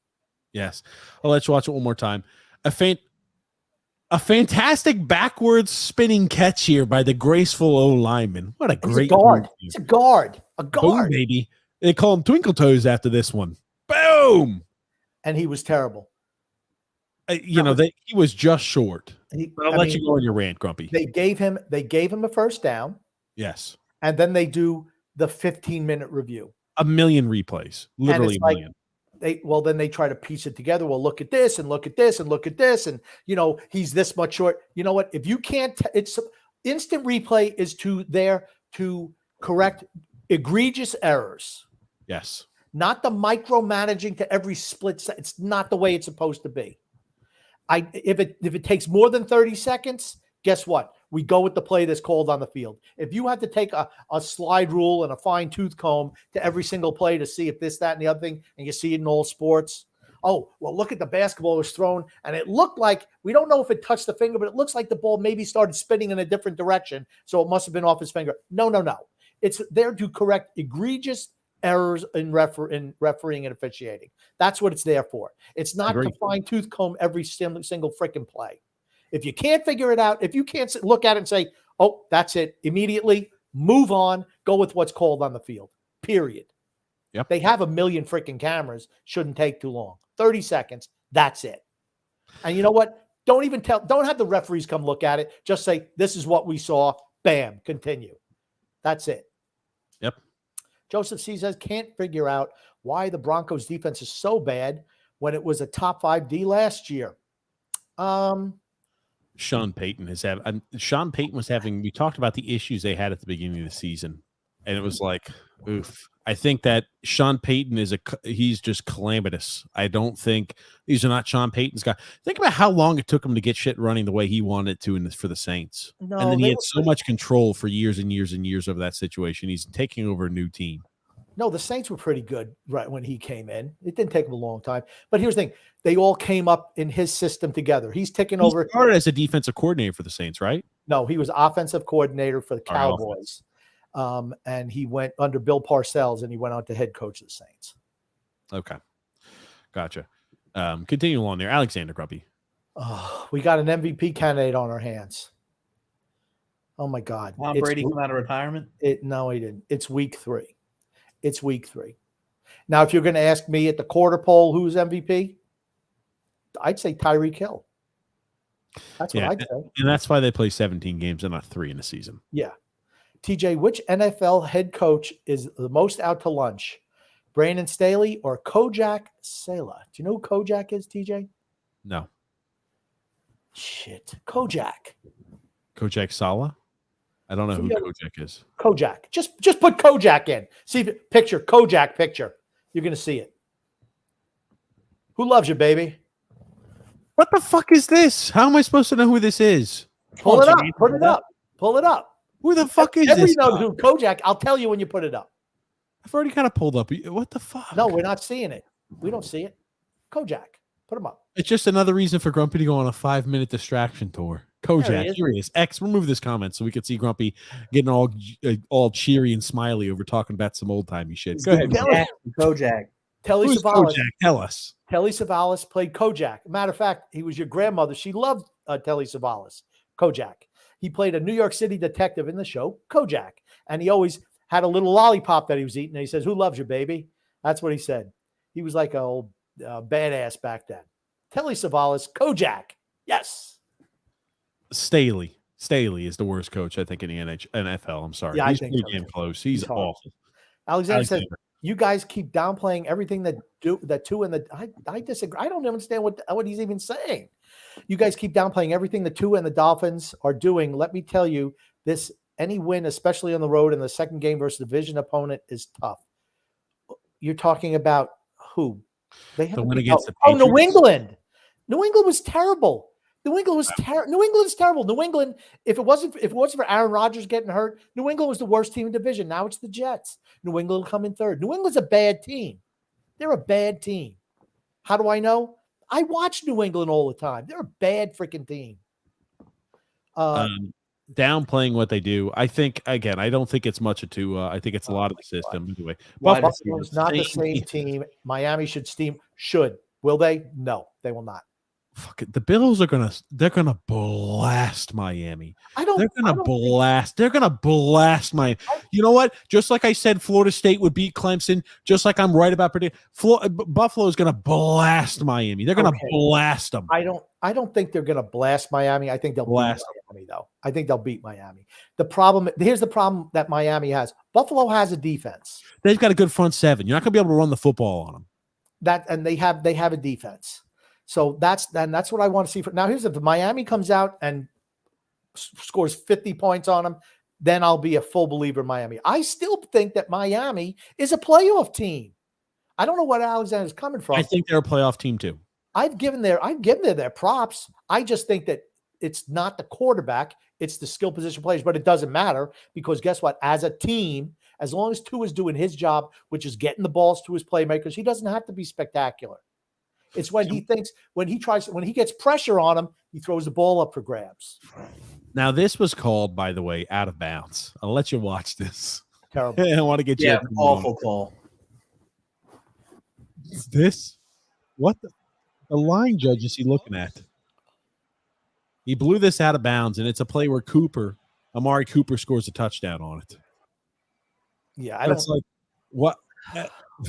Yes. I'll let you watch it one more time. A fantastic backwards spinning catch here by the graceful O lineman. What a great guard. It's a guard. Boom, baby. They call him Twinkle Toes after this one. Boom. And he was terrible. He was just short. I'll let you go on your rant, Grumpy. They gave him a first down. Yes. And then they do the 15-minute review. A million replays. Literally a million. Then they try to piece it together. Well, look at this and look at this and look at this. And, he's this much short. You know what? If you can't, it's instant replay is there to correct egregious errors. Yes. Not the micromanaging to every split. It's not the way it's supposed to be. If it takes more than 30 seconds, guess what? We go with the play that's called on the field. If you have to take a slide rule and a fine tooth comb to every single play to see if this, that, and the other thing, and you see it in all sports. Oh, well, look at the basketball was thrown, and it looked like, we don't know if it touched the finger, but it looks like the ball maybe started spinning in a different direction, so it must have been off his finger. No. It's there to correct egregious errors in refereeing and officiating. That's what it's there for. It's not to fine tooth comb every single freaking play. If you can't figure it out, if you can't look at it and say, oh, that's it, immediately move on, go with what's called on the field, period. Yep. They have a million freaking cameras. Shouldn't take too long. 30 seconds. That's it. And you know what? Don't have the referees come look at it. Just say, this is what we saw. Bam. Continue. That's it. Yep. Joseph C says, can't figure out why the Broncos defense is so bad when it was a top 5 D last year. Sean Payton was having, we talked about the issues they had at the beginning of the season, and it was like, oof. I think that Sean Payton he's just calamitous. I don't think these are not Sean Payton's guy. Think about how long it took him to get shit running the way he wanted it to for the Saints. No, and then he had so much control for years and years and years over that situation. He's taking over a new team. No, the Saints were pretty good right when he came in. It didn't take him a long time. But here's the thing. They all came up in his system together. He's taking over. He started as a defensive coordinator for the Saints, right? No, he was offensive coordinator for the Cowboys. And he went under Bill Parcells, and he went on to head coach of the Saints. Okay. Gotcha. Continue along there. Alexander Grumpy. Oh, we got an MVP candidate on our hands. Oh, my God. Tom Brady come out of retirement? No, he didn't. It's week 3. It's week 3. Now, if you're going to ask me at the quarter poll who's MVP, I'd say Tyreek Hill. That's what I'd say. And that's why they play 17 games and not 3 in a season. Yeah. TJ, which NFL head coach is the most out to lunch? Brandon Staley or Kojak Sala? Do you know who Kojak is, TJ? No. Shit. Kojak. Kojak Sala? I don't know who Kojak is. Kojak. Just put Kojak in. See if Kojak picture. You're going to see it. Who loves you, baby? What the fuck is this? How am I supposed to know who this is? Pull it up. Put it up. Pull it up. Who the fuck is this? Everybody knows who Kojak. I'll tell you when you put it up. I've already kind of pulled up. What the fuck? No, we're not seeing it. We don't see it. Kojak. Put him up. It's just another reason for Grumpy to go on a 5-minute distraction tour. Kojak, here he is. X, remove this comment so we can see Grumpy getting all cheery and smiley over talking about some old timey shit. Go ahead, Kojak. Telly Savalas. Kojak? Tell us. Telly Savalas played Kojak. Matter of fact, he was your grandmother. She loved Telly Savalas. Kojak. He played a New York City detective in the show Kojak, and he always had a little lollipop that he was eating. And he says, "Who loves you, baby?" That's what he said. He was like an old badass back then. Telly Savalas, Kojak. Yes. Staley is the worst coach, I think, in the NFL. I'm sorry. Yeah, he's I think pretty damn close. He's awful. Alexander says, you guys keep downplaying everything that two and the I disagree. I don't understand what he's even saying. You guys keep downplaying everything the Tua and the Dolphins are doing. Let me tell you, any win, especially on the road in the second game versus division opponent, is tough. You're talking about who? They have the win against the Patriots. New England. New England was terrible. New England was terrible. New England's terrible. New England, if it wasn't for Aaron Rodgers getting hurt, New England was the worst team in the division. Now it's the Jets. New England will come in third. New England's a bad team. They're a bad team. How do I know? I watch New England all the time. They're a bad freaking team. Downplaying what they do. I think, again, I don't think it's much of Tua. I think it's a lot of the system. Anyway, Buffalo's not the same team. Miami should steam. Should. Will they? No, they will not. Fuck it. The Bills they're gonna blast Miami. They're gonna blast Miami. You know what? Just like I said, Florida State would beat Clemson. Just like I'm right about Buffalo is gonna blast Miami. They're gonna blast them. I don't think they're gonna blast Miami. I think they'll blast Miami though. I think they'll beat Miami. Here's the problem that Miami has. Buffalo has a defense. They've got a good front seven. You're not gonna be able to run the football on them. And they have a defense. So that's what I want to see. Now, here's if Miami comes out and scores 50 points on them, then I'll be a full believer in Miami. I still think that Miami is a playoff team. I don't know what Alexander's coming from. I think they're a playoff team too. I've given their props. I just think that it's not the quarterback, it's the skill position players, but it doesn't matter because guess what? As a team, as long as Tua is doing his job, which is getting the balls to his playmakers, he doesn't have to be spectacular. It's when he gets pressure on him, he throws the ball up for grabs. Now, this was called, by the way, out of bounds. I'll let you watch this. Terrible. I want to get you. Yeah, awful call. This? What the line judge is he looking at? He blew this out of bounds, and it's a play where Amari Cooper scores a touchdown on it. Yeah, That's like what?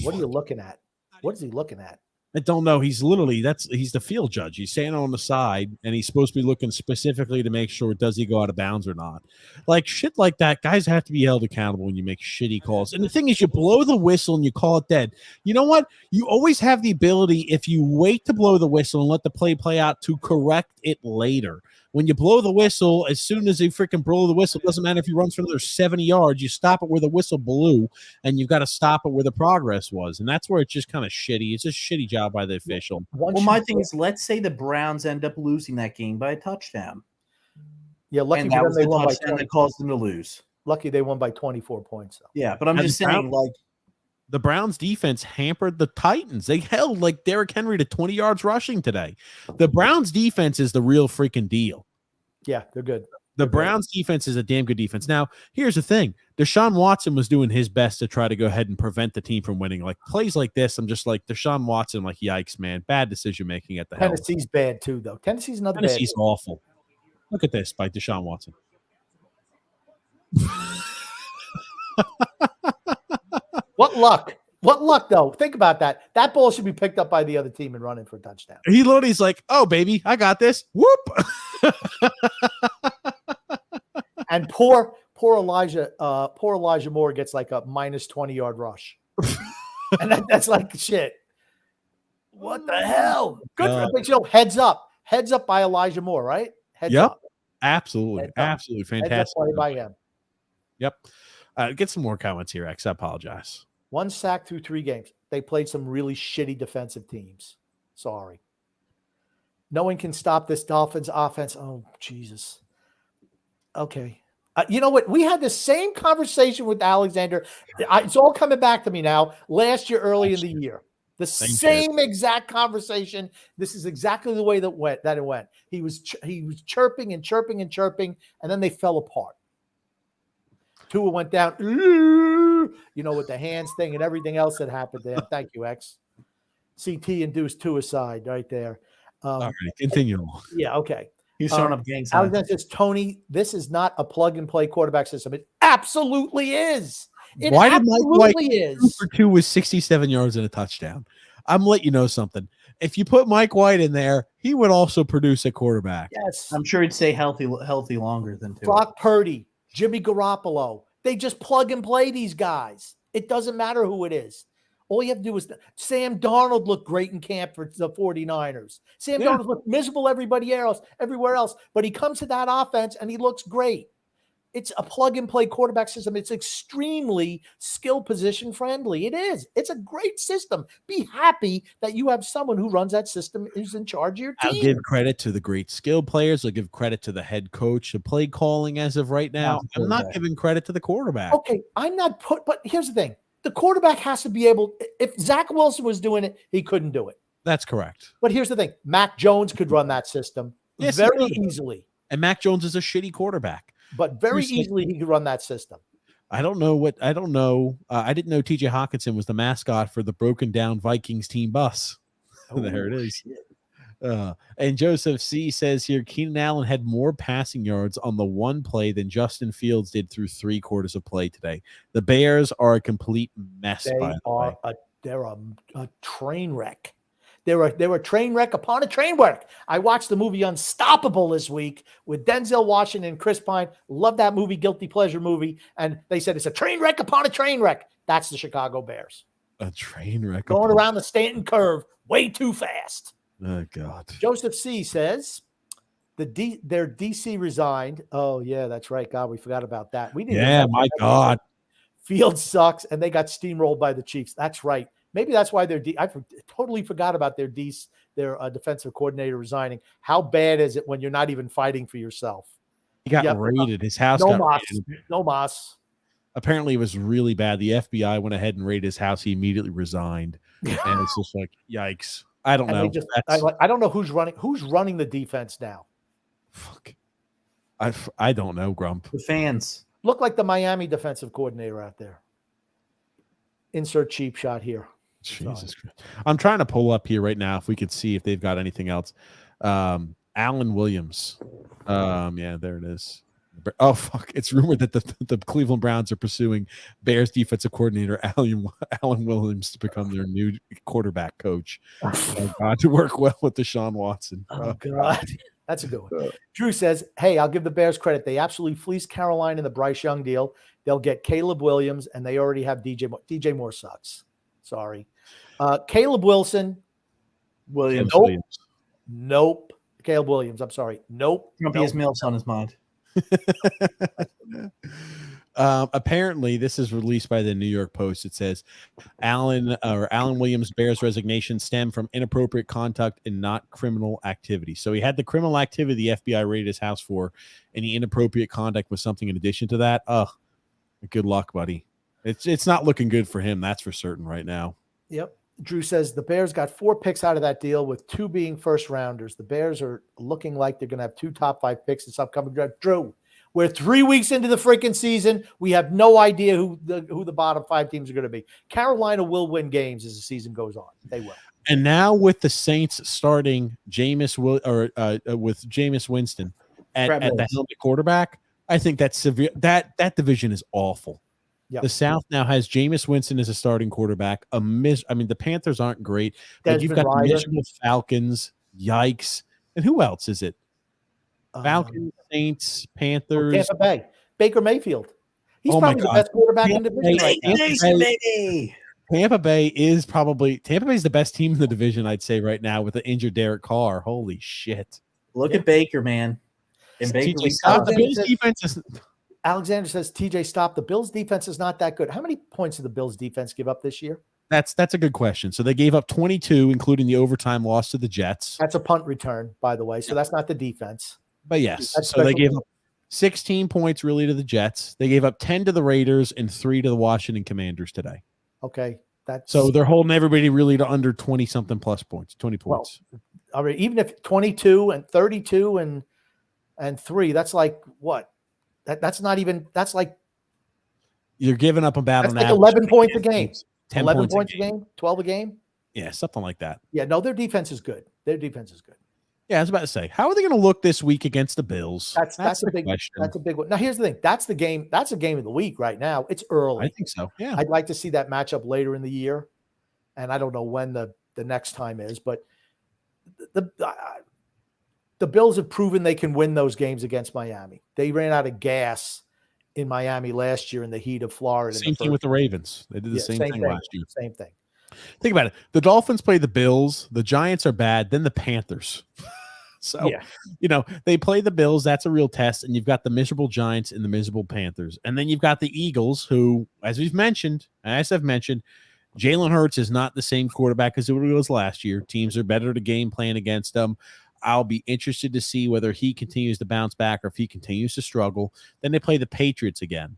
What are you looking at? What is he looking at? I don't know. He's the field judge. He's standing on the side, and he's supposed to be looking specifically to make sure does he go out of bounds or not. Like shit like that, guys have to be held accountable when you make shitty calls. And the thing is, you blow the whistle and you call it dead. You know what? You always have the ability, if you wait to blow the whistle and let the play out, to correct it later. When you blow the whistle, as soon as you freaking blow the whistle, it doesn't matter if he runs for another 70 yards, you stop it where the whistle blew, and you've got to stop it where the progress was. And that's where it's just kind of shitty. It's a shitty job by the official. Well, my thing is, let's say the Browns end up losing that game by a touchdown. Yeah, lucky and for that them was they the won by touchdown 20. that caused them to lose. Lucky they won by 24 points. Though. Yeah, but I'm And just the saying, like, the Browns defense hampered the Titans. They held like Derrick Henry to 20 yards rushing today. The Browns defense is the real freaking deal. Yeah, they're good. The Browns defense is a damn good defense. Now, here's the thing. Deshaun Watson was doing his best to try to go ahead and prevent the team from winning. Like plays like this, I'm just like Deshaun Watson, like yikes, man. Bad decision making at the helm. Tennessee's bad too, though. Tennessee's another Tennessee's bad awful. Look at this by Deshaun Watson. What luck? What luck, though? Think about that. That ball should be picked up by the other team and running for a touchdown. He's like, oh, baby, I got this. Whoop. And poor Elijah Moore gets like a minus 20-yard rush. And that's like shit. What the hell? Good but heads up by Elijah Moore, right? Heads up. Absolutely. Heads up. Absolutely fantastic. Heads up play by him. Yep. Get some more comments here, X. I apologize. 1 sack through 3 games. They played some really shitty defensive teams. Sorry. No one can stop this Dolphins offense. Oh, Jesus. Okay. You know what? We had the same conversation with Alexander. It's all coming back to me now. Last year, early in the year. The same exact conversation. This is exactly the way that it went. He was chirping and chirping and chirping, and then they fell apart. Tua went down, with the hands thing and everything else that happened to him. Thank you, X. CT induced suicide right there. All right, continue. Yeah, okay. He's showing up gang signs. Alexander says, Tony, this is not a plug-and-play quarterback system. It absolutely is. Why did Mike White 2 with 67 yards and a touchdown? I'm letting you know something. If you put Mike White in there, he would also produce a quarterback. Yes. I'm sure he'd stay healthy longer than 2. Brock Purdy, Jimmy Garoppolo. They just plug and play these guys. It doesn't matter who it is. All you have to do is Sam Darnold looked great in camp for the 49ers. Sam Darnold looked miserable everywhere else, but he comes to that offense and he looks great. It's a plug-and-play quarterback system. It's extremely skill position friendly. It is. It's a great system. Be happy that you have someone who runs that system who's in charge of your team. I'll give credit to the great skill players. I'll give credit to the head coach, the play calling as of right now. I'm not giving credit to the quarterback. Okay, but here's the thing. The quarterback has to be able – if Zach Wilson was doing it, he couldn't do it. That's correct. But here's the thing. Mac Jones could run that system very easily. And Mac Jones is a shitty quarterback. But very easily he could run that system. I don't know. I didn't know TJ Hawkinson was the mascot for the broken down Vikings team bus. There it is. And Joseph C says here, Keenan Allen had more passing yards on the one play than Justin Fields did through 3 quarters of play today. The Bears are a complete mess. They're a train wreck. They're a train wreck upon a train wreck. I watched the movie Unstoppable this week with Denzel Washington and Chris Pine. Love that movie, guilty pleasure movie. And they said it's a train wreck upon a train wreck. That's the Chicago Bears. A train wreck. Going around the Stanton curve way too fast. Oh, God. Joseph C. says their DC resigned. Oh, yeah, that's right. God, we forgot about that. We didn't. Yeah, my God. Field sucks, and they got steamrolled by the Chiefs. That's right. Maybe that's why I totally forgot about their defensive coordinator resigning. How bad is it when you're not even fighting for yourself? He got raided. His house got raided. No mas. Apparently, it was really bad. The FBI went ahead and raided his house. He immediately resigned, and it's just like, yikes. I don't know. I don't know who's running the defense now. Fuck. I don't know, Grump. The fans look like the Miami defensive coordinator out there. Insert cheap shot here. Jesus Christ. I'm trying to pull up here right now if we could see if they've got anything else. Alan Williams. Yeah, there it is. Oh fuck! It's rumored that the Cleveland Browns are pursuing Bears defensive coordinator Alan Williams to become their new quarterback coach. Oh, God, to work well with Deshaun Watson. Oh God, that's a good one. Drew says, "Hey, I'll give the Bears credit. They absolutely fleeced Carolina in the Bryce Young deal. They'll get Caleb Williams, and they already have DJ Moore. DJ Moore sucks. Sorry, Caleb Williams. Nope. Caleb Williams. I'm sorry. Nope. Grumpy has Mills on his mind. Apparently, this is released by the New York Post. It says Alan Williams' Bears resignation stemmed from inappropriate conduct and not criminal activity. So he had the criminal activity the FBI raided his house for, and the inappropriate conduct was something in addition to that. Good luck, buddy. It's not looking good for him. That's for certain right now. Yep. Drew says the Bears got 4 picks out of that deal, with 2 being first rounders. The Bears are looking like they're going to have 2 top 5 picks this upcoming draft. Drew, we're 3 weeks into the freaking season. We have no idea who the bottom 5 teams are going to be. Carolina will win games as the season goes on. They will. And now with the Saints starting with Jameis Winston at the helm at quarterback, I think that's severe. That division is awful. Yep. The South now has Jameis Winston as a starting quarterback. The Panthers aren't great, but you've got the miserable Falcons. Yikes! And who else is it? Falcons, Saints, Panthers, Tampa Bay. Baker Mayfield. He's probably the best quarterback in the division right now. Tampa Bay is the best team in the division, I'd say, right now, with the injured Derek Carr. Holy shit! Look at Baker, man. And Baker, the Bills defense is. Alexander says, TJ, stop. The Bills defense is not that good. How many points did the Bills defense give up this year? That's a good question. So they gave up 22, including the overtime loss to the Jets. That's a punt return, by the way. So that's not the defense. But yes, so they gave up 16 points really to the Jets. They gave up 10 to the Raiders and 3 to the Washington Commanders today. Okay. So they're holding everybody really to under 20-something plus points, 20 points. Well, all right, even if 22 and 32 and 3, that's like what? That's not even. That's like you're giving up about that's like 11 points a game. 11 points a game, 12 a game. Yeah, something like that. Yeah, no, their defense is good. Yeah, I was about to say, how are they going to look this week against the Bills? That's a big question. That's a big one. Now, here's the thing. That's the game. That's a game of the week right now. It's early. I think so. Yeah, I'd like to see that matchup later in the year, and I don't know when the next time is, but the Bills have proven they can win those games against Miami. They ran out of gas in Miami last year in the heat of Florida. Same thing with the Ravens. They did the same thing last year. Same thing. Think about it. The Dolphins play the Bills. The Giants are bad. Then the Panthers. So, they play the Bills. That's a real test. And you've got the miserable Giants and the miserable Panthers. And then you've got the Eagles who, as I've mentioned, Jalen Hurts is not the same quarterback as it was last year. Teams are better to game plan against them. I'll be interested to see whether he continues to bounce back or if he continues to struggle. Then they play the Patriots again.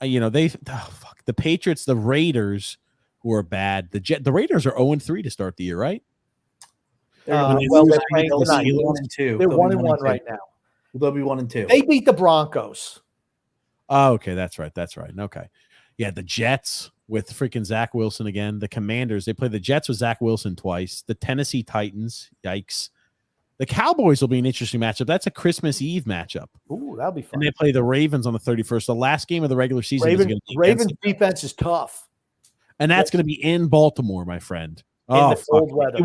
The Patriots, the Raiders, who are bad. The Raiders are 0-3 to start the year, right? They're 1-2. They're 1-1 right now. They'll be 1-2. They beat the Broncos. Oh, okay, that's right. Okay, yeah, the Jets with freaking Zach Wilson again. The Commanders, they play the Jets with Zach Wilson twice. The Tennessee Titans, yikes. The Cowboys will be an interesting matchup. That's a Christmas Eve matchup. Ooh, that'll be fun. And they play the Ravens on the 31st. The last game of the regular season. Ravens defense is tough. And that's going to be in Baltimore, my friend. In the cold weather.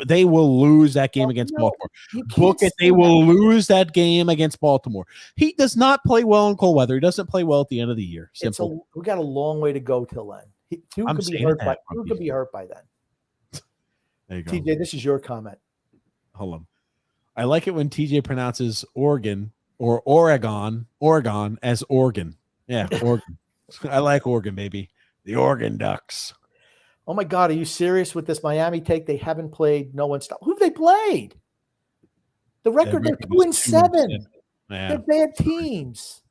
They will lose that game against Baltimore. Book it. They will lose that game against Baltimore. He does not play well in cold weather. He doesn't play well at the end of the year. Simple. We got a long way to go till then. Who could be hurt by then? There you go. TJ, this is your comment. Hold on. I like it when TJ pronounces Oregon or Oregon as Oregon. Yeah, Oregon. I like Oregon, baby. The Oregon Ducks. Oh my God, are you serious with this Miami take? They haven't played. No one stopped. Who have they played? The record, they're 2-7. Yeah. They're bad teams.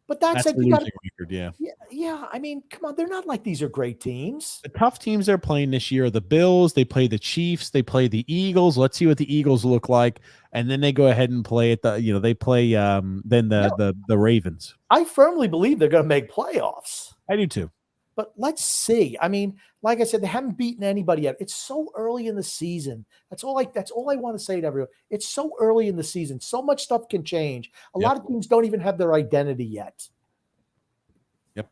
But that's like a losing record, yeah. Yeah. I mean, come on. They're not like these are great teams. The tough teams they're playing this year are the Bills. They play the Chiefs. They play the Eagles. Let's see what the Eagles look like. And then they go ahead and play they play the Ravens. I firmly believe they're going to make playoffs. I do too. But let's see. I mean, like I said, they haven't beaten anybody yet. It's so early in the season. That's all I want to say to everyone. It's so early in the season. So much stuff can change. A lot of teams don't even have their identity yet. Yep.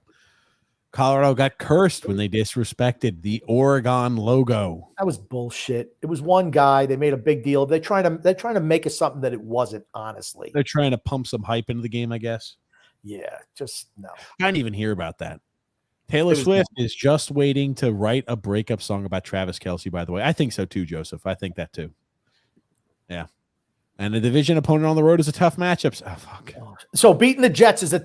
Colorado got cursed when they disrespected the Oregon logo. That was bullshit. It was one guy. They made a big deal. They're trying to make it something that it wasn't, honestly. They're trying to pump some hype into the game, I guess. Yeah, just no. I didn't even hear about that. Taylor Swift is just waiting to write a breakup song about Travis Kelce, by the way. I think so too, Joseph. I think that too. Yeah. And the division opponent on the road is a tough matchup. Oh, fuck. So beating the Jets is a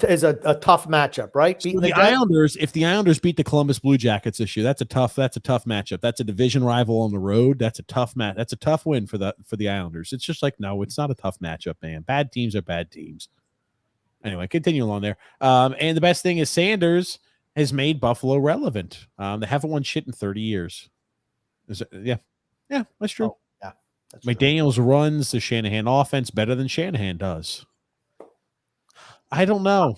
tough matchup, right? So the Islanders, if the Islanders beat the Columbus Blue Jackets this year, that's a tough matchup. That's a division rival on the road. That's a tough match. That's a tough win for the Islanders. It's just like, no, it's not a tough matchup, man. Bad teams are bad teams. Anyway, continue along there. And the best thing is Sanders has made Buffalo relevant. They haven't won shit in 30 years. Yeah, that's true. Oh, yeah, that's McDaniels runs the Shanahan offense better than Shanahan does. I don't know.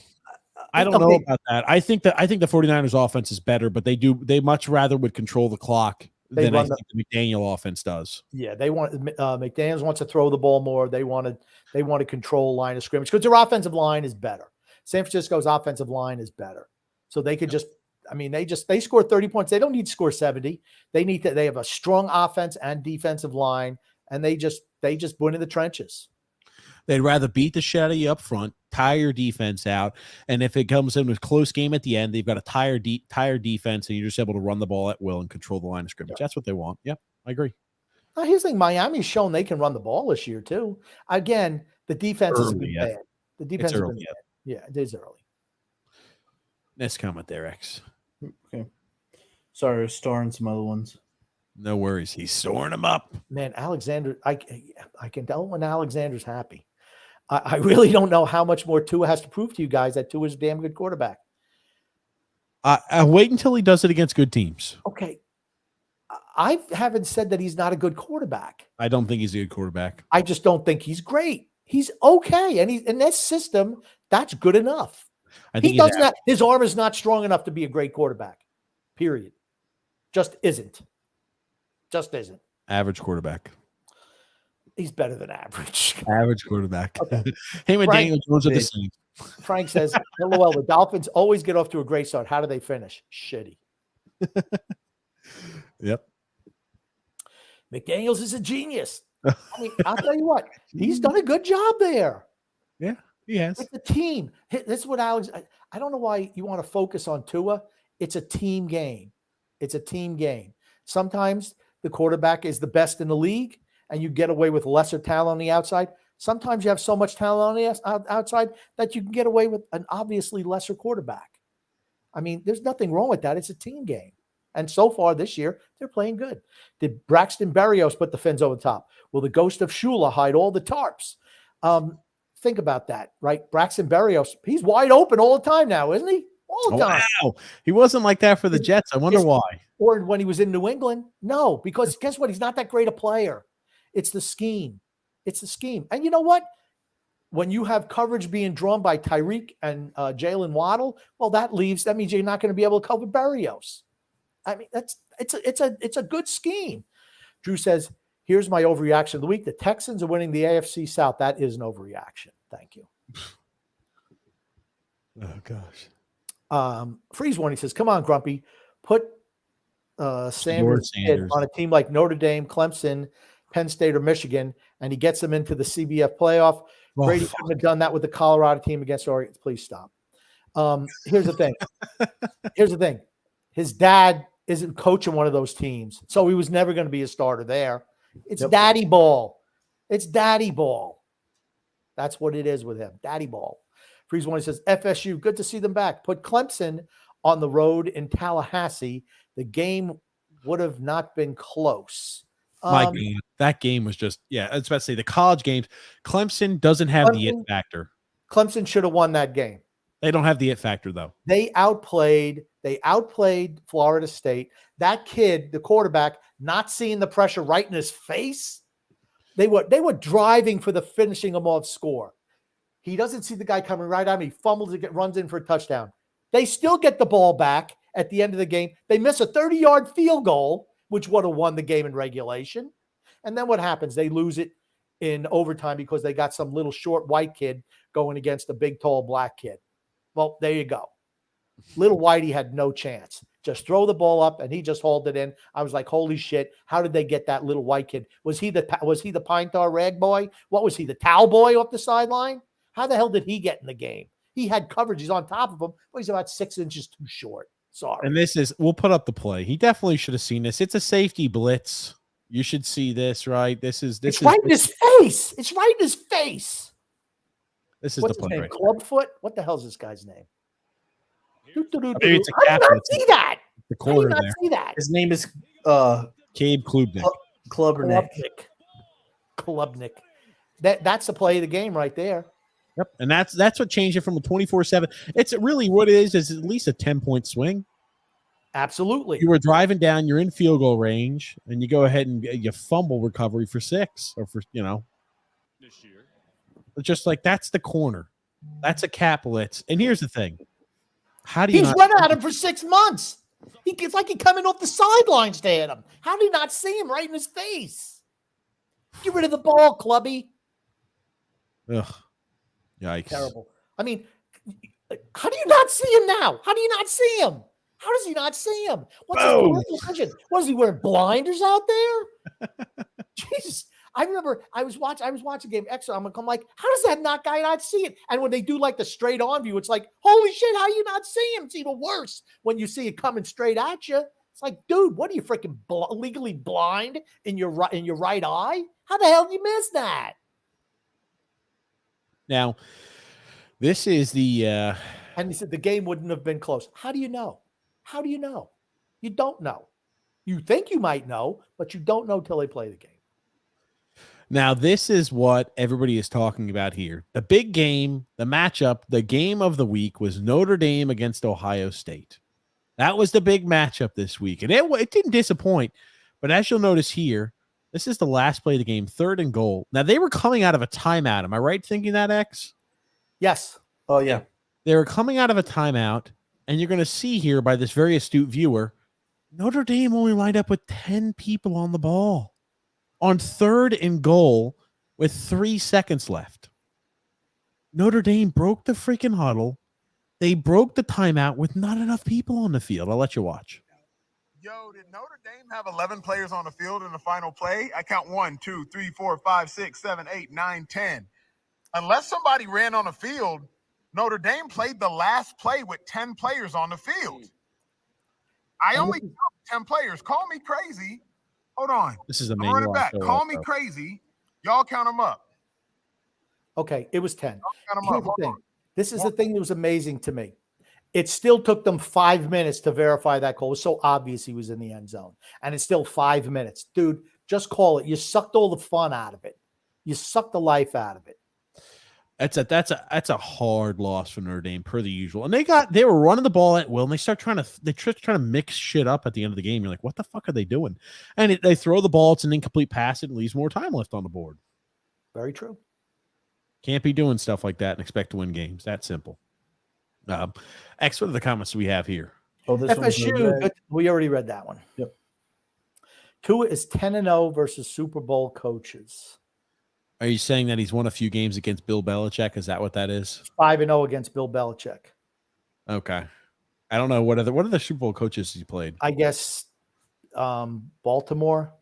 I don't know about that. I think the 49ers offense is better, but they much rather would control the clock than I think the McDaniel offense does. Yeah, they want McDaniels wants to throw the ball more. They want to control line of scrimmage because their offensive line is better. San Francisco's offensive line is better. So they could they score 30 points. They don't need to score 70. They have a strong offense and defensive line, and they just win in the trenches. They'd rather beat the shit out of you up front, tire your defense out, and if it comes in a close game at the end, they've got a tired defense, and you're just able to run the ball at will and control the line of scrimmage. That's what they want. Yep, I agree. Now, here's the thing. Miami's shown they can run the ball this year, too. Again, the defense has been bad. The defense has been bad. Yeah, it is early. Next comment there, X. Okay. Sorry, I was storing some other ones. No worries. He's storing them up. Man, Alexander, I can tell when Alexander's happy. I really don't know how much more Tua has to prove to you guys that Tua is a damn good quarterback. I wait until he does it against good teams. Okay. I haven't said that he's not a good quarterback. I don't think he's a good quarterback. I just don't think he's great. He's okay. And in that system, that's good enough. I think his arm is not strong enough to be a great quarterback. Period. Just isn't. Average quarterback. He's better than average. Average quarterback. Okay. Him and Frank, Daniel Jones are the same. Frank says, LOL, the Dolphins always get off to a great start. How do they finish? Shitty. Yep. McDaniels is a genius. I mean, I'll tell you what, he's done a good job there. Yeah, he has. It's a team. This is what Alex, I don't know why you want to focus on Tua. It's a team game. Sometimes the quarterback is the best in the league and you get away with lesser talent on the outside. Sometimes you have so much talent on the outside that you can get away with an obviously lesser quarterback. I mean, there's nothing wrong with that. It's a team game. And so far this year, they're playing good. Did Braxton Berrios put the Fins over the top? Will the ghost of Shula hide all the tarps? Think about that, right? Braxton Berrios, he's wide open all the time now, isn't he? All the time. Wow. He wasn't like that for the Jets. I wonder why. Or when he was in New England. No, because guess what? He's not that great a player. It's the scheme. And you know what? When you have coverage being drawn by Tyreek and Jalen Waddle, well, that means you're not going to be able to cover Berrios. I mean, it's a good scheme. Drew says, here's my overreaction of the week. The Texans are winning the AFC South. That is an overreaction. Thank you. Oh, gosh. Freeze one. He says, come on, Grumpy. Put Sanders on a team like Notre Dame, Clemson, Penn State, or Michigan, and he gets them into the CBF playoff. Brady couldn't have done that with the Colorado team against Oregon. Please stop. Here's the thing. His dad isn't coaching one of those teams, so he was never going to be a starter there. It's daddy ball. It's daddy ball. That's what it is with him. Daddy ball. Freeze one. He says, FSU, good to see them back. Put Clemson on the road in Tallahassee. The game would have not been close. That game was just, I was about to say the college games. Clemson doesn't have the it factor. Clemson should have won that game. They don't have the it factor, though. They outplayed Florida State. That kid, the quarterback, not seeing the pressure right in his face. They were driving for the finishing him off score. He doesn't see the guy coming right at him. He fumbles it, runs in for a touchdown. They still get the ball back at the end of the game. They miss a 30-yard field goal, which would have won the game in regulation. And then what happens? They lose it in overtime because they got some little short white kid going against a big, tall black kid. Well, there you go. Little Whitey had no chance. Just throw the ball up, and he just hauled it in. I was like, holy shit, how did they get that little white kid? Was he the pine tar rag boy? What was he, the towel boy off the sideline? How the hell did he get in the game? He had coverage. He's on top of him, but he's about 6 inches too short. Sorry. And we'll put up the play. He definitely should have seen this. It's a safety blitz. You should see this, right? It's right in his face. It's right in his face. This is What's the his play. name? Right? Clubfoot? What the hell's this guy's name? Maybe it's a How do you not see that? The How do you corner not there. see that? His name is Gabe Klubnik. Klubnik. That's the play of the game right there. Yep. And that's what changed it from a 24-7. It's really what it is at least a 10-point swing. Absolutely. You were driving down, you're in field goal range, and you go ahead and you fumble recovery for 6 or for, this year. Just like that's the corner. That's a cap blitz. And here's the thing. How do you He's run at him for 6 months. It's like he coming off the sidelines to hit him. How did he not see him right in his face? Get rid of the ball, Clubby. Ugh. Yikes. Terrible. I mean, how do you not see him now? How do you not see him? How does he not see him? What's his position? What is he wearing? Blinders out there? Jesus. I remember I was watching game extra. I'm like, how does that guy not see it? And when they do like the straight on view, it's like, holy shit, how you not see him? It's even worse when you see it coming straight at you. It's like, dude, what are you freaking legally blind in your right eye? How the hell did you miss that? Now, this is the and he said the game wouldn't have been close. How do you know? How do you know? You don't know. You think you might know, but you don't know till they play the game. Now, this is what everybody is talking about here. The big game, the matchup, the game of the week was Notre Dame against Ohio State. That was the big matchup this week, and it didn't disappoint. But as you'll notice here, this is the last play of the game, 3rd and goal. Now, they were coming out of a timeout. Am I right thinking that, X? Yes. Oh, yeah. They were coming out of a timeout, and you're going to see here by this very astute viewer, Notre Dame only lined up with 10 people on the ball on 3rd and goal with 3 seconds left. Notre Dame broke the freaking huddle. They broke the timeout with not enough people on the field. I'll let you watch. Yo, did Notre Dame have 11 players on the field in the final play? I count 1, 2, 3, 4, 5, 6, 7, 8, 9, 10. Unless somebody ran on the field, Notre Dame played the last play with 10 players on the field. I only count 10 players. Call me crazy. Hold on. This is a I'm running back. Call me crazy. Y'all count them up. Okay, it was 10. Count them Here's up. the thing. This is the thing that was amazing to me. It still took them 5 minutes to verify that goal. It was so obvious he was in the end zone. And it's still 5 minutes. Dude, just call it. You sucked all the fun out of it. You sucked the life out of it. That's a hard loss for Notre Dame per the usual. And they were running the ball at will, and they trying to mix shit up at the end of the game. You're like, what the fuck are they doing? And they throw the ball, it's an incomplete pass, it leaves more time left on the board. Very true. Can't be doing stuff like that and expect to win games. That simple. X, what are the comments we have here? Oh, this FSU. We already read that one. Yep. Tua is 10-0 versus Super Bowl coaches. Are you saying that he's won a few games against Bill Belichick? Is that what that is? 5-0 against Bill Belichick. Okay. I don't know. What are the Super Bowl coaches he played? I guess Baltimore.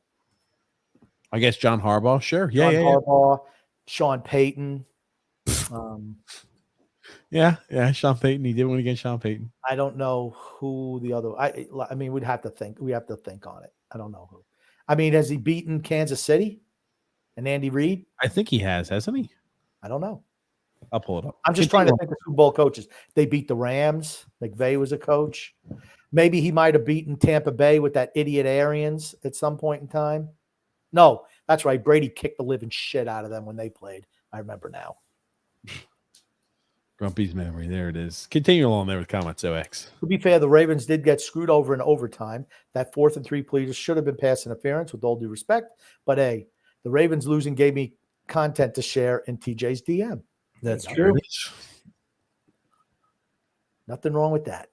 I guess John Harbaugh. Sure. John Harbaugh, Sean Payton. Yeah. Sean Payton. He did win against Sean Payton. I don't know who the other. I mean, we'd have to think. We have to think on it. I don't know who. I mean, has he beaten Kansas City and Andy Reid? I think he has, hasn't he? I don't know. I'll pull it up. I'm just trying to think of Super Bowl coaches. They beat the Rams. McVay was a coach. Maybe he might have beaten Tampa Bay with that idiot Arians at some point in time. No, that's right. Brady kicked the living shit out of them when they played. I remember now. Grumpy's memory. There it is. Continue along there with comments, OX. To be fair, the Ravens did get screwed over in overtime. That 4th and 3 play should have been pass interference with all due respect. But, hey, the Ravens losing gave me content to share in TJ's DM. That's true. Nothing wrong with that.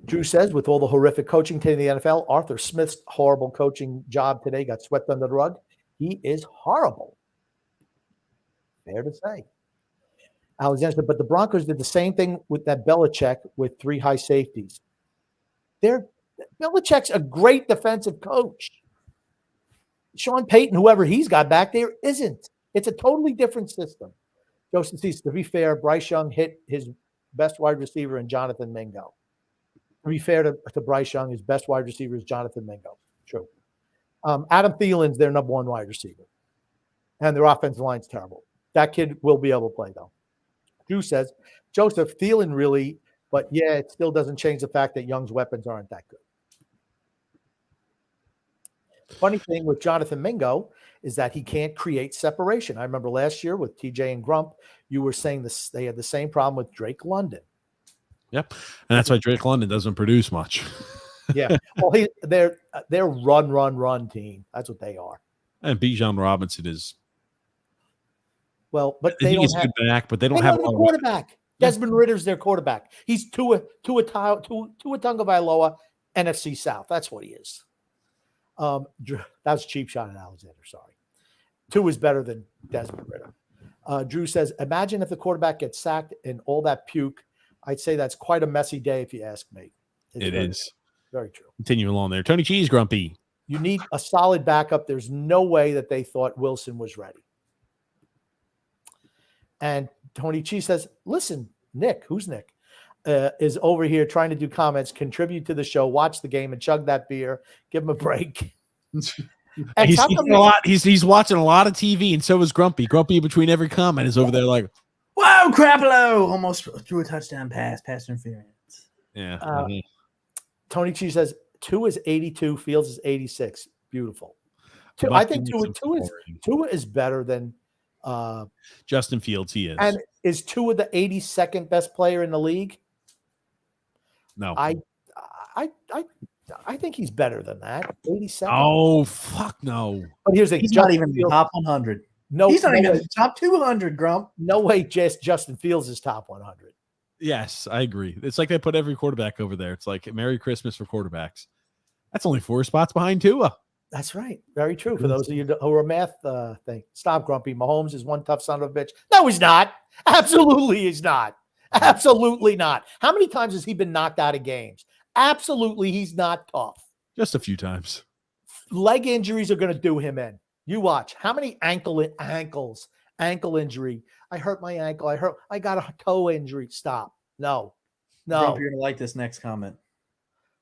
Drew says, with all the horrific coaching today in the NFL, Arthur Smith's horrible coaching job today got swept under the rug. He is horrible. Fair to say. Alexander said, but the Broncos did the same thing with that Belichick with 3 high safeties. Belichick's a great defensive coach. Sean Payton, whoever he's got back there, isn't. It's a totally different system. Joseph says, to be fair, Bryce Young hit his best wide receiver in Jonathan Mingo. To be fair to Bryce Young, his best wide receiver is Jonathan Mingo. True. Adam Thielen's their number 1 wide receiver. And their offensive line's terrible. That kid will be able to play, though. Drew says, Joseph, Thielen really, but yeah, it still doesn't change the fact that Young's weapons aren't that good. Funny thing with Jonathan Mingo is that he can't create separation. I remember last year with TJ and Grump, you were saying this, they had the same problem with Drake London. Yep. And that's why Drake London doesn't produce much. Yeah. Well, they're run team. That's what they are. And Bijan Robinson is. Well, but they don't have good back, but they don't have a quarterback. Desmond Ritter's their quarterback. He's Tua Tagovailoa, NFC South. That's what he is. That's a cheap shot at Alexander. Sorry. Tua is better than Desmond Ritter. Drew says, imagine if the quarterback gets sacked and all that puke. I'd say that's quite a messy day if you ask me. It is. Very true. Continue along there. Tony Cheese Grumpy. You need a solid backup. There's no way that they thought Wilson was ready. And Tony Cheese says, listen, Nick, who's Nick, is over here trying to do comments, contribute to the show, watch the game, and chug that beer. Give him a break. He's watching a lot of TV, and so is Grumpy. Grumpy, between every comment, is over there like, whoa, Crapolo! Almost threw a touchdown pass interference. Yeah. Tony Cheese says, 2 is 82, Fields is 86. Beautiful. I think Tua is better than Justin Fields. He is. And is Tua the 82nd best player in the league? No. I think he's better than that. 82nd. Oh, fuck no. But here's the thing. He's not even the top 100. No, he's not even the top 200, Grump. No way Justin Fields is top 100. Yes, I agree. It's like they put every quarterback over there. It's like Merry Christmas for quarterbacks. That's only 4 spots behind Tua. That's right. Very true. For those of you who are math thing. Stop, Grumpy. Mahomes is one tough son of a bitch. No, he's not. Absolutely he's not. Absolutely not. How many times has he been knocked out of games? Absolutely he's not tough. Just a few times. Leg injuries are going to do him in. You watch. How many ankle injury? I hurt my ankle. I got a toe injury. Stop. No. Grump, you're going to like this next comment.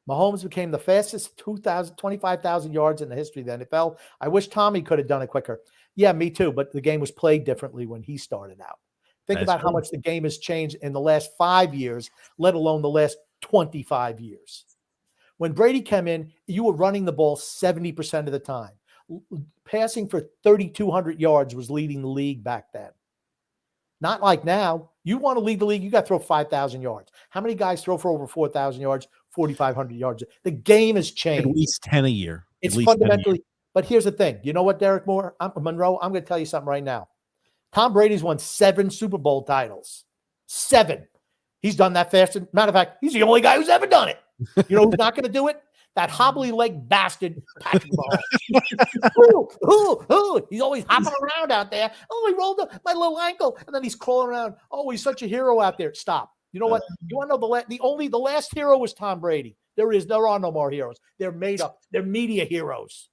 Mahomes became the fastest 25,000 yards in the history of the NFL. I wish Tommy could have done it quicker. Yeah, me too. But the game was played differently when he started out. Think about how much the game has changed in the last 5 years, let alone the last 25 years. When Brady came in, you were running the ball 70% of the time. Passing for 3,200 yards was leading the league back then. Not like now. You want to lead the league, you got to throw 5,000 yards. How many guys throw for over 4,000 yards, 4,500 yards? The game has changed. At least 10 a year. It's fundamentally. But here's the thing. You know what, Derek Monroe? I'm going to tell you something right now. Tom Brady's won 7 Super Bowl titles. 7. He's done that faster. Matter of fact, he's the only guy who's ever done it. You know who's not going to do it? That hobbly leg bastard, Patrick Mahomes. He's always hopping around out there. Oh, he rolled up my little ankle, and then he's crawling around. Oh, he's such a hero out there. Stop. You know what? You want to know the last hero was Tom Brady. There are no more heroes. They're made up. They're media heroes.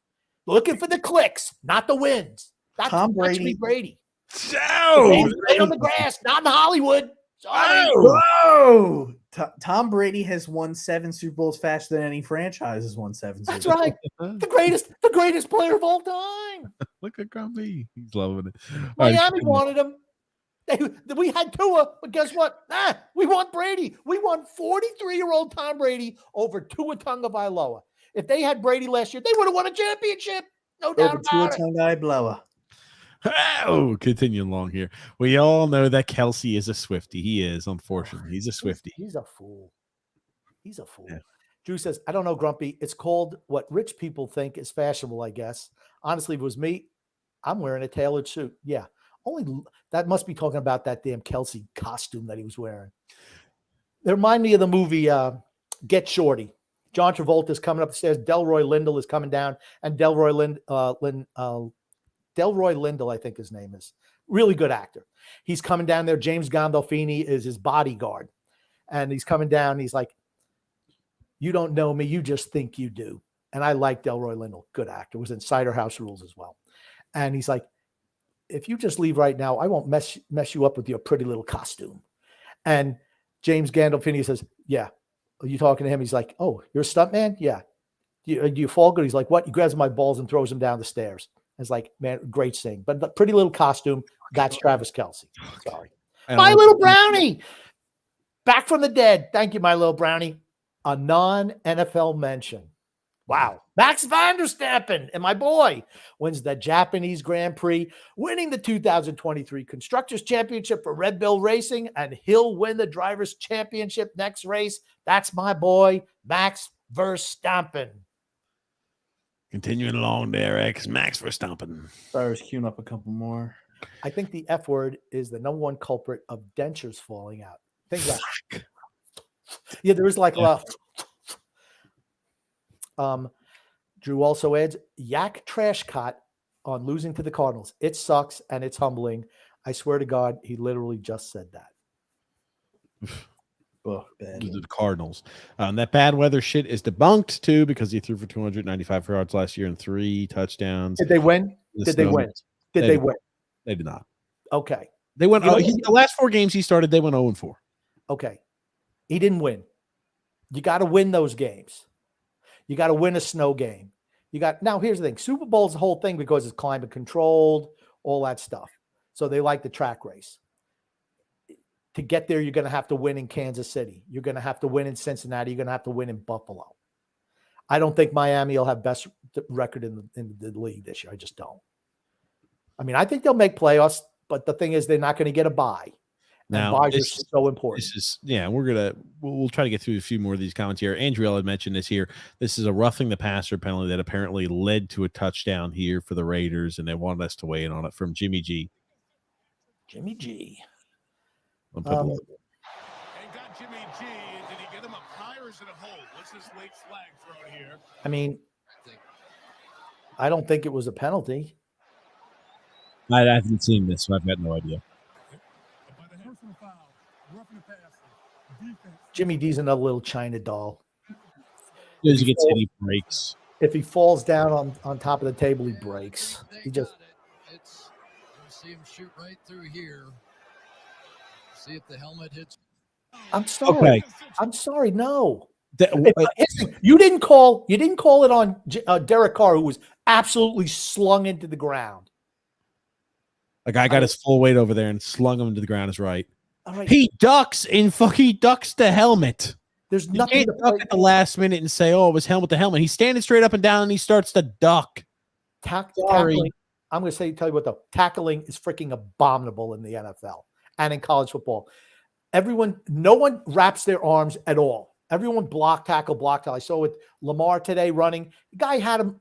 Looking for the clicks, not the wins. That's Tom Brady. So right on the grass, not in Hollywood. Sorry. Whoa! Tom Brady has won 7 Super Bowls faster than any franchise has won 7 Super Bowls. That's right. The greatest player of all time. Look at Grumpy. He's loving it. Miami wanted him. We had Tua, but guess what? We want Brady. We want 43-year-old Tom Brady over Tua Tagovailoa. If they had Brady last year, they would have won a championship. No doubt about it. Tua Tagovailoa. Oh, continuing along here. We all know that Kelsey is a Swiftie. He is, unfortunately. He's a Swiftie. He's a fool. He's a fool. Yeah. Drew says, I don't know, Grumpy. It's called what rich people think is fashionable, I guess. Honestly, if it was me, I'm wearing a tailored suit. Yeah. That must be talking about that damn Kelsey costume that he was wearing. They remind me of the movie Get Shorty. John Travolta is coming up the stairs. Delroy Lindo is coming down, and Delroy Lindo, I think his name is. Really good actor. He's coming down there. James Gandolfini is his bodyguard, and he's coming down. He's like, "You don't know me. You just think you do." And I like Delroy Lindo, good actor. Was in Cider House Rules as well. And he's like, "If you just leave right now, I won't mess you up with your pretty little costume." And James Gandolfini says, "Yeah." Are you talking to him? He's like, "Oh, you're a stuntman? Yeah. Do you fall good?" He's like, "What?" He grabs my balls and throws him down the stairs. It's like, man, great scene. But the pretty little costume, that's Travis Kelce. Sorry. My Little Brownie. Back from the dead. Thank you, My Little Brownie. A non-NFL mention. Wow. Max Vanderstappen and my boy wins the Japanese Grand Prix, winning the 2023 Constructors Championship for Red Bull Racing, and he'll win the Drivers' Championship next race. That's my boy, Max Verstappen. Continuing along there, Max Verstappen. Sorry, I was queuing up a couple more. I think the F word is the number one culprit of dentures falling out. Think about it. Yeah, there is like a lot. Drew also adds, Yak trash cot on losing to the Cardinals. It sucks and it's humbling. I swear to God, he literally just said that. The Cardinals. That bad weather shit is debunked too, because he threw for 295 yards last year and 3 touchdowns. Did they win? Did they win? Did they win? They did not. Okay. They went. The last 4 games he started, they went 0-4. Okay. He didn't win. You got to win those games. You got to win a snow game. Now here's the thing. Super Bowl is the whole thing because it's climate controlled, all that stuff. So they like the track race. To get there, you're going to have to win in Kansas City. You're going to have to win in Cincinnati. You're going to have to win in Buffalo. I don't think Miami will have best record in the league this year. I just don't. I mean, I think they'll make playoffs, but the thing is they're not going to get a bye. Now, buys are so important. We'll try to get through a few more of these comments here. Andriel had mentioned this here. This is a roughing the passer penalty that apparently led to a touchdown here for the Raiders, and they wanted us to weigh in on it from Jimmy G. Jimmy G. They got Jimmy G. Did he get him up high or is it a hold? What's this late flag thrown here? I mean, I don't think it was a penalty. I haven't seen this, so I've got no idea. Jimmy D's another little China doll. As he gets hit, he breaks. If he falls down on top of the table, he breaks. He just. See him shoot right through here. See if the helmet hits. I'm sorry. Okay. I'm sorry. No. You didn't call it on Derek Carr, who was absolutely slung into the ground. A guy got his full weight over there and slung him to the ground is right. All right. He ducks the helmet. There's nothing. You can't duck at the last minute and say, "Oh, it was helmet to helmet." He's standing straight up and down, and he starts to duck. Tackling. I'm going to tell you what though. Tackling is freaking abominable in the NFL and in college football. No one wraps their arms at all. Everyone block tackle. I saw with Lamar today running. The guy had him,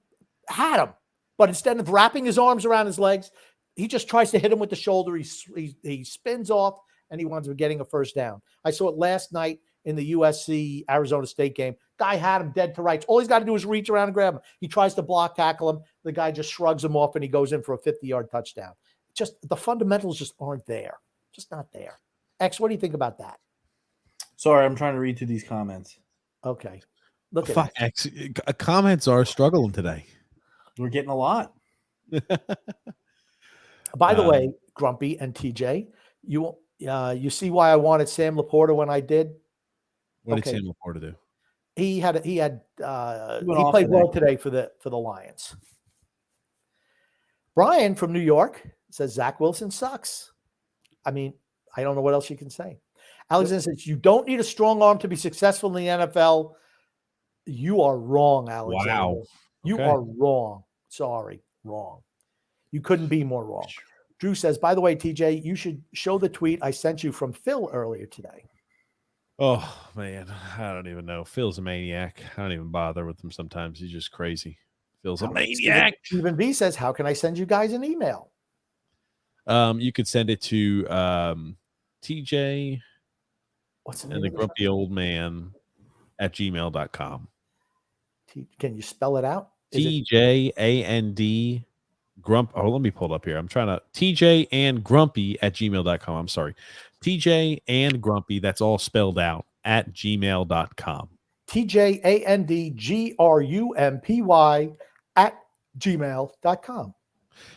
but instead of wrapping his arms around his legs, he just tries to hit him with the shoulder. He spins off, and he winds up getting a first down. I saw it last night in the USC Arizona State game. Guy had him dead to rights. All he's got to do is reach around and grab him. He tries to block tackle him. The guy just shrugs him off, and he goes in for a 50-yard touchdown. Just the fundamentals just aren't there. Just not there. X, what do you think about that? Sorry, I'm trying to read through these comments. Okay. Look at X. Comments are struggling today. We're getting a lot. By the way, Grumpy and TJ, you see why I wanted Sam Laporta when I did? What did Sam Laporta do? He played well today for the Lions. Brian from New York says Zach Wilson sucks. I mean, I don't know what else you can say. Alexander says you don't need a strong arm to be successful in the NFL. You are wrong, Alexander. Wow. You are wrong. Sorry, wrong. You couldn't be more wrong. Drew says, by the way, TJ, you should show the tweet I sent you from Phil earlier today. Oh, man. I don't even know. Phil's a maniac. I don't even bother with him sometimes. He's just crazy. Phil's a maniac. Stephen B says, how can I send you guys an email? You could send it to TJ What's the and the grumpy old man @gmail.com. Can you spell it out? TJAND Grump. Oh, let me pull it up here. I'm trying to TJ and Grumpy @gmail.com. I'm sorry. TJ and Grumpy. That's all spelled out @gmail.com. TJANDGRUMPY @gmail.com.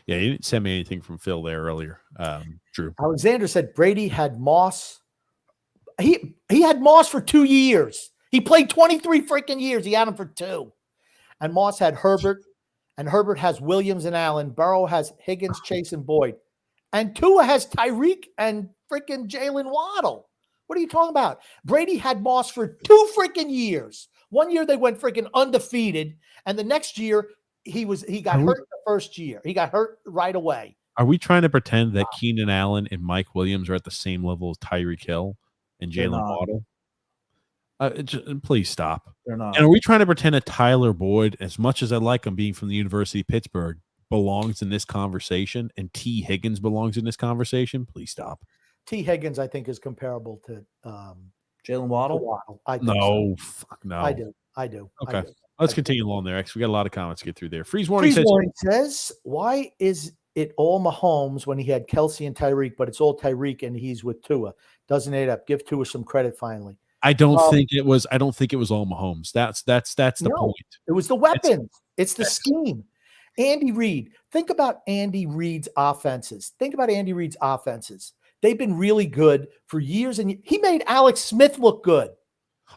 Yeah, you didn't send me anything from Phil there earlier, Drew. Alexander said Brady had Moss. He had Moss for 2 years. He played 23 freaking years. He had him for 2. And Moss had Herbert, and Herbert has Williams and Allen. Burrow has Higgins, Chase, and Boyd. And Tua has Tyreek and freaking Jalen Waddle. What are you talking about? Brady had Moss for 2 freaking years. 1 year they went freaking undefeated, and the next year he got hurt the first year. He got hurt right away. Are we trying to pretend that Keenan Allen and Mike Williams are at the same level as Tyreek Hill and Jalen Waddle? Please stop. They're not. And are we trying to pretend that Tyler Boyd, as much as I like him being from the University of Pittsburgh, belongs in this conversation and T. Higgins belongs in this conversation? Please stop. T. Higgins, I think, is comparable to Jalen Waddle. I think No, so. fuck no. I do. Okay. I do. Let's continue along there, X. We got a lot of comments to get through there. Freeze Warning says, why is it all Mahomes when he had Kelsey and Tyreek, but it's all Tyreek and he's with Tua? Doesn't add up. Give Tua some credit finally. I don't think it was all Mahomes. That's the point. It was the weapons. It's the scheme. Andy Reid. Think about Andy Reid's offenses. They've been really good for years, and he made Alex Smith look good.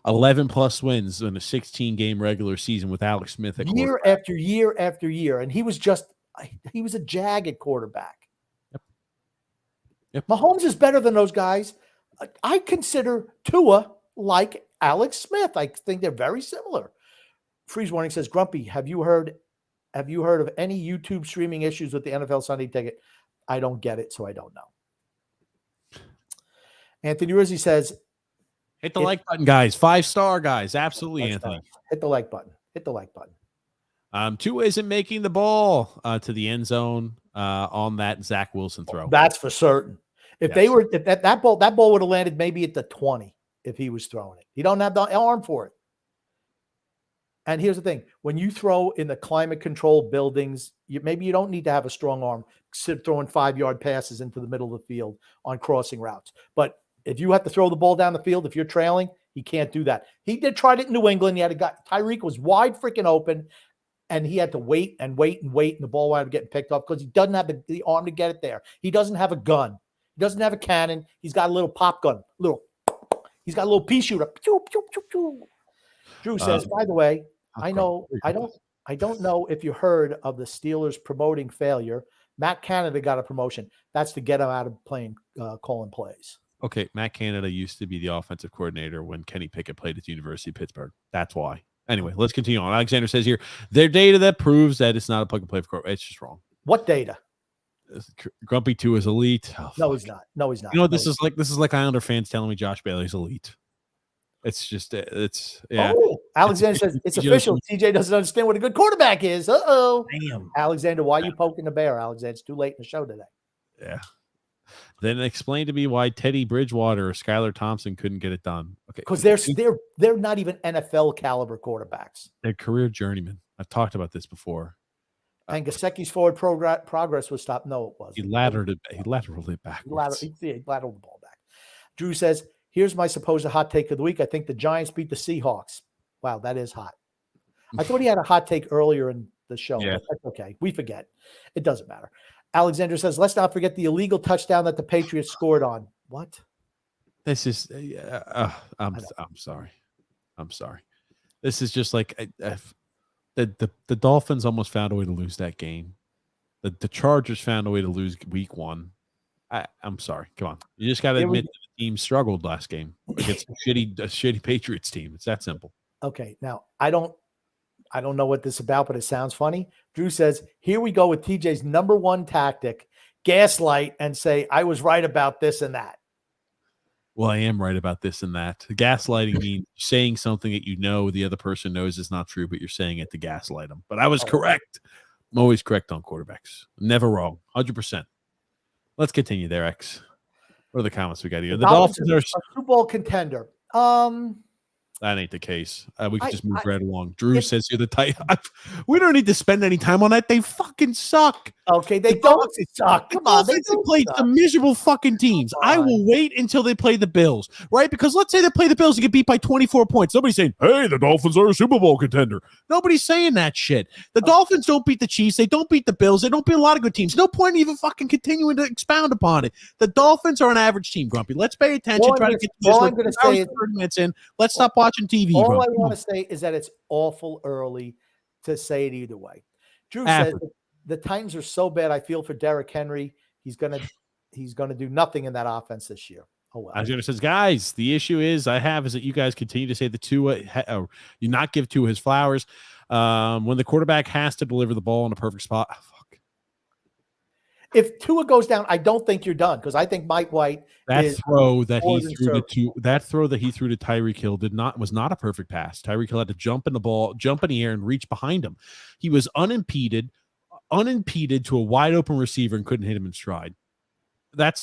11 plus wins in a 16-game regular season with Alex Smith at year after year after year, and he was a jag at quarterback. Yep. Mahomes is better than those guys. I consider Tua like Alex Smith. I think they're very similar. Freeze Warning says, Grumpy, have you heard of any YouTube streaming issues with the NFL Sunday Ticket? I don't get it, so I don't know. Anthony Rizzi says, hit the like button, guys. 5-star guys. Absolutely, Anthony. Hit the like button. Tua isn't making the ball to the end zone on that Zach Wilson throw. That's for certain. If that ball would have landed maybe at the 20 if he was throwing it. He don't have the arm for it. And here's the thing. When you throw in the climate-controlled buildings, maybe you don't need to have a strong arm throwing 5-yard passes into the middle of the field on crossing routes. But if you have to throw the ball down the field, if you're trailing, he can't do that. He tried it in New England. He had a guy, Tyreek was wide freaking open, and he had to wait, and the ball wound up getting picked up because he doesn't have the arm to get it there. He doesn't have a gun. He doesn't have a cannon. He's got a little pop gun. He's got a little pea shooter. Pew, pew, pew, pew. Drew says, by the way, I don't know if you heard of the Steelers promoting failure. Matt Canada got a promotion. That's to get him out of calling plays. Okay, Matt Canada used to be the offensive coordinator when Kenny Pickett played at the University of Pittsburgh. That's why. Anyway, let's continue on. Alexander says here, their data that proves that it's not a plug and play for it's just wrong. What data? Grumpy 2 is elite. Oh, no, he's not. No, he's not. You know what this is like Islander fans telling me Josh Bailey's elite. It's just yeah. Oh, Alexander says it's official. TJ doesn't understand what a good quarterback is. Uh-oh. Damn. Alexander, why are you poking the bear, Alexander? It's too late in the show today. Yeah. Then explain to me why Teddy Bridgewater or Skylar Thompson couldn't get it done. Okay. Because they're not even NFL caliber quarterbacks. They're career journeymen. I've talked about this before. And Gesicki's forward progress was stopped. No, it wasn't. He lateraled it backwards. He lateraled the ball back. Drew says, here's my supposed hot take of the week. I think the Giants beat the Seahawks. Wow, that is hot. I thought he had a hot take earlier in the show. Yeah. But that's okay. We forget. It doesn't matter. Alexander says, let's not forget the illegal touchdown that the Patriots scored on. What? This is I'm sorry. This is just like the Dolphins almost found a way to lose that game. The Chargers found a way to lose week 1. I'm sorry. Come on. You just got to admit the team struggled last game against a shitty Patriots team. It's that simple. Okay. Now, I don't know what this is about, but it sounds funny. Drew says, here we go with TJ's number one tactic, gaslight and say, I was right about this and that. Well, I am right about this and that. Gaslighting means saying something that you know the other person knows is not true, but you're saying it to gaslight them. But I was correct. I'm always correct on quarterbacks. Never wrong. 100%. Let's continue there, X. What are the comments we got here? The Dolphins are a Super Bowl contender. That ain't the case. We could just move I- right along. Drew says here the tight. We don't need to spend any time on that. They fucking suck. Okay, they don't suck. Come on, they Dolphins have don't played suck. some miserable fucking teams. I will wait until they play the Bills, right? Because let's say they play the Bills and get beat by 24 points. Nobody's saying, hey, the Dolphins are a Super Bowl contender. Nobody's saying that shit. The Dolphins don't beat the Chiefs. They don't beat the Bills. They don't beat a lot of good teams. No point in even fucking continuing to expound upon it. The Dolphins are an average team, Grumpy. Let's pay attention. All I'm Try to gonna- get this. all We're I'm gonna 2 hours say and is- 30 minutes in. Let's stop watching TV. All Grumpy. I Come want on. to say is that it's awful early to say it either way. Drew Average. says the Titans are so bad. I feel for Derrick Henry. He's gonna do nothing in that offense this year. Oh well. As Jonas says, guys, the issue is that you guys continue to say the Tua, you not give Tua his flowers. When the quarterback has to deliver the ball in a perfect spot. Fuck. If Tua goes down, I don't think you're done because I think Mike White That is throw that he more than threw serviceable. that throw that he threw to Tyreek Hill was not a perfect pass. Tyreek Hill had to jump in the air and reach behind him. He was unimpeded to a wide open receiver and couldn't hit him in stride. That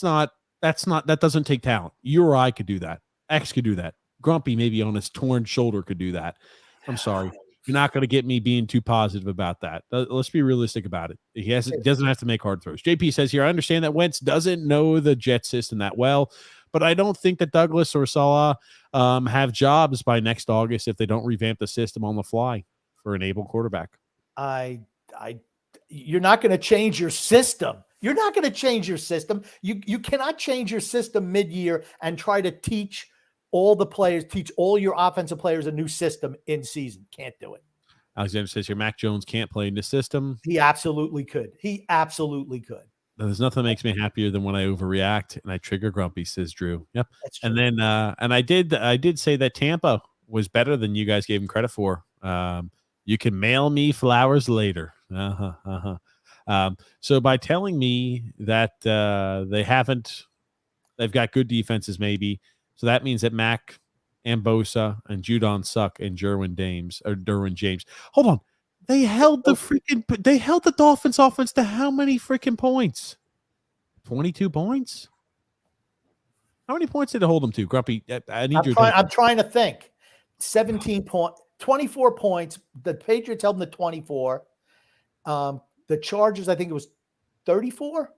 doesn't take talent. You or I could do that. X could do that. Grumpy, maybe on his torn shoulder, could do that. I'm sorry. You're not going to get me being too positive about that. Let's be realistic about it. He doesn't have to make hard throws. JP says here, I understand that Wentz doesn't know the Jet system that well, but I don't think that Douglas or Salah have jobs by next August if they don't revamp the system on the fly for an able quarterback. You're not going to change your system. You're not going to change your system. You cannot change your system mid-year and try to teach all your offensive players a new system in season. Can't do it. Alexander says here, Mac Jones can't play in this system. He absolutely could. There's nothing that makes me happier than when I overreact and I trigger Grumpy, says Drew. Yep. That's true. And then and I did say that Tampa was better than you guys gave him credit for. You can mail me flowers later. So by telling me that they've got good defenses, maybe. So that means that Mac and Bosa and Judon suck and Derwin James. Hold on. They held the Dolphins offense to how many freaking points? 22 points? How many points did they hold them to? Grumpy, I'm trying to think. 24 points. The Patriots held them to 24. The Chargers, I think it was 34.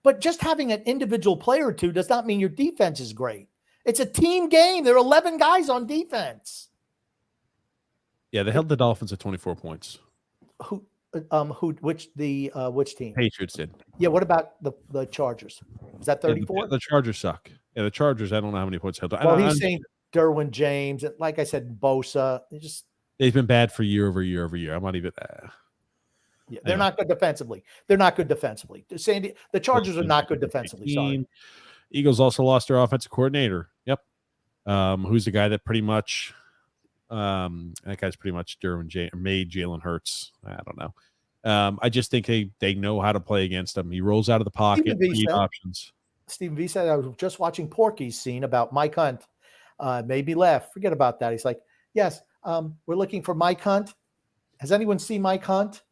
But just having an individual player or two does not mean your defense is great. It's a team game. There are 11 guys on defense. Yeah, they held the Dolphins at 24 points. Which team? Patriots did. Yeah, what about the Chargers? Is that 34? Yeah, the Chargers suck. Yeah, the Chargers, I don't know how many points held. Well, he's saying Derwin James, like I said, Bosa. They've been bad for year over year over year. I'm not even. Yeah, they're not good defensively. The Chargers are not good defensively. Sorry. Eagles also lost their offensive coordinator. Yep. Who's the guy that pretty much that guy's pretty much made Jalen Hurts. I don't know. I just think they know how to play against him. He rolls out of the pocket, options. Stephen V said, I was just watching Porky's scene about Mike Hunt. Made me laugh. Forget about that. He's like, yes, we're looking for Mike Hunt. Has anyone seen Mike Hunt?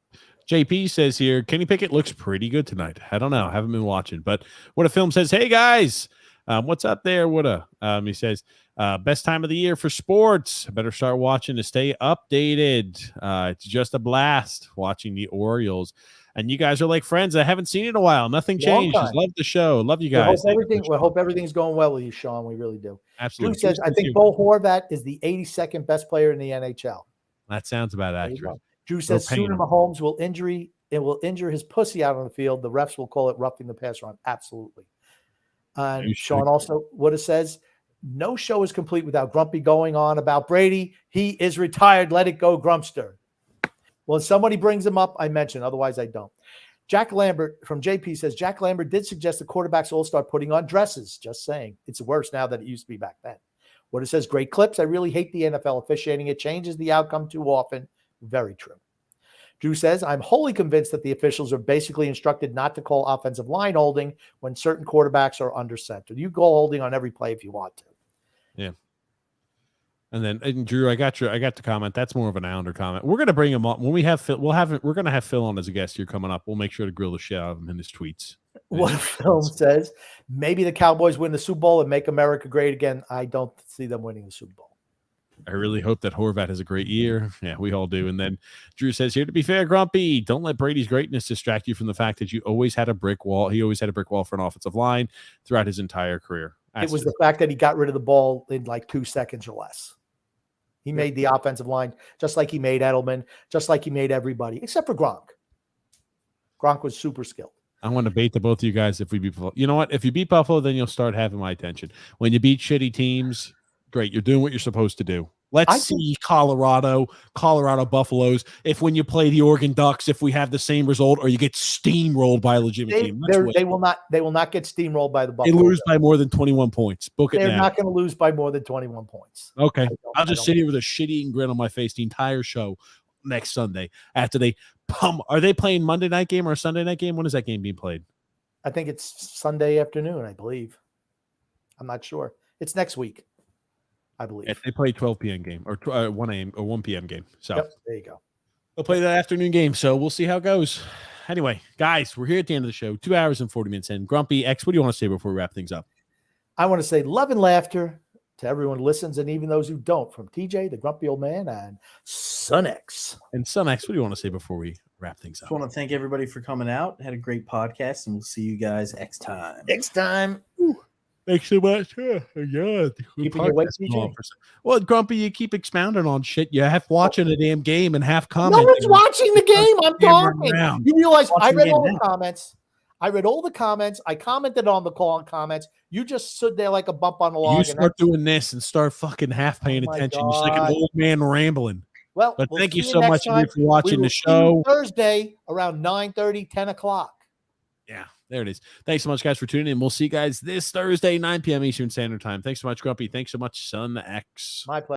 JP says here, Kenny Pickett looks pretty good tonight. I don't know. I haven't been watching. But What a Film says, hey, guys, what's up there? He says, best time of the year for sports. Better start watching to stay updated. It's just a blast watching the Orioles. And you guys are like friends. I haven't seen it in a while. Nothing changed. Just love the show. Love you guys. We hope everything's going well with you, Sean. We really do. Absolutely. Drew says, I think Bo Horvat is the 82nd best player in the NHL. That sounds about accurate. Drew says sooner Mahomes will injure his pussy out on the field. The refs will call it roughing the passer on. Absolutely. And Sean also says, no show is complete without Grumpy going on about Brady. He is retired. Let it go, Grumpster. Well, if somebody brings him up, I mention. Otherwise, I don't. Jack Lambert from JP says, Jack Lambert did suggest the quarterbacks all start putting on dresses. Just saying. It's worse now than it used to be back then. What it says, great clips. I really hate the NFL officiating. It changes the outcome too often. Very true. Drew says, I'm wholly convinced that the officials are basically instructed not to call offensive line holding when certain quarterbacks are under center. You go holding on every play if you want to. Yeah. And Drew, I got the comment. That's more of an Islander comment. We're going to bring him up when we have Phil. We're going to have Phil on as a guest here coming up. We'll make sure to grill the shit out of him in his tweets. One film says maybe the Cowboys win the Super Bowl and make America great again. I don't see them winning the Super Bowl. I really hope that Horvat has a great year. Yeah, we all do. And then Drew says, here to be fair, Grumpy, don't let Brady's greatness distract you from the fact that you always had a brick wall. He always had a brick wall for an offensive line throughout his entire career. It was the fact that he got rid of the ball in like 2 seconds or less. He made the offensive line just like he made Edelman, just like he made everybody, except for Gronk. Gronk was super skilled. I want to bait the both of you guys if we beat Buffalo. You know what? If you beat Buffalo, then you'll start having my attention. When you beat shitty teams, great. You're doing what you're supposed to do. Let's see Colorado Buffaloes. If when you play the Oregon Ducks, if we have the same result or you get steamrolled by a legitimate team. They will not get steamrolled by the Buffalo. They lose by more than 21 points. Book it now. They're not going to lose by more than 21 points. Okay. I'll just sit here with a shit-eating grin on my face the entire show next Sunday after they Are they playing Monday night game or a Sunday night game? When is that game being played? I think it's Sunday afternoon, I believe. I'm not sure. It's next week, I believe. Yeah, they play 12 p.m. game or 1 a.m. or 1 p.m. game. So there you go. They'll play that afternoon game. So we'll see how it goes. Anyway, guys, we're here at the end of the show. 2 hours and 40 minutes in. Grumpy X, what do you want to say before we wrap things up? I want to say love and laughter to everyone who listens and even those who don't, from TJ, the grumpy old man, and Son X. And Son X, what do you want to say before we wrap things up? Just want to thank everybody for coming out. Had a great podcast, and we'll see you guys next time. Next time. Thanks so much. Yeah. Keeping you awake, TJ? Well, Grumpy, you keep expounding on shit. You half watching a damn game and half commenting. No one's watching the game. I'm talking. You realize I read all the comments. I commented on the call and comments. You just stood there like a bump on the log. You start doing this and start fucking half paying attention. Just like an old man rambling. Well, but thank you so much for watching the show. Thursday around 9:30, 10 o'clock. Yeah, there it is. Thanks so much, guys, for tuning in. We'll see you guys this Thursday, 9 p.m. Eastern Standard Time. Thanks so much, Grumpy. Thanks so much, Son X. My pleasure.